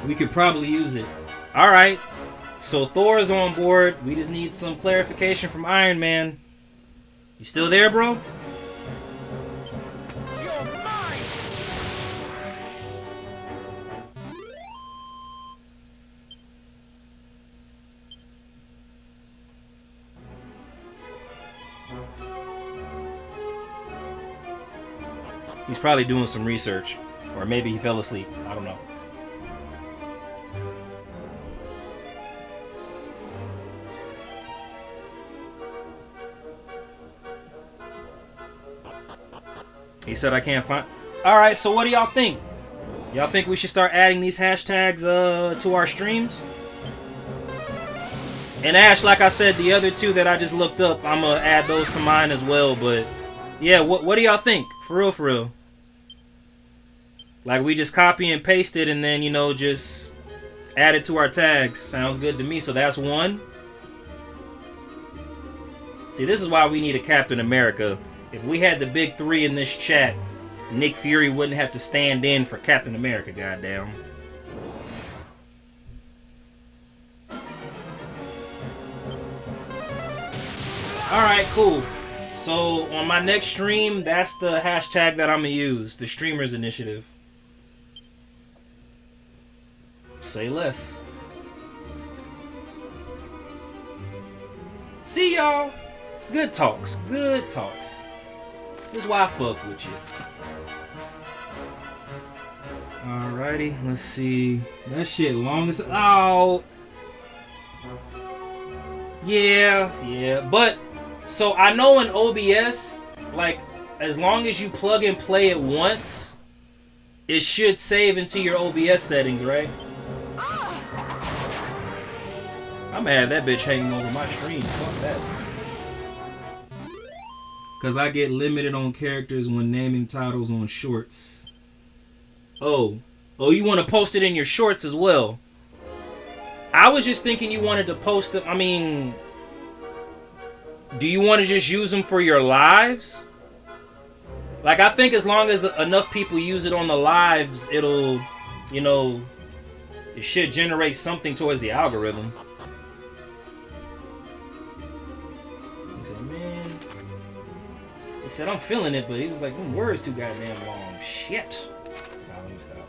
We could probably use it. Alright. So Thor is on board. We just need some clarification from Iron Man. You still there, bro? He's probably doing some research. Or maybe he fell asleep. I don't know. He said I can't find... Alright, so what do y'all think? Y'all think we should start adding these hashtags to our streams? And Ash, like I said, the other two that I just looked up, I'm going to add those to mine as well. But yeah, what do y'all think? For real, for real. Like we just copy and paste it and then, you know, just add it to our tags. Sounds good to me. So that's one. See, this is why we need a Captain America. If we had the big three in this chat, Nick Fury wouldn't have to stand in for Captain America, goddamn. Alright, cool. So, on my next stream, that's the hashtag that I'm gonna use. The Streamers Initiative. Say less. See y'all. Good talks. Good talks. This is why I fuck with you. Alrighty, let's see. That shit long as... Oh. Yeah. But, so I know in OBS, like, as long as you plug and play it once, it should save into your OBS settings, right? I'm gonna have that bitch hanging over my stream. Fuck that. Because I get limited on characters when naming titles on shorts. Oh, you want to post it in your shorts as well? I was just thinking you wanted to post them. I mean, do you want to just use them for your lives? Like, I think as long as enough people use it on the lives, it'll, you know, it should generate something towards the algorithm. He said, I'm feeling it, but he was like, them words too goddamn long. Shit. Nah, let me stop.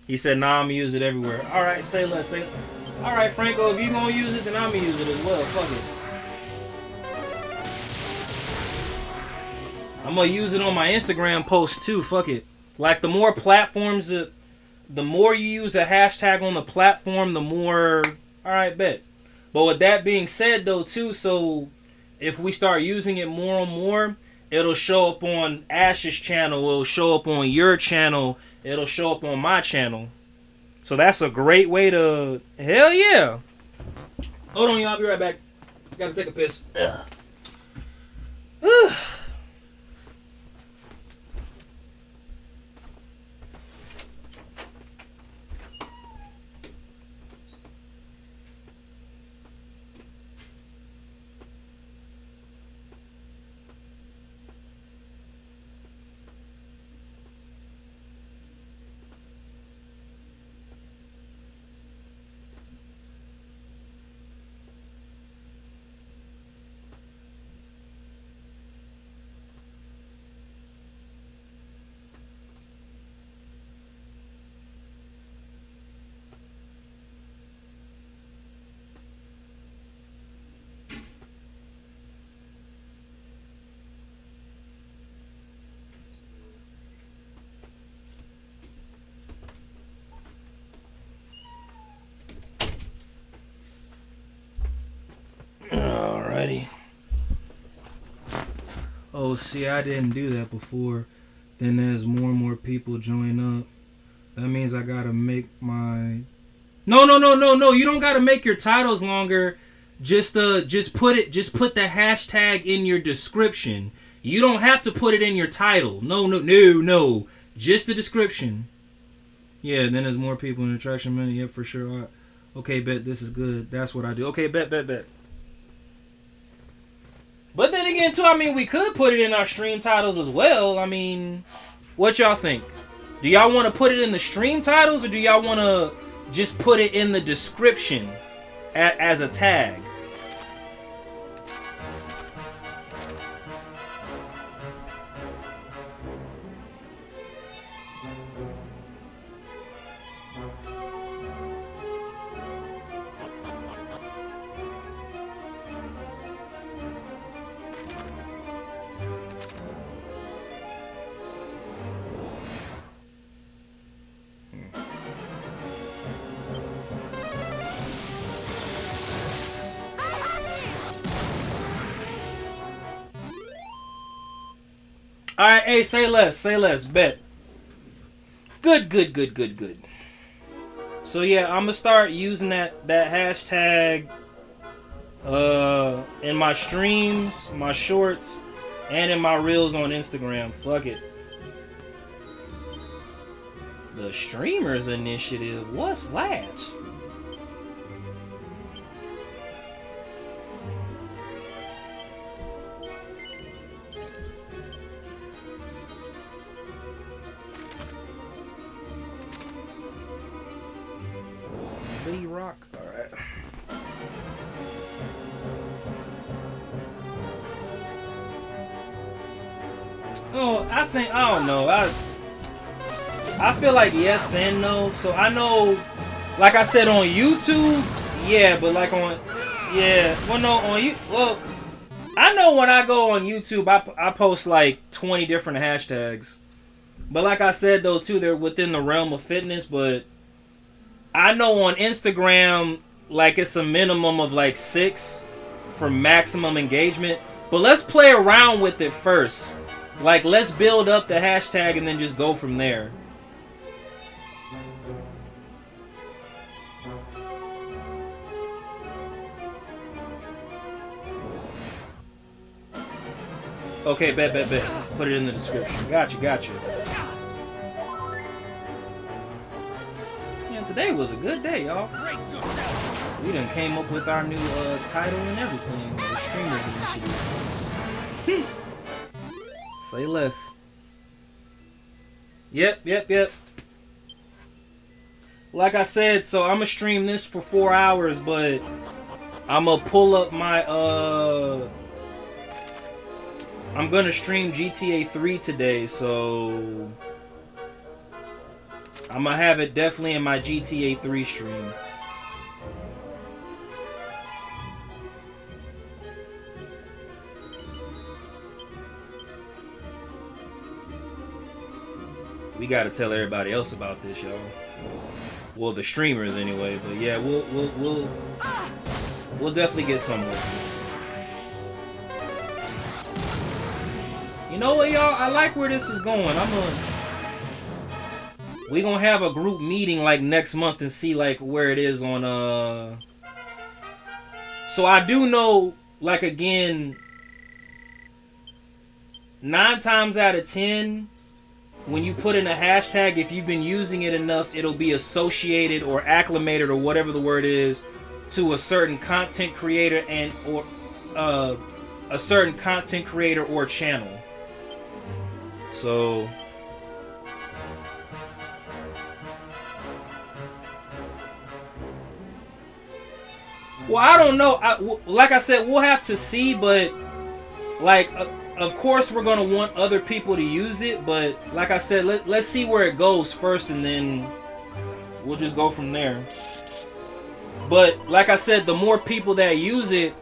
He said, nah, I'm gonna use it everywhere. Alright, say less. Alright, Franco, if you gonna use it, then I'm gonna use it as well. Fuck it. I'm gonna use it on my Instagram post too. Fuck it. Like, the more platforms, the more you use a hashtag on the platform, the more... Alright, bet. But with that being said, though, too, so... If we start using it more and more, it'll show up on Ash's channel, it'll show up on your channel, it'll show up on my channel. So that's a great way to... Hell yeah! Hold on, y'all, I'll be right back. Gotta take a piss. Oh, see, I didn't do that before. Then as more and more people join up, that means I gotta make my... No. You don't gotta make your titles longer. Just put the hashtag in your description. You don't have to put it in your title. No. Just the description. Yeah, then there's more people in attraction money. Yep, for sure. Okay, bet this is good. That's what I do. Okay, bet. But then again, too, I mean, we could put it in our stream titles as well. I mean, what y'all think? Do y'all want to put it in the stream titles, or do y'all want to just put it in the description as a tag? Alright, hey, say less, bet. Good. So yeah, I'm gonna start using that hashtag in my streams, my shorts, and in my reels on Instagram. Fuck it. The Streamers Initiative, what's that? Rock. All right. Oh, I don't know. I feel like yes and no. So I know, like I said on YouTube, yeah, but like on, yeah, well no, on you, well, I know when I go on YouTube, I post like 20 different hashtags. But like I said though too, they're within the realm of fitness, but I know on Instagram, like it's a minimum of like 6 for maximum engagement. But let's play around with it first. Like, let's build up the hashtag and then just go from there. Okay, bet. Put it in the description. Gotcha. Today was a good day, y'all. We done came up with our new title and everything. The Streamers Initiative. Say less. Yep. Like I said, so I'm gonna stream this for 4 hours, but I'm gonna pull up my I'm gonna stream GTA 3 today, so I'm gonna have it definitely in my GTA 3 stream. We gotta tell everybody else about this, y'all. Well, the streamers anyway, but yeah, we'll definitely get somewhere. You know what, y'all? I like where this is going. We gonna have a group meeting like next month and see like where it is on So I do know, like, again, 9 times out of 10, when you put in a hashtag, if you've been using it enough, it'll be associated or acclimated or whatever the word is to a certain content creator or a certain content creator or channel. So well, I don't know. Like I said, we'll have to see, but like, of course we're gonna want other people to use it. But like I said, let's see where it goes first, and then we'll just go from there. But like I said, the more people that use it,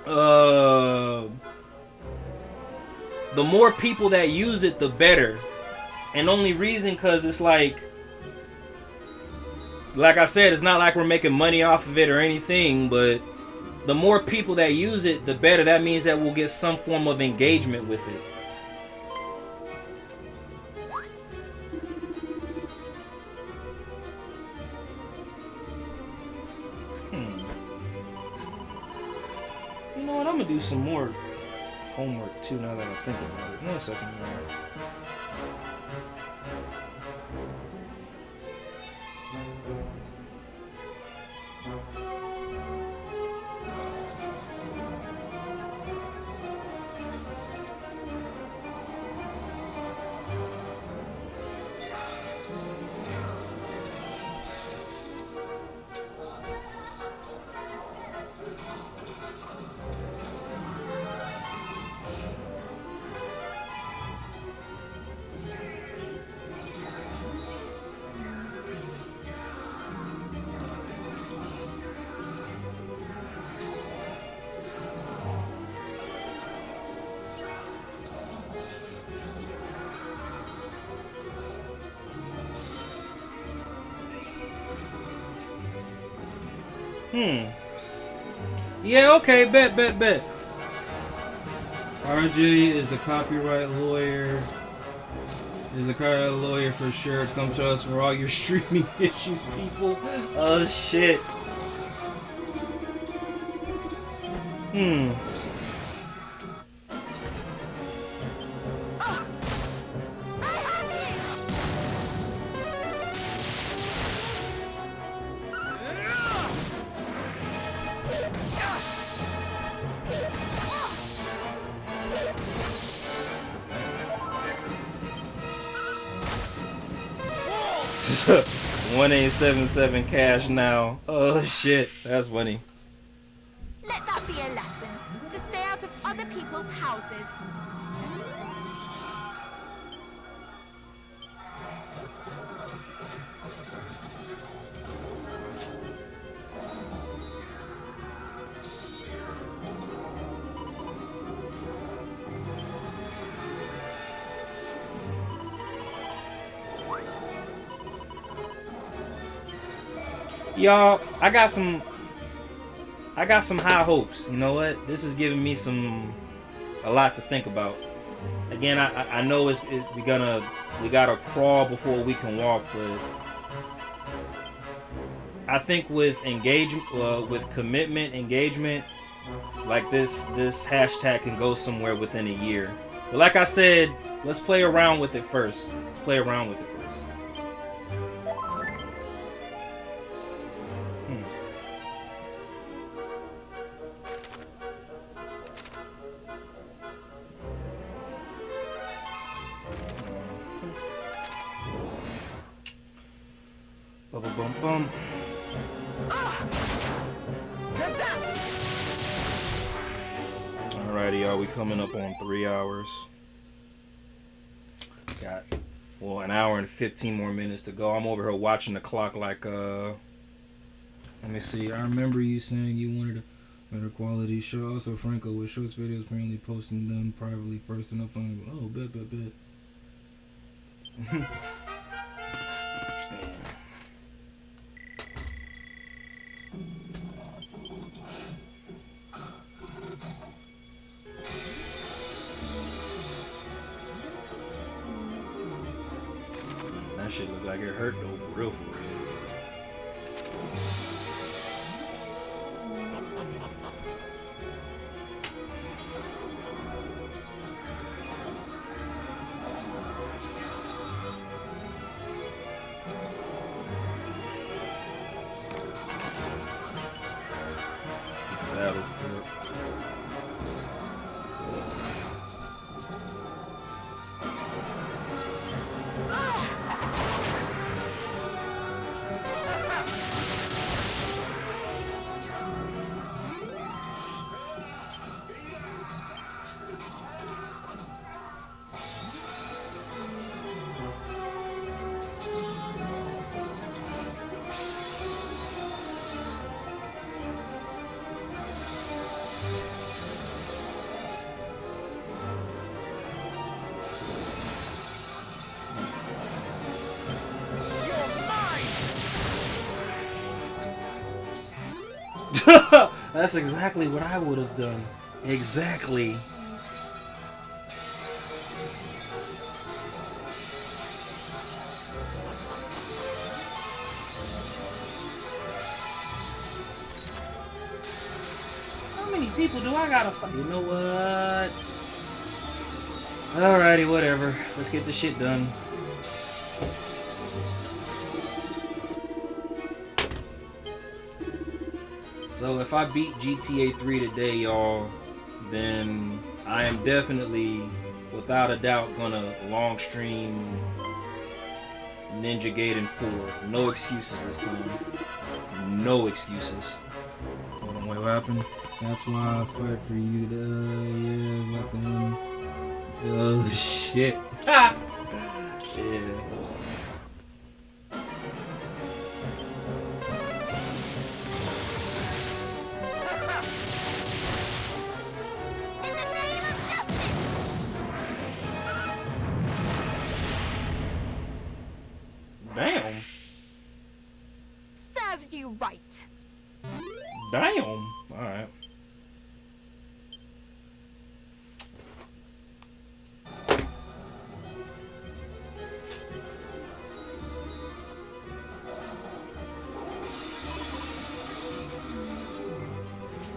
the more people that use it, the better. And only reason, because it's like I said, it's not like we're making money off of it or anything, but the more people that use it, the better. That means that we'll get some form of engagement with it. You know what? I'm gonna do some more homework too now that I think about it. 1 second. Yeah, okay, bet. RJ is the copyright lawyer. Is the copyright lawyer for sure. Come to us for all your streaming issues, people. Oh, shit. This is 1877 cash now. Oh shit, that's funny. Let that be a lesson to stay out of other people's houses. Y'all, I got some high hopes. You know what? This is giving me a lot to think about. Again, I know we gotta crawl before we can walk, but I think with engagement, with commitment, engagement, like this hashtag can go somewhere within a year. But like I said, let's play around with it first. Let's play around with it first. Bum. Alrighty, y'all, we coming up on 3 hours. Got, well, an hour and 15 more minutes to go. I'm over here watching the clock like, let me see. I remember you saying you wanted a better quality show. Also, Franco with Shorts videos apparently posting them privately first and up on. Oh, bet. That shit look like it hurt though, for real. Battlefield. That's exactly what I would have done. Exactly. How many people do I gotta fight? You know what? Alrighty, whatever. Let's get this shit done. So if I beat GTA 3 today, y'all, then I am definitely, without a doubt, gonna long stream Ninja Gaiden 4. No excuses this time. No excuses. Hold on, wait, what happened? That's why I fight for you. Yeah, nothing. Oh shit. Ha! Yeah. Damn. Serves you right. Damn. Alright.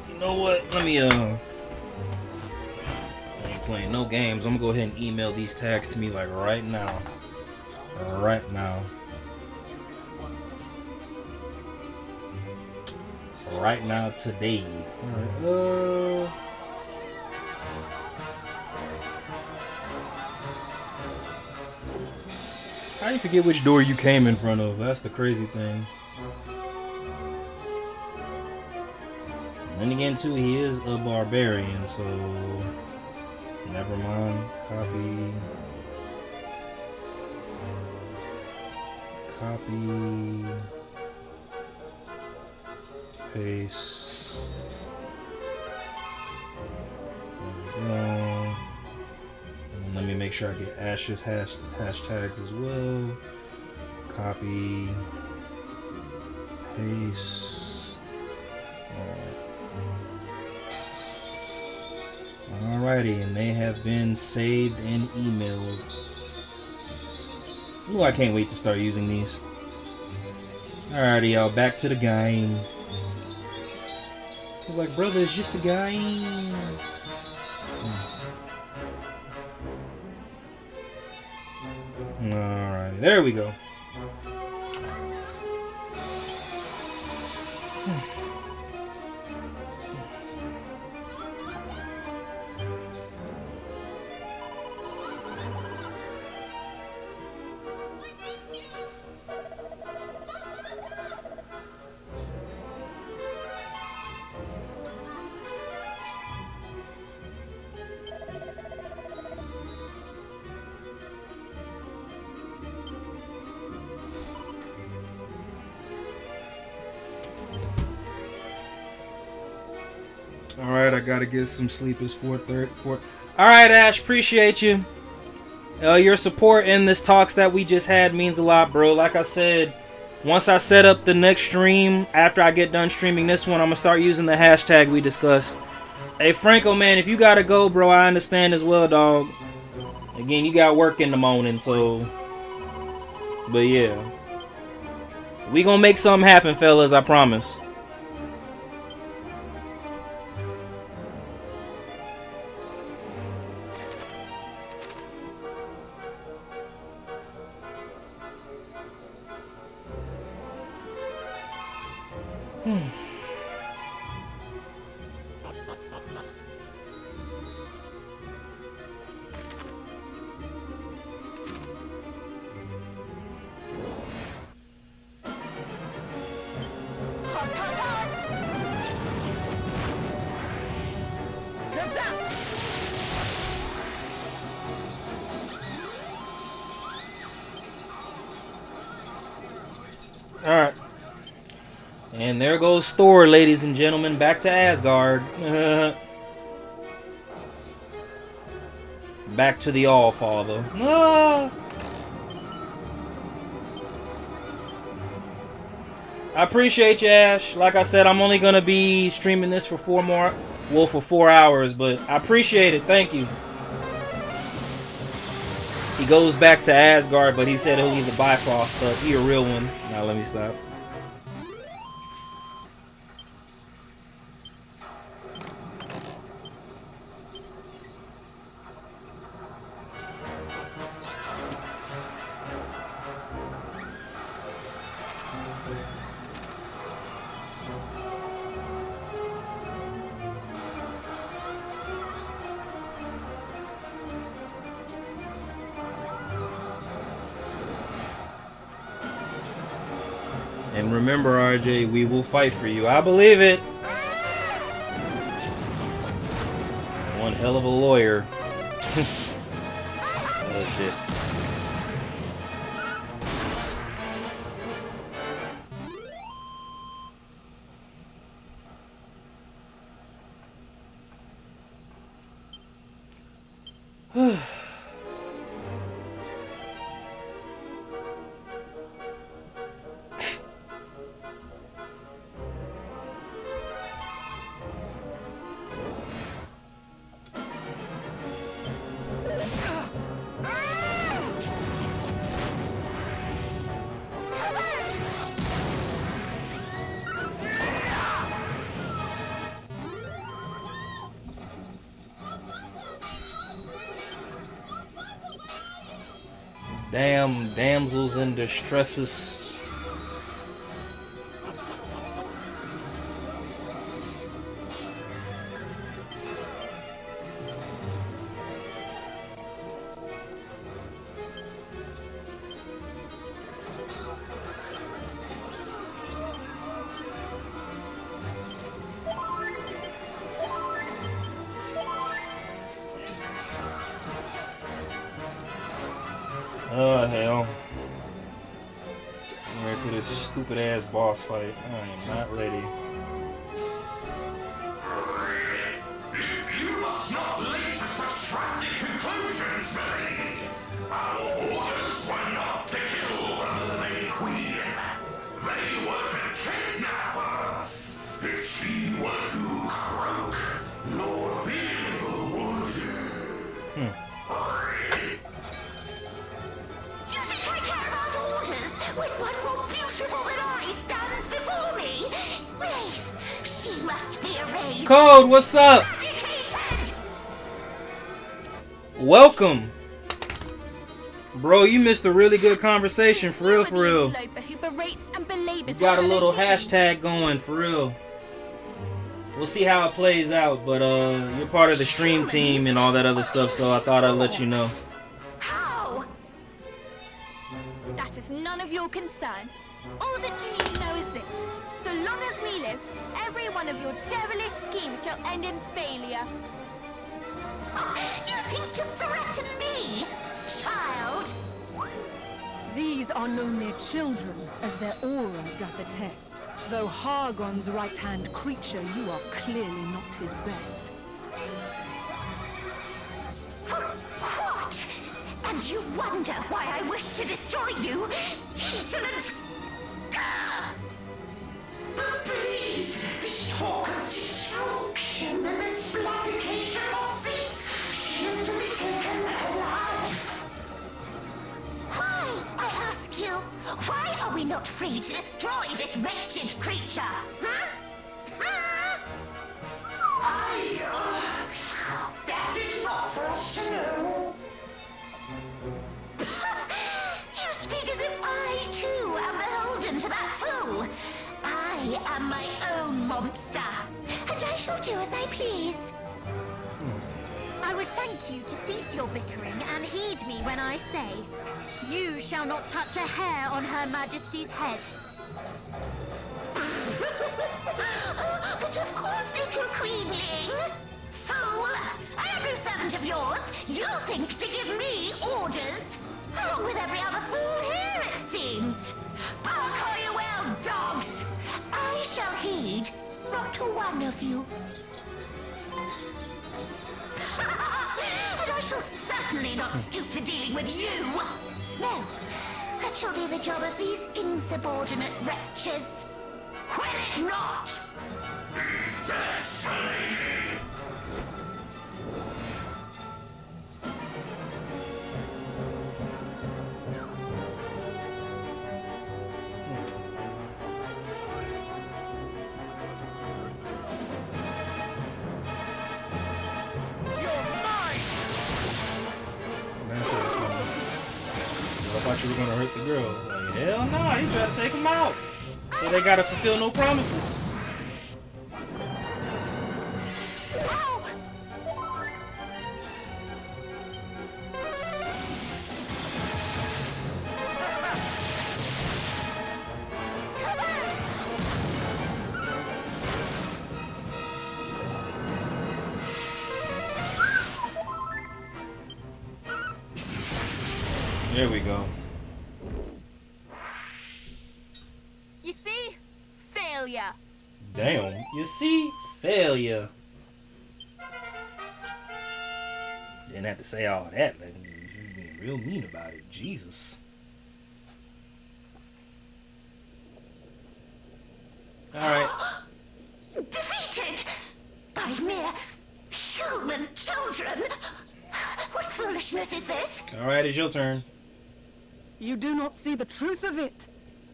You know what? Let me I ain't playing no games. I'm gonna go ahead and email these tags to me like right now. Right now. Right now, today. Alright, I didn't forget which door you came in front of. That's the crazy thing. And then again, too, he is a barbarian, so never mind. Copy. Paste. There we go. And let me make sure I get Ash's hashtags as well. Copy. Paste. Alrighty, and they have been saved and emailed. Ooh, I can't wait to start using these. Alrighty, y'all, back to the game. I was like, brother, it's just a game. Alright, there we go. Alright, I gotta get some sleep. It's 4:30. Alright, Ash, appreciate you. Your support in this talks that we just had means a lot, bro. Like I said, once I set up the next stream, after I get done streaming this one, I'm gonna start using the hashtag we discussed. Hey, Franco, man, if you gotta go, bro, I understand as well, dog. Again, you got work in the morning, so... But yeah. We gonna make something happen, fellas, I promise. Alright. And there goes Thor, ladies and gentlemen. Back to Asgard. Back to the All-Father. Ah. I appreciate you, Ash. Like I said, I'm only gonna be streaming this for 4 hours, but I appreciate it. Thank you. He goes back to Asgard, but he said he'll leave the Bifrost up. He a real one. Now let me stop. And remember, RJ, we will fight for you. I believe it. One hell of a lawyer. Oh, shit. Damn damsels in distresses. Oh hell. I'm ready for this stupid ass boss fight. I am not ready. You must not leap to such drastic conclusions, Billy. Our orders were not to kill the Mermaid Queen. They were to kidnap her. If she were to croak, Lord Beelzebub would. You think I care about orders when one more beautiful than I stands before me? Nay, she must be erased. Code, what's up? Eradicated. Welcome. Bro, you missed a really good conversation, for real, for real. You got a little hashtag going, for real. We'll see how it plays out, but you're part of the stream team and all that other stuff, so I thought I'd let you know. How? That is none of your concern. All that you need to know is this. So long as we live, every one of your devilish schemes shall end in failure. You think to threaten me, child? These are no mere children, as their aura doth attest. Though Hargon's right-hand creature, you are clearly not his best. What? And you wonder why I wish to destroy you? Insolent! But please, this talk of destruction and this bloodification must cease. She is to be taken alive. Why, I ask you, why are we not free to destroy this wretched creature? That is not for us to know. You speak as if I, too, am beholden to that fool. I am my own monster, and I shall do as I please. I would thank you to cease your bickering and heed me when I say, you shall not touch a hair on Her Majesty's head. But of course, little queenling. Fool! I am no servant of yours. You think to give me orders? Along with every other fool here, it seems. Bark all you will, dogs! I shall heed not one of you. And I shall certainly not stoop to dealing with you. No, that shall be the job of these insubordinate wretches. Will it not? Yes, my lady. I thought you were gonna hurt the girl. Like, hell no, you better take them out. So they gotta fulfill no promises. There we go. You see? Failure. Damn. You see? Failure. Didn't have to say all that. Like, you being real mean about it. Jesus. Alright. Defeated by mere human children? What foolishness is this? Alright, it's your turn. You do not see the truth of it.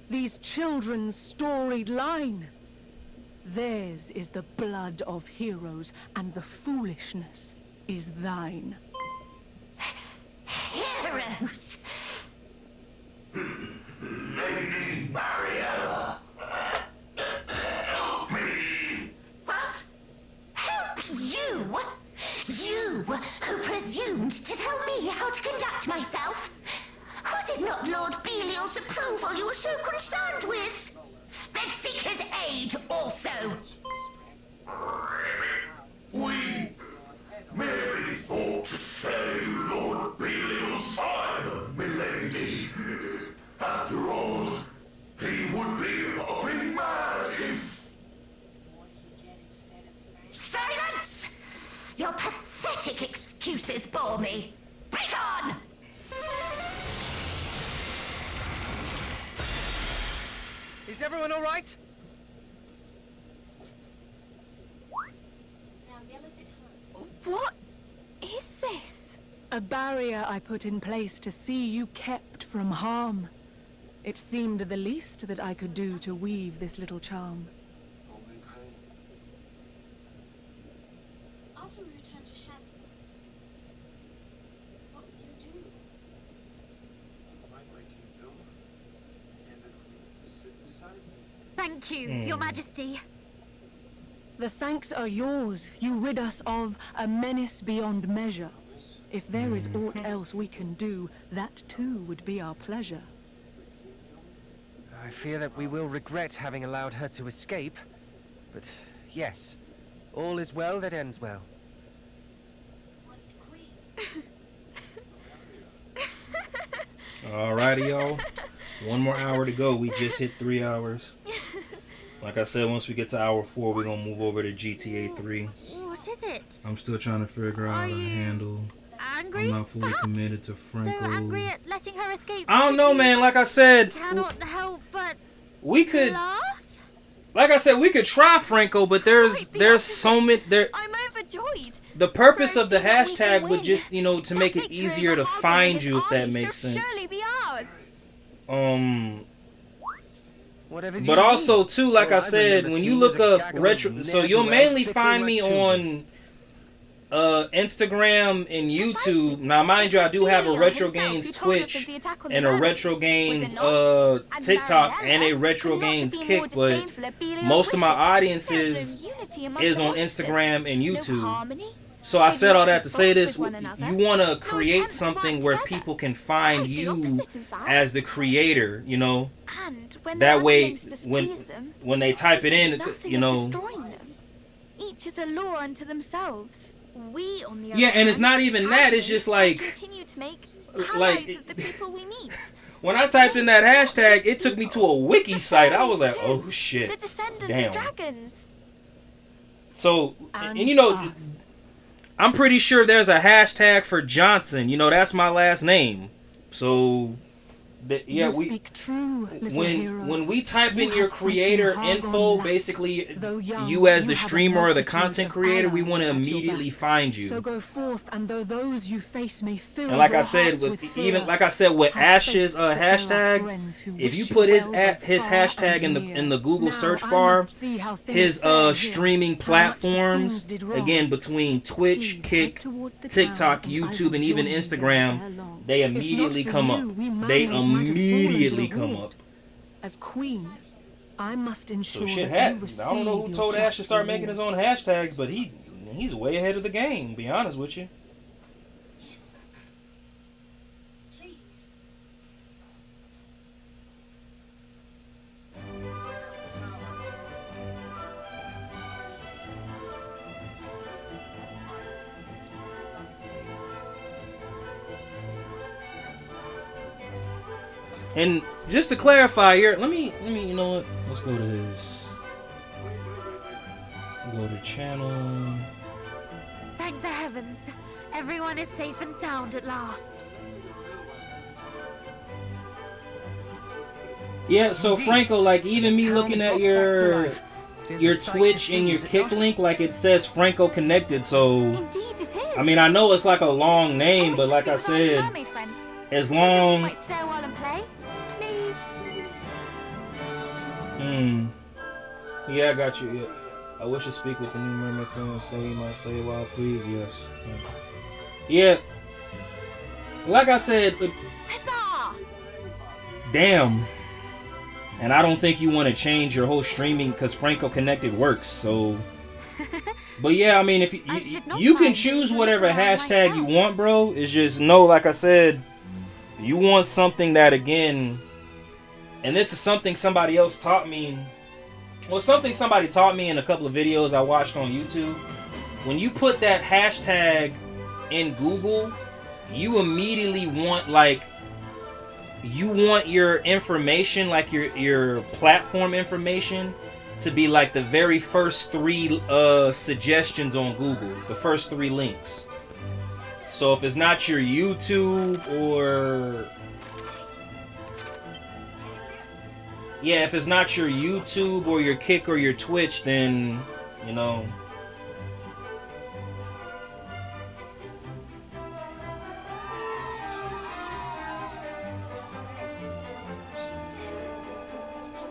These children's storied line. Theirs is the blood of heroes, and the foolishness is thine. Heroes? Lady Mariella. Help me. Help you? You who presumed to tell me how to conduct myself? Was it not Lord Belial's approval you were so concerned with? Then seek his aid also. We merely thought to stay Lord Belial's fire, milady. After all, he would be upping mad if... Silence! Your pathetic excuses bore me. Begone! Is everyone all right? What is this? A barrier I put in place to see you kept from harm. It seemed the least that I could do to weave this little charm. After we return to Shanxi, what will you do? Find my kingdom, and then sit beside me. Thank you, Your Majesty. The thanks are yours. You rid us of a menace beyond measure. If there is aught else we can do, that too would be our pleasure. I fear that we will regret having allowed her to escape. But yes, all is well that ends well. Alrighty, y'all. One more hour to go. We just hit 3 hours. Like I said, once we get to hour 4, we're gonna move over to GTA 3. What is it? I'm still trying to figure out how to handle. Angry? I'm not fully Perhaps? committed to Franco. So angry at letting her escape. I don't that know, you man. Like I said, cannot help but we could. laugh? Like I said, we could try Franco, but there's so many there. I'm overjoyed. The purpose of the First, that we can hashtag would win. just, to make it Victory easier over to Hargon find and his you, if that army makes shall sense. surely be ours. Whatever do But you also mean? too, like All I I've said, remember when you seeing look is a up gaggle of retro, so you'll ne'er-do-wells mainly bickering find like me children. on Instagram and YouTube. Now, mind you, I do have a Retro Games Twitch and a Retro Games TikTok and a Retro Games Kick, but most of my audience is on Instagram and YouTube. So I said all that to say this: you want to create something where people can find you as the creator, And when that their way, underlings displease them, when they type it in, nothing of destroying them. Each is a law unto themselves. We, on the other yeah, and it's hand, not even that. It's just like, continue to make like allies of the people we meet. when I typed in that hashtag, it took me to a wiki site. I was like, oh The shit, descendants damn. of dragons. So, and I'm pretty sure there's a hashtag for Johnson. That's my last name. So Yeah, you speak true, little hero. when we type You in your have something creator hard info, on basically Though young, you as the have a streamer or the multitude content of creator, we want to allies at your immediately backs. find you. So go forth, and though those you face may fill And like your I said, hearts with fear, even like I said with have Ash's faith that there are hashtag, friends who if you wish put his well both his far hashtag and in the near. Google Now search I bar, must see how things his fare here, streaming how much the platforms, fiends did wrong. again between Twitch, Please Kick, head toward the TikTok, town, and I YouTube, will and even join you Instagram, there ere long. they If not immediately for come you, up. we They mermaids might have fallen immediately to the come wood. up. As queen, I must So ensure shit that you happened. receive I don't know who your told Ash to just start making his reward. own hashtags, but he's way ahead of the game, to be honest with you. And just to clarify here, let me, you know what? Let's go to his. Go to channel. Thank the heavens. Everyone is safe and sound at last. Yeah, so Indeed. Franco, like even me Town looking at got back to your life. It is your a sight to Twitch see, and your is it Kick not? link, like it says Franco connected. So Indeed it is. I mean, I know it's like a long name, but like I said, Mermaid friends. as Think we long. might stay a while and play? Please. Yeah, I got you. Yeah. I wish to speak with the new mermaid friend. Say my say while please. Yes. Yeah. Like I said, Huzzah! damn. And I don't think you want to change your whole streaming because Franco Connected works. So, but yeah, I mean, if you can choose whatever hashtag you want, bro. It's just no, like I said, you want something that again, and this is something somebody else taught me. Well, something somebody taught me in a couple of videos I watched on YouTube. When you put that hashtag in Google, you immediately want your information, like your platform information, to be like the very first 3 suggestions on Google, the first 3 links. So if it's not your YouTube or if it's not your YouTube or your Kick or your Twitch, then you know.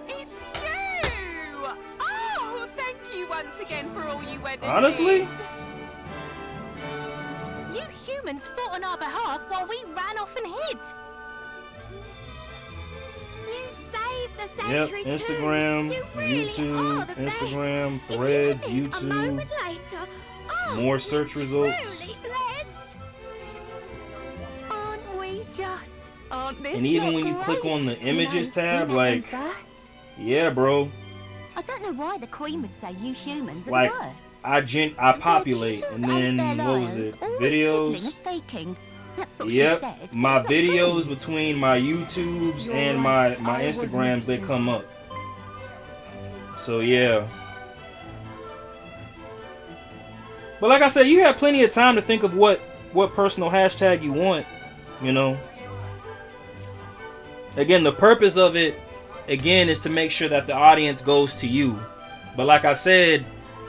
It's you! Oh, thank you once again for all you went and Honestly? did. You humans fought on our behalf while we ran off and hid. You saved the Yep, century Instagram, too. You really YouTube, are the best. Instagram, Threads, Immediately, a YouTube, moment later, oh, more search we're results. truly blessed. Aren't we just? Aren't this And even not when you click great? on the images You know, tab, we met them like, first. yeah, bro, I don't know why the Queen would say you humans are like the worst. I populate, and then what was it? Videos. Faking. That's what she Yep, said, but my it's not videos true. between my YouTubes You're and right, my I was Instagrams, they mistaken. come up. So yeah. But like I said, you have plenty of time to think of what personal hashtag you want, you know. Again, the purpose of it, again, is to make sure that the audience goes to you. But like I said,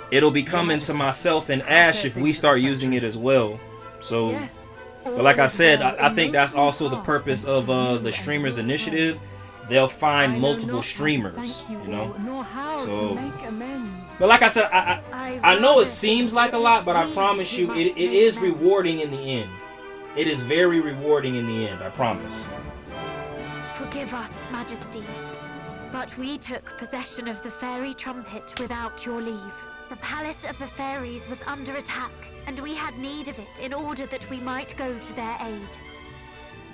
it'll be coming to myself and Ash if we start using it as well. So, Yes. but like I said, All I think that's emotional also the heart purpose thanks of to you the and Streamers your Initiative. friends. They'll I find know multiple not how to streamers, thank you you know. all, nor how So- to make amends. But like I said, I know it seems like a lot, but I promise you, it is rewarding in the end. It is very rewarding in the end, I promise. Forgive us, Majesty, but we took possession of the fairy trumpet without your leave. The Palace of the Fairies was under attack, and we had need of it in order that we might go to their aid.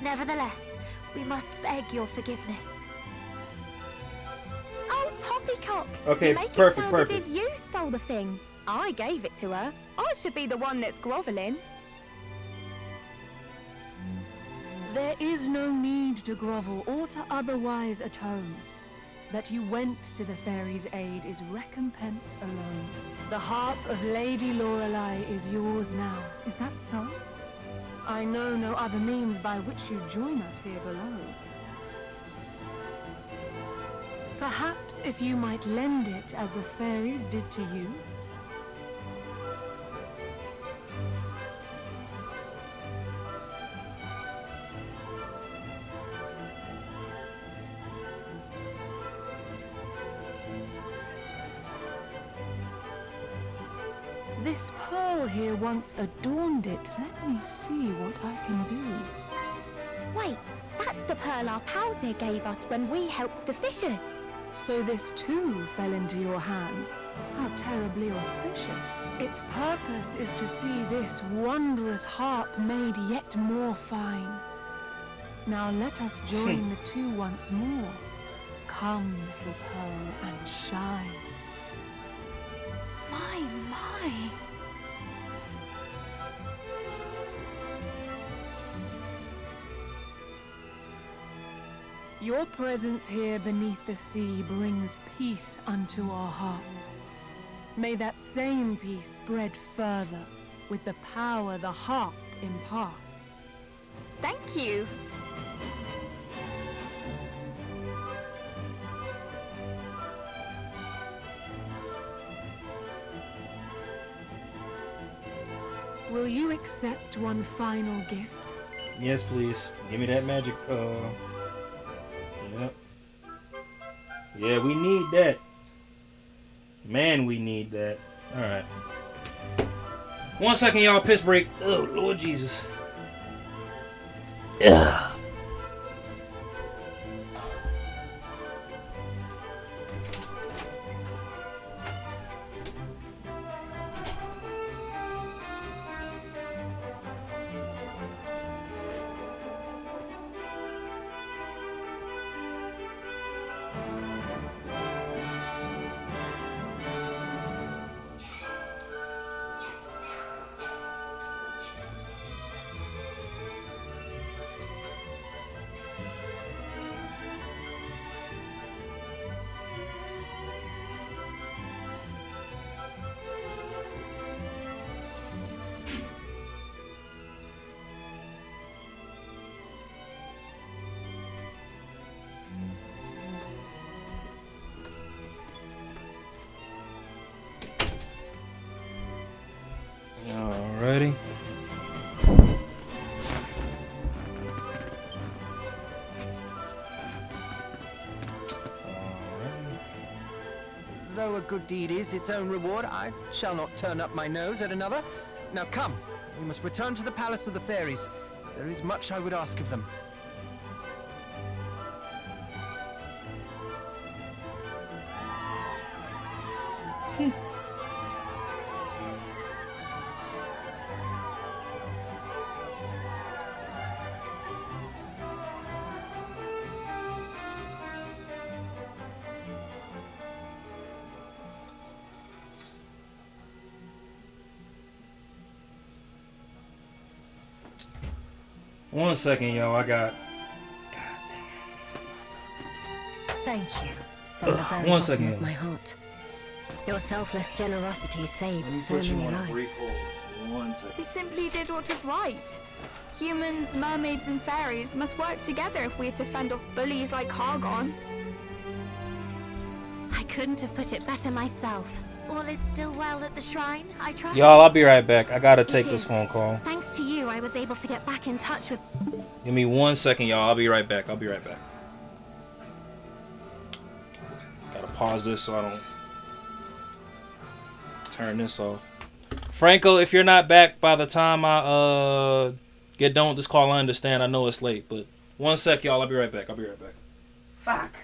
Nevertheless, we must beg your forgiveness. Oh, Poppycock! Okay, you make perfect, it sound perfect. as if you stole the thing. I gave it to her. I should be the one that's groveling. There is no need to grovel or to otherwise atone. That you went to the fairies' aid is recompense alone. The harp of Lady Lorelei is yours now. Is that so? I know no other means by which you join us here below. Perhaps if you might lend it as the fairies did to you. This pearl here once adorned it. Let me see what I can do. Wait, that's the pearl our pals here gave us when we helped the fishers. So this too fell into your hands. How terribly auspicious. Its purpose is to see this wondrous harp made yet more fine. Now let us join the two once more. Come, little pearl, and shine. My. Your presence here beneath the sea brings peace unto our hearts. May that same peace spread further with the power the harp imparts. Thank you. Will you accept one final gift? Yes, please. Give me that magic. Yep. Yeah, we need that. Man, we need that. All right. 1 second, y'all. Piss break. Oh, Lord Jesus. Ugh. Alrighty. Though a good deed is its own reward, I shall not turn up my nose at another. Now come, we must return to the Palace of the Fairies. There is much I would ask of them. One second, y'all. I got. Thank you from the very one bottom second. of my heart. Your selfless generosity saved so Put you many on a lives. brief hold. 1 second. We simply did what was right. Humans, mermaids, and fairies must work together if we're to fend off bullies like Hargon. I couldn't have put it better myself. All is still well at the shrine, I trust? Y'all, I'll be right back. I gotta take It this is. phone call. Thanks to you, I was able to get back in touch with... Give me 1 second, y'all. I'll be right back. I'll be right back. Gotta pause this so I don't turn this off. Franco, if you're not back by the time I get done with this call, I understand. I know it's late, but 1 sec, y'all. I'll be right back. I'll be right back. Fuck.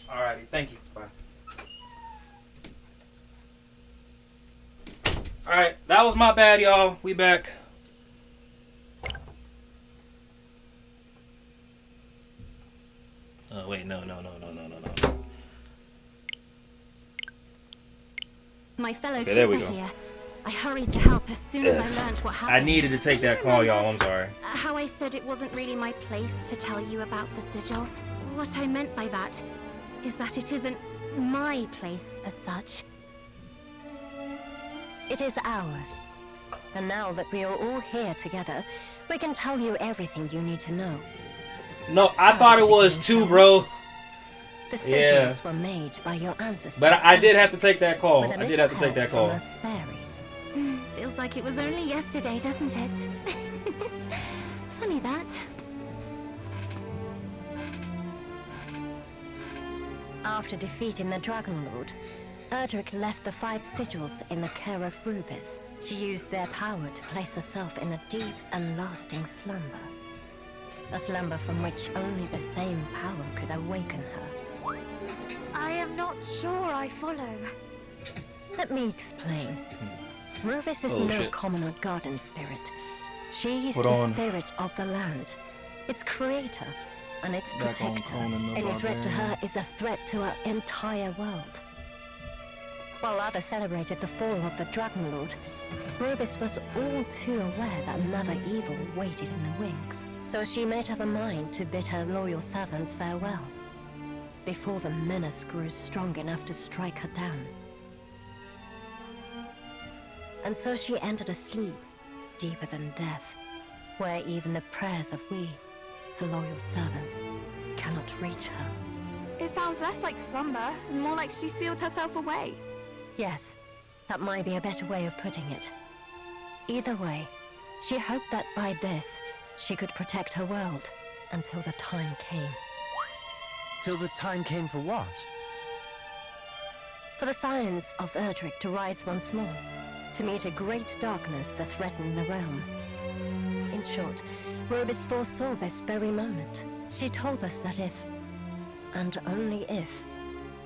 Alrighty, thank you. Bye. Alright, that was my bad, y'all. We back. Oh, wait, no. My fellow Okay, there we keeper go. here. I hurried to help as soon as I learned what happened. I needed to take that call, y'all. I'm sorry. How I said it wasn't really my place to tell you about the sigils? What I meant by that is that it isn't my place as such. It is ours. And now that we are all here together, we can tell you everything you need to know. No, I thought it was too, bro. The sigils were made by your ancestors. But I did have to take that call. With a I did little have to take that help call. from us fairies. Feels like it was only yesterday, doesn't it? Funny that. After defeating the Dragon Lord, Erdrick left the 5 sigils in the care of Rubis. She used their power to place herself in a deep and lasting slumber. A slumber from which only the same power could awaken her. I am not sure I follow. Let me explain. Rubis is no commoner garden spirit. She is the spirit of the land, its creator and its protector. Any threat to her is a threat to our entire world. While others celebrated the fall of the Dragon Lord, Rubis was all too aware that another evil waited in the wings. So she made up her mind to bid her loyal servants farewell, before the menace grew strong enough to strike her down. And so she entered a sleep deeper than death, where even the prayers of we, her loyal servants, cannot reach her. It sounds less like slumber and more like she sealed herself away. Yes, that might be a better way of putting it. Either way, she hoped that by this, she could protect her world until the time came. Till the time came for what? For the science of Erdrick to rise once more, to meet a great darkness that threatened the realm. In short, Rubis foresaw this very moment. She told us that if, and only if,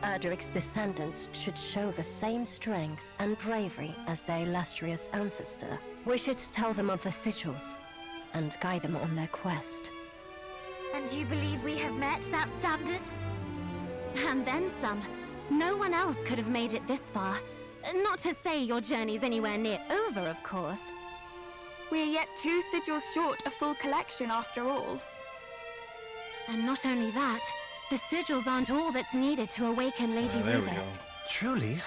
Erdrick's descendants should show the same strength and bravery as their illustrious ancestor, we should tell them of the sigils and guide them on their quest. And you believe we have met that standard? And then some. No one else could have made it this far. Not to say your journey's anywhere near over, of course. We're yet 2 sigils short a full collection after all. And not only that, the sigils aren't all that's needed to awaken Lady there we Rubis. go. Truly?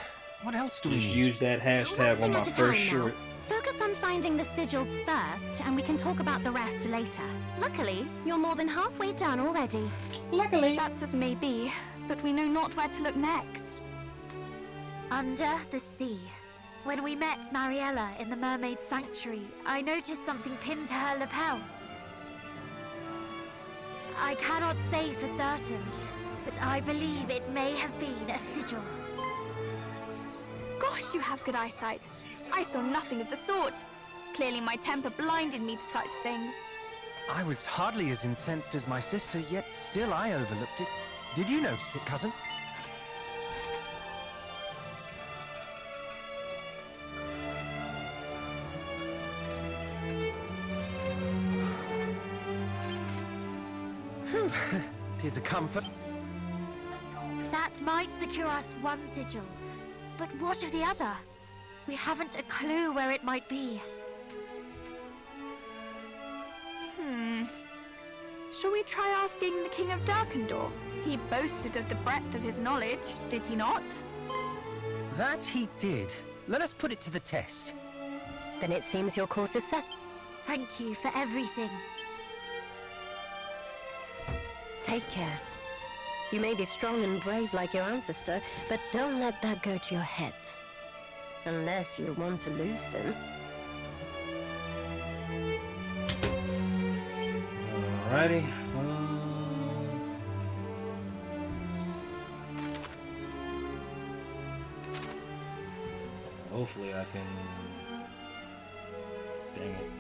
What else do we Just need? use that hashtag on my first short. Focus on finding the sigils first, and we can talk about the rest later. Luckily, you're more than halfway done already. Luckily. That's as may be, but we know not where to look next. Under the sea. When we met Mariella in the Mermaid Sanctuary, I noticed something pinned to her lapel. I cannot say for certain, but I believe it may have been a sigil. Gosh, you have good eyesight. I saw nothing of the sort. Clearly my temper blinded me to such things. I was hardly as incensed as my sister, yet still I overlooked it. Did you notice it, cousin? Whew. 'Tis a comfort. That might secure us one sigil, but what of the other? We haven't a clue where it might be. Shall we try asking the King of Darkendor? He boasted of the breadth of his knowledge, did he not? That he did. Let us put it to the test. Then it seems your course is set. Thank you for everything. Take care. You may be strong and brave like your ancestor, but don't let that go to your heads. Unless you want to lose them. Alrighty. Hopefully I can... Dang it.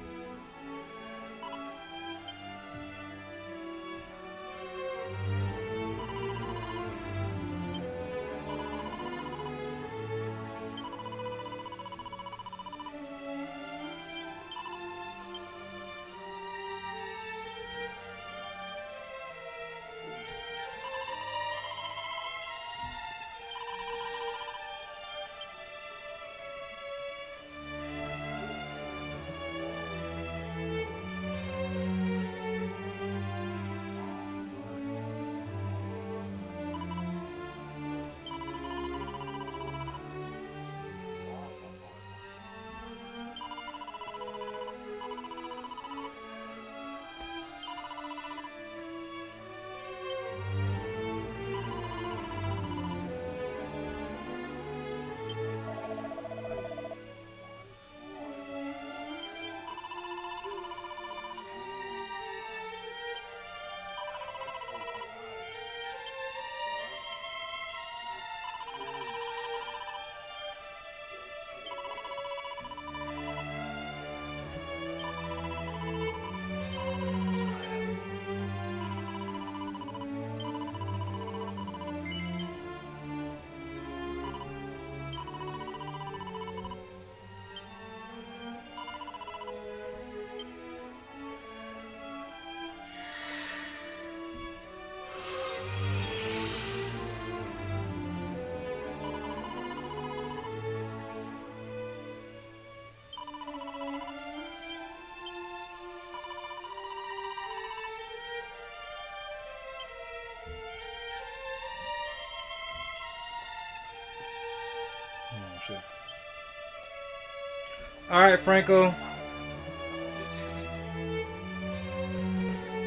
All right, Franco.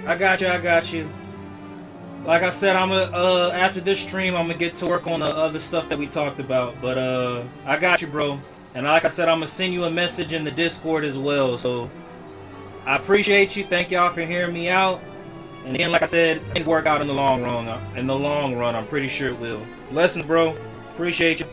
I got you. I got you. Like I said, after this stream, I'm gonna get to work on the other stuff that we talked about. But I got you, bro. And like I said, I'm gonna send you a message in the Discord as well. So I appreciate you. Thank y'all for hearing me out. And again, like I said, things work out in the long run. In the long run, I'm pretty sure it will. Blessings, bro. Appreciate you.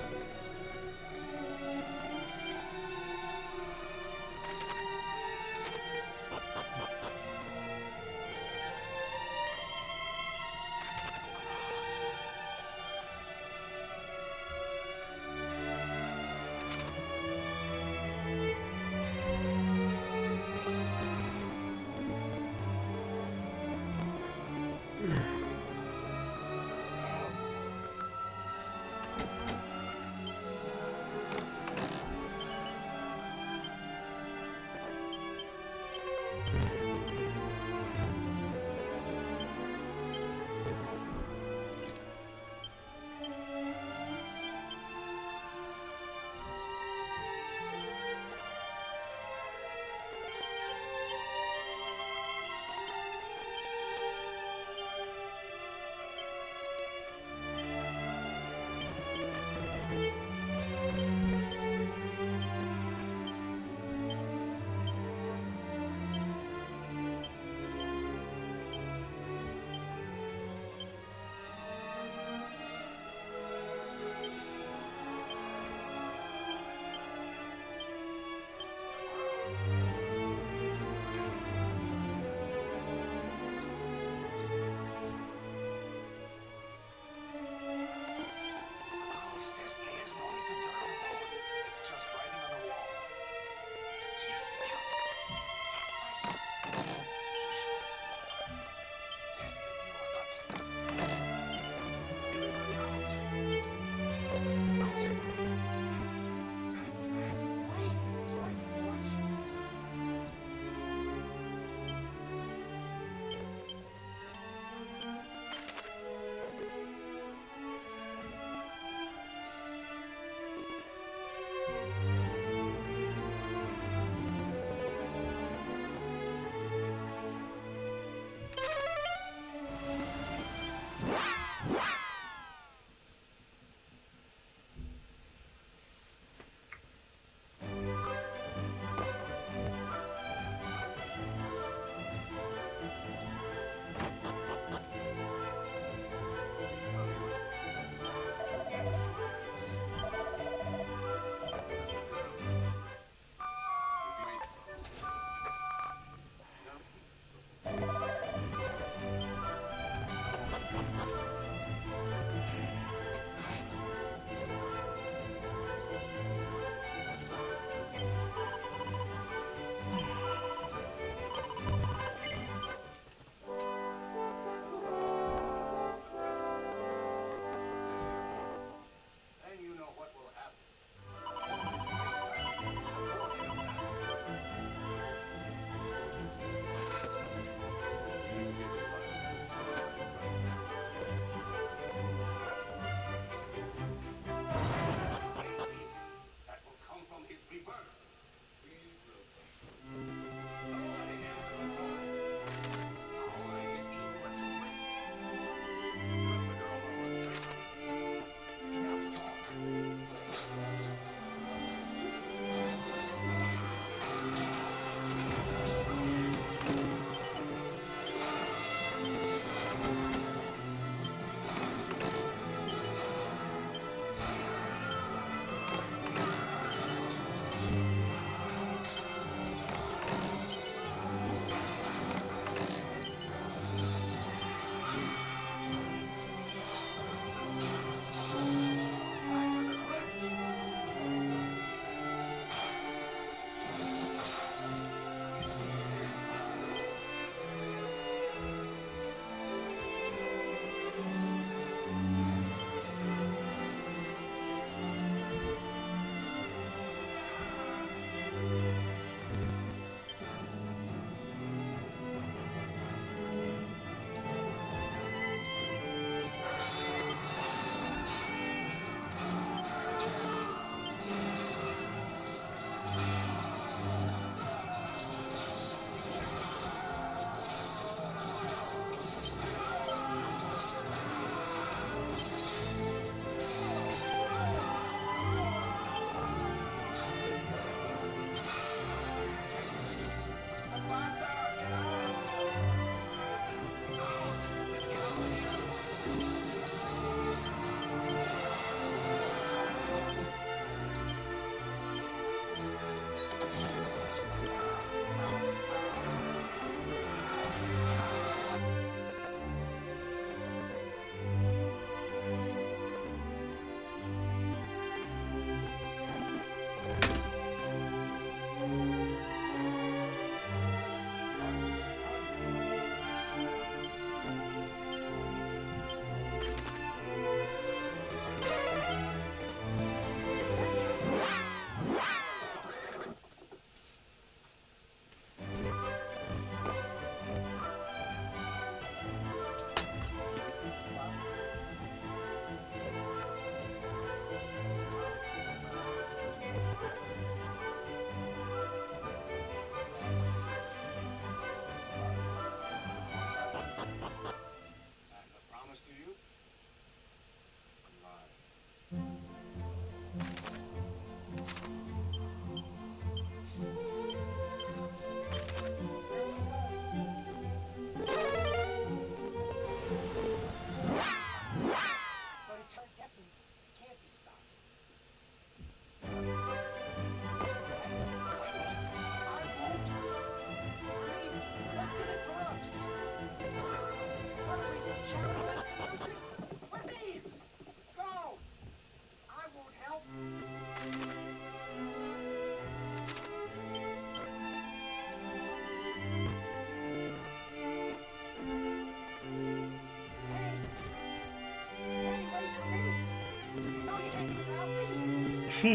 He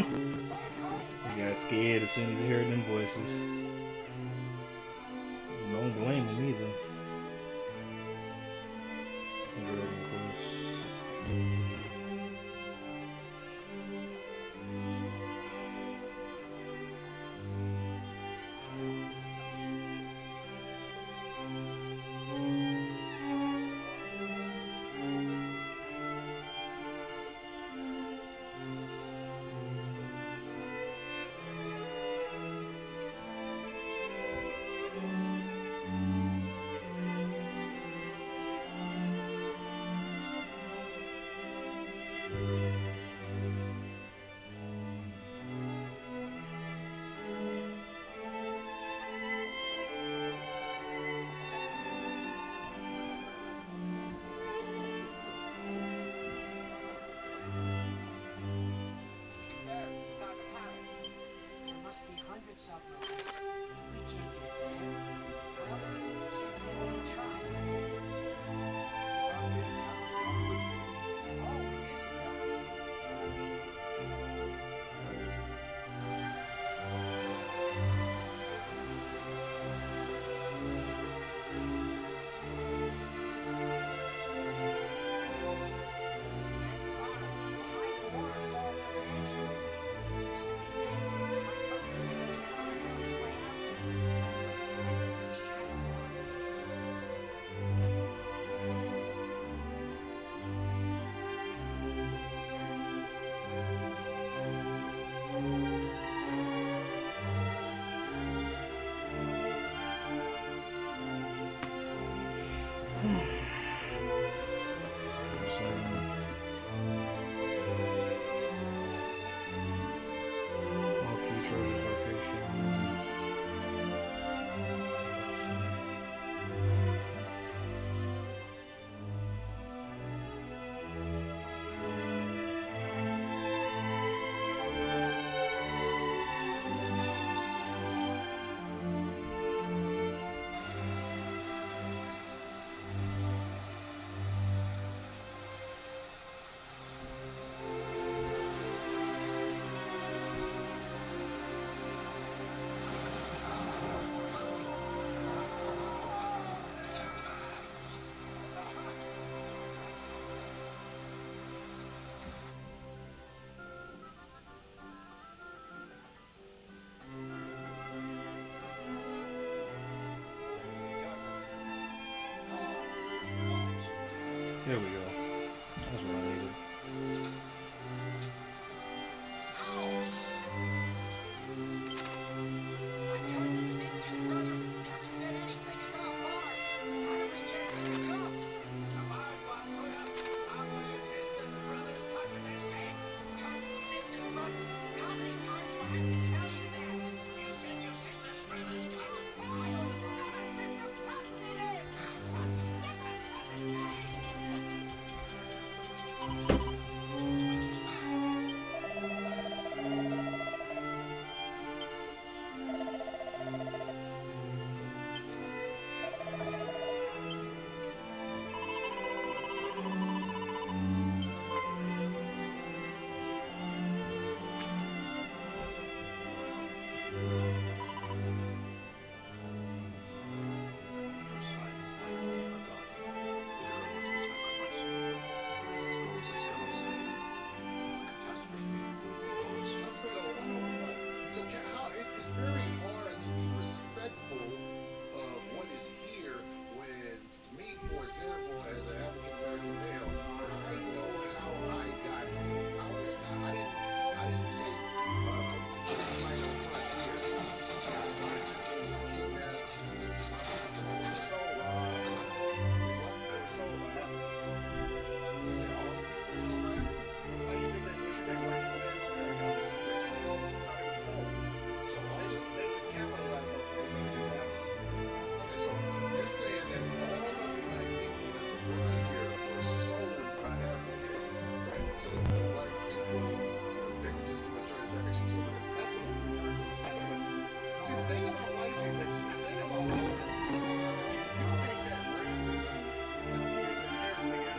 got scared as soon as he heard them voices. Don't blame him either. Dragon Quest. There must be hundreds of them. We can't get it there. Well, can't say we didn't try. Oh, yes, we are. All key treasures locations. There we go. That's what I needed. My cousin's sister's brother never said anything about Mars. How do we get him to come? Cousin's sister's brother. How many times do I have to tell you that? You said your sister's brother's coming. My only So how it's very hard to be respectful of what is here when me, for example, as an African American male, I know how I got here. I didn't take the right on frontier. Kidnapped. We were sold by Africans. Is that all the people were sold by Africans? How do you think what you think like America was how they were sold? So they just capitalized off of the Africans. Okay, so you're saying that all of the black people that were brought here were sold by Africans, right? So the white people, they were just doing transactions over there. Absolutely. See, the thing about white people, if you think that racism is inherently in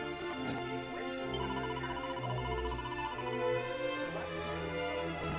racism is inherently in all of us. Black people are sold.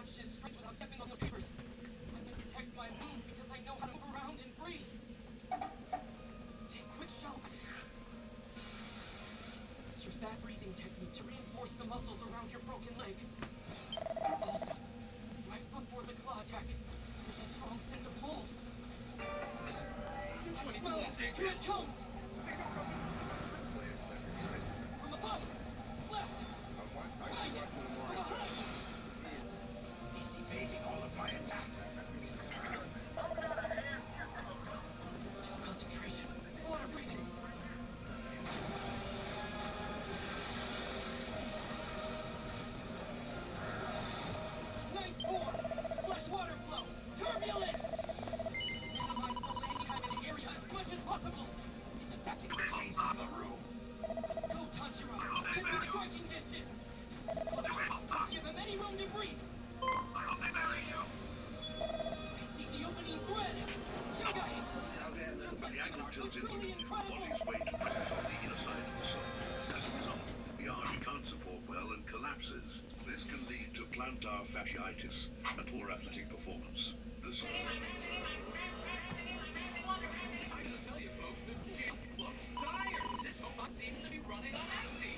touch his strings without stepping on those papers. I can protect my wounds because I know how to move around and breathe. Take quick shots. Use that breathing technique to reinforce the muscles around your broken leg. Also, right before the claw attack, there's a strong scent of mold. I smell it! Here it comes! From above! Left! Right! Behind! Is evading all of my attacks? Total concentration. Water breathing. 9-4! Splash water flow! Turbulent! Minimize the landing time in the area as much as possible! He's attacking the chains in the room. Go, Tanjiro! Get me the striking distance! Closer! Don't give him any room to breathe! I see the opening thread! You got it! Now then, The angle tilts was truly inward. incredible! Body's weight presses on the inner side of the soul. As a result, the arch can't support well and collapses. This can lead to plantar fasciitis and poor athletic performance. The I gotta tell you folks, the champ looks tired! This robot seems to be running on empty!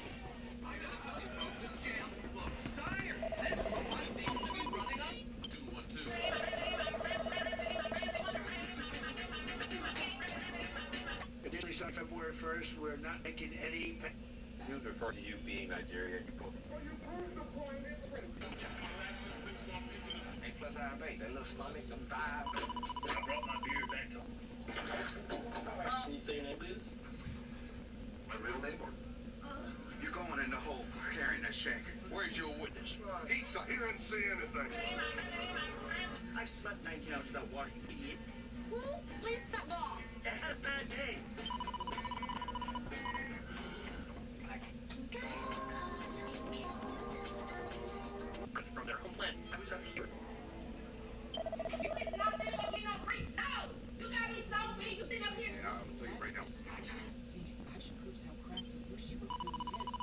I gotta tell you folks, the champ looks tired! This robot seems to be running on... 2-1-2. Additionally, starting February 1st, we're not making any... He was referring to you being Nigerian. You both. A plus IB, they look slightly I brought my beard back to... Can you say your name, please? My real name, or you're going in the hole carrying that shank. Where's your witness? He didn't see anything. I've slept 19 hours without water, you idiot. Who sleeps that long? I had a bad day. From their homeland, I was up here. You is not there to get no free. No! You got me so big, you sit up here. And I'm gonna tell you right now. See, it actually proves how crafty Yoshiro really is.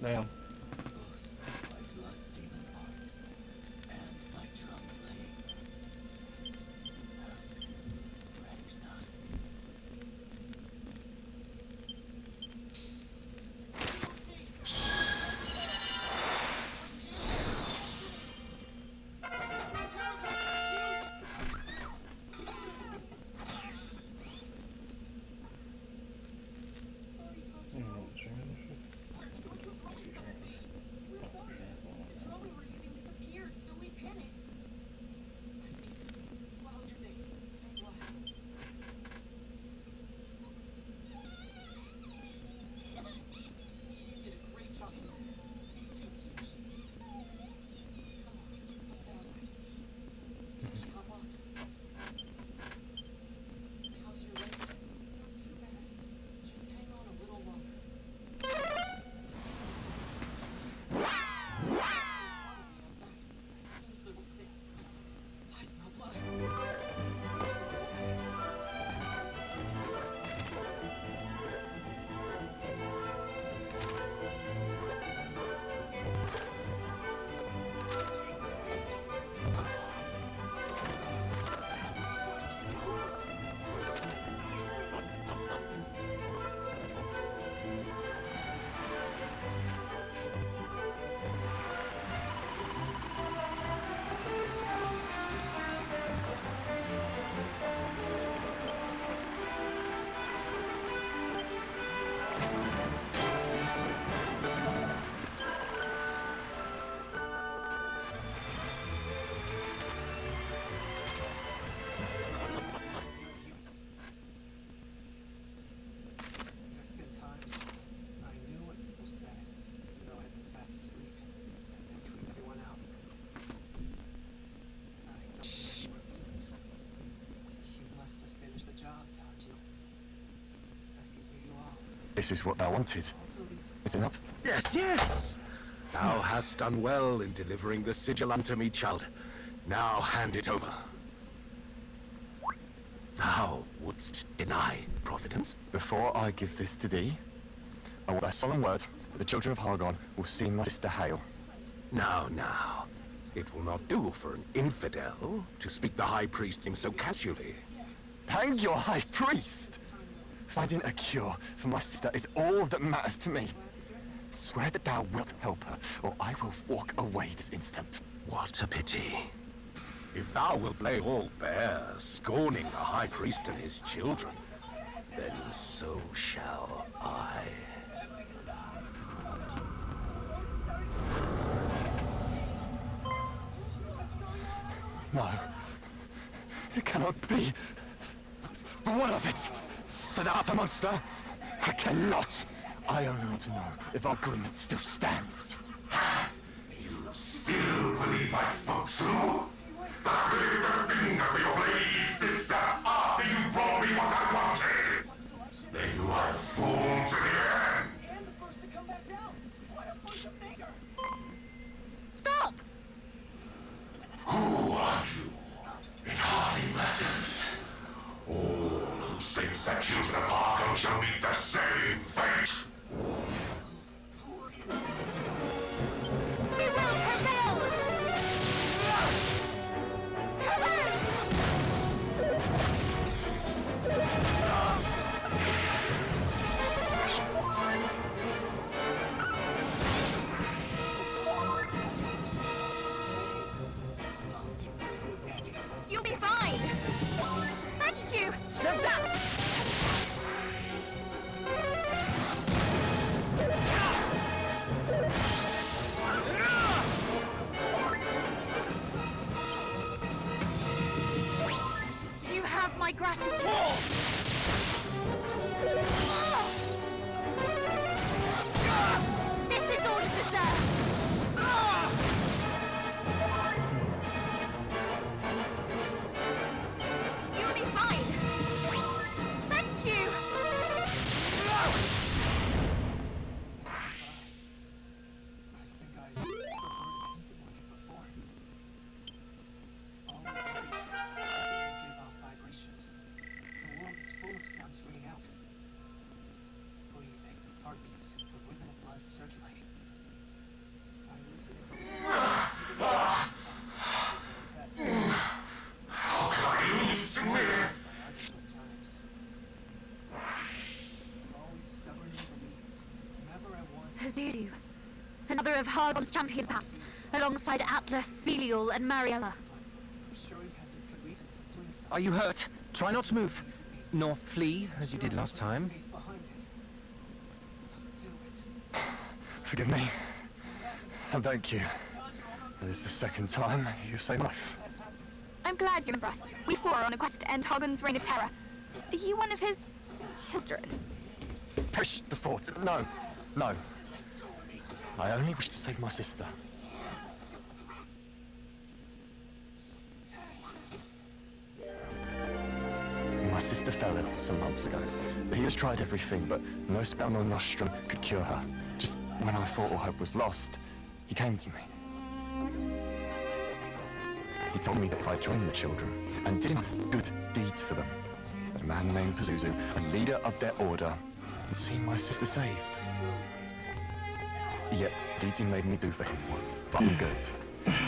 Damn. This is what thou wanted, is it not? Yes, yes! Thou hast done well in delivering the sigil unto me, child. Now hand it over. Thou wouldst deny Providence? Before I give this to thee, I want thy solemn word that the children of Hargon will see my sister hail. Now, now. It will not do for an infidel to speak the High Priest name so casually. Hang your High Priest! Finding a cure for my sister is all that matters to me. Swear that thou wilt help her, or I will walk away this instant. What a pity. If thou wilt play all bare, scorning the High Priest and his children, then so shall I. No. It cannot be. But what of it? So thou art a monster? I cannot. I only want to know if our agreement still stands. You still believe I spoke true? That I believed a finger for your lady sister after you brought me what I wanted? Then you are a fool to the end! And the first to come back down. What a force of nature! Stop! Who are you? It hardly matters. All who states that children of Arkham shall meet the same fate. We will prevail! You'll be fine. Thank you! You have my gratitude. This is all you deserve. You'll be fine. Thank you. How can I lose to me? Pazuzu, another of Hargon's champions pass, alongside Atlas, Belial, and Mariella. Are you hurt? Try not to move. Nor flee, as you did last time. Forgive me. And thank you. That is the second time you've saved my life. I'm glad you remember us. We four are on a quest to end Hargon's reign of terror. Are you one of his children? Push the fort. No. No. I only wish to save my sister. My sister fell ill some months ago. The healers tried everything, but no spell nor nostrum could cure her. Just when I thought all hope was lost, he came to me. He told me that if I joined the children and did enough good deeds for them, that a man named Pazuzu, a leader of their order, would see my sister saved. Yet, deeds he made me do for him were far from good.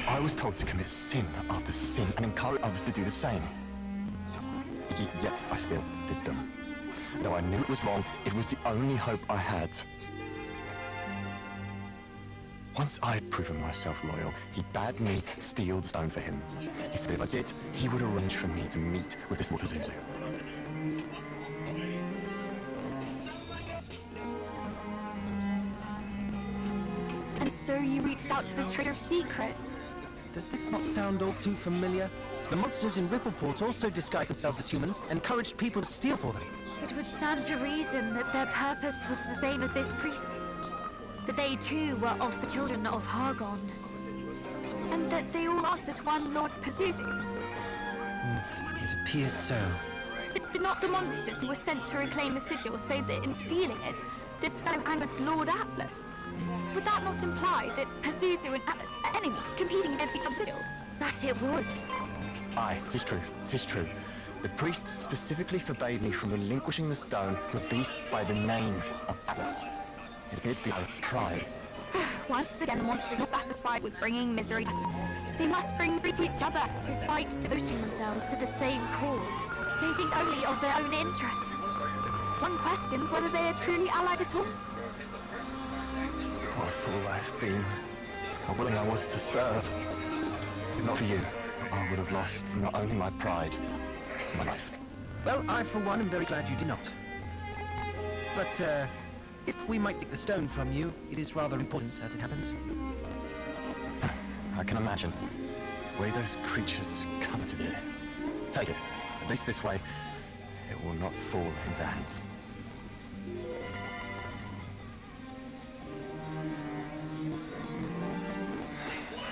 I was told to commit sin after sin and encourage others to do the same. Yet I still did them. Though I knew it was wrong, it was the only hope I had. Once I had proven myself loyal, he bade me steal the stone for him. He said if I did, he would arrange for me to meet with this little Pazuzu. And so you reached out to the Treasure of Secrets. Does this not sound all too familiar? The monsters in Rippleport also disguised themselves as humans and encouraged people to steal for them. It would stand to reason that their purpose was the same as this priest's. That they too were of the children of Hargon. And that they all answer to one Lord Pazuzu. It appears so. But did not the monsters who were sent to reclaim the sigil say that in stealing it, this fellow angered Lord Atlas. Would that not imply that Pazuzu and Atlas are enemies competing against each other's skills? That it would. Aye, 'tis true, 'tis true. The priest specifically forbade me from relinquishing the stone to a beast by the name of Atlas. It appeared to be out of pride. Once again, the monsters are satisfied with bringing misery to us. They must bring misery to each other. Despite devoting themselves to the same cause, they think only of their own interests. One questions whether they are truly allies at all. What a fool I've been. How willing I was to serve. If not for you, I would have lost not only my pride, my life. Well, I for one am very glad you did not. But, if we might take the stone from you, it is rather important as it happens. I can imagine. The way those creatures coveted it. Take it. At least this way, it will not fall into hands.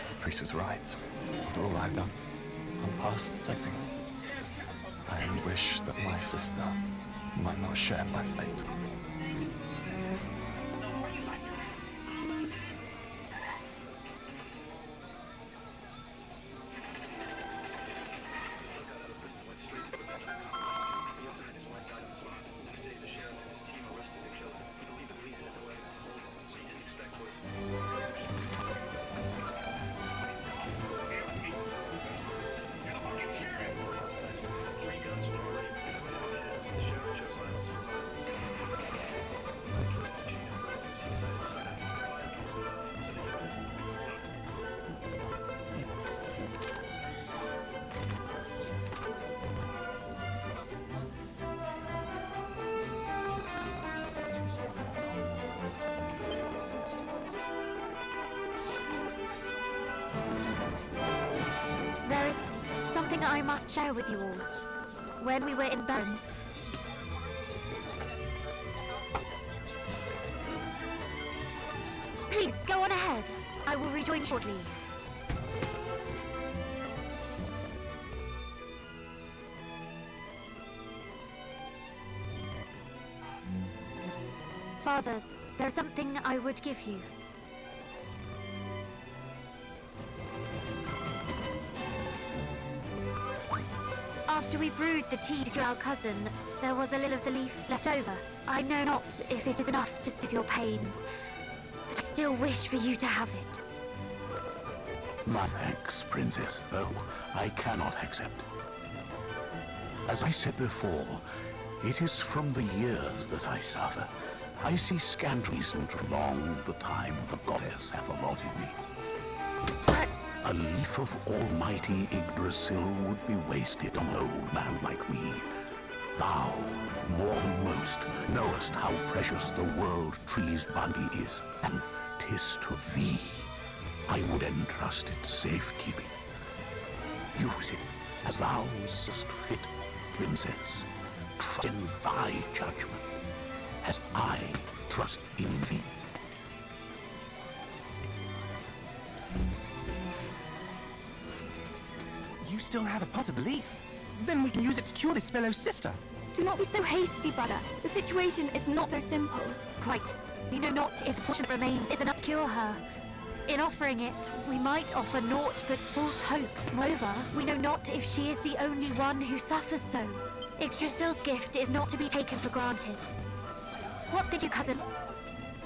The priest was right. After all I've done, I'm past saving. I only wish that my sister might not share my fate. There is something I must share with you all. When we were in Bern, please go on ahead. I will rejoin shortly. Father, there's something I would give you. After we brewed the tea to cure our cousin, there was a little of the leaf left over. I know not if it is enough to soothe your pains, but I still wish for you to have it. My thanks, Princess, though I cannot accept. As I said before, it is from the years that I suffer. I see scant reason to prolong the time the goddess hath allotted me. But a leaf of almighty Yggdrasil would be wasted on an old man like me. Thou, more than most, knowest how precious the world tree's bounty is, and 'tis to thee I would entrust its safekeeping. Use it as thou seest fit, Princess. Trust in thy judgment, as I trust in thee. You still have a pot of leaf? Then we can use it to cure this fellow's sister. Do not be so hasty, brother. The situation is not so simple. Quite. We know not if the portion that remains is enough to cure her. In offering it, we might offer naught but false hope. Moreover, we know not if she is the only one who suffers so. Yggdrasil's gift is not to be taken for granted. What think you, cousin?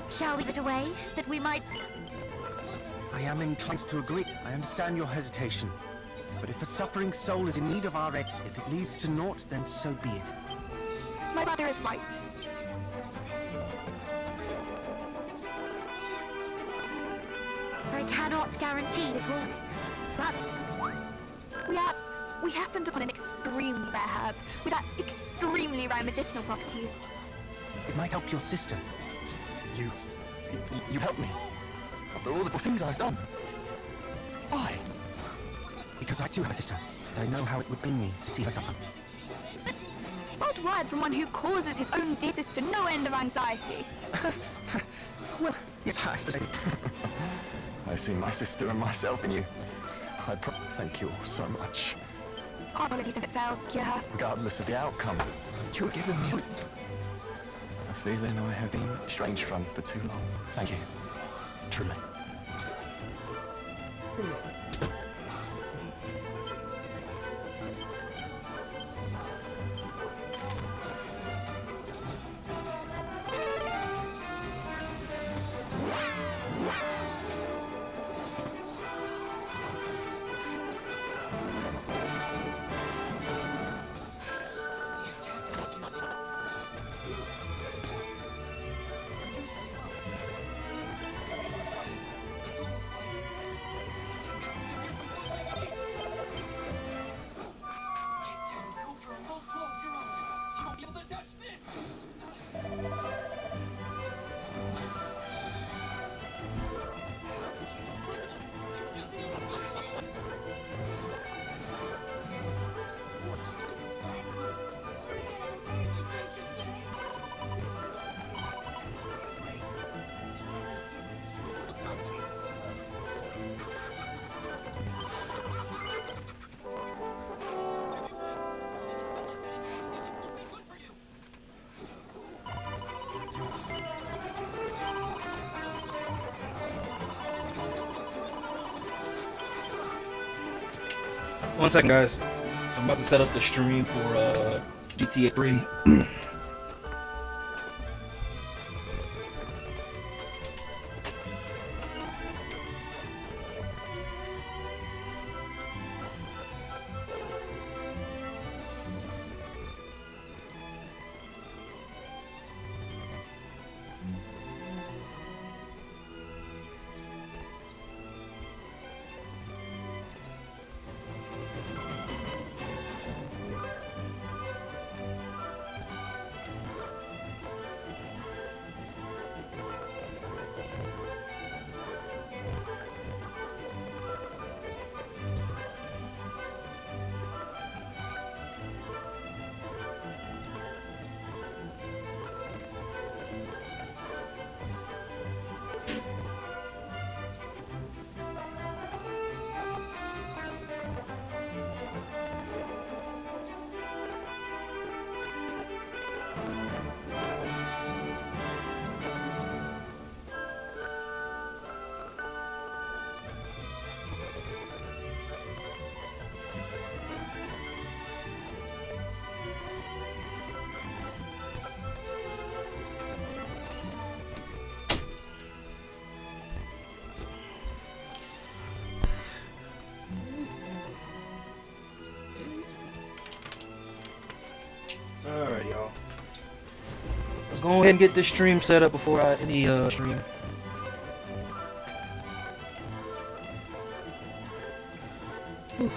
Shall we give it away, that we might... I am inclined to agree. I understand your hesitation. But if a suffering soul is in need of our aid, if it leads to naught, then so be it. My brother is right. I cannot guarantee this will... But... We happened upon an extremely rare herb with that extremely rare medicinal properties. It might help your sister. You helped me. After all the things I've done. Why? Because I too have a sister, and I know how it would pain me to see her suffer. Odd words from one who causes his own dear sister no end of anxiety. Well, yes, I suppose I do. I see my sister and myself in you. Thank you all so much. Our apologies if it fails to cure her. Regardless of the outcome, you have given me... feeling I have been estranged from for too long. Thank you. Truly. One second, guys. I'm about to set up the stream for GTA 3. Alright, y'all. Let's go ahead and get this stream set up before I end the stream. Whew.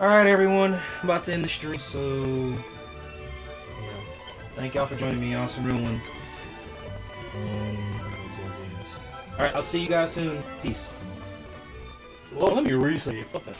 Alright, everyone. I'm about to end the stream, so... yeah. Thank y'all for joining me on some real ones. Alright, I'll see you guys soon. Peace. Well, let me reset. Fuck that.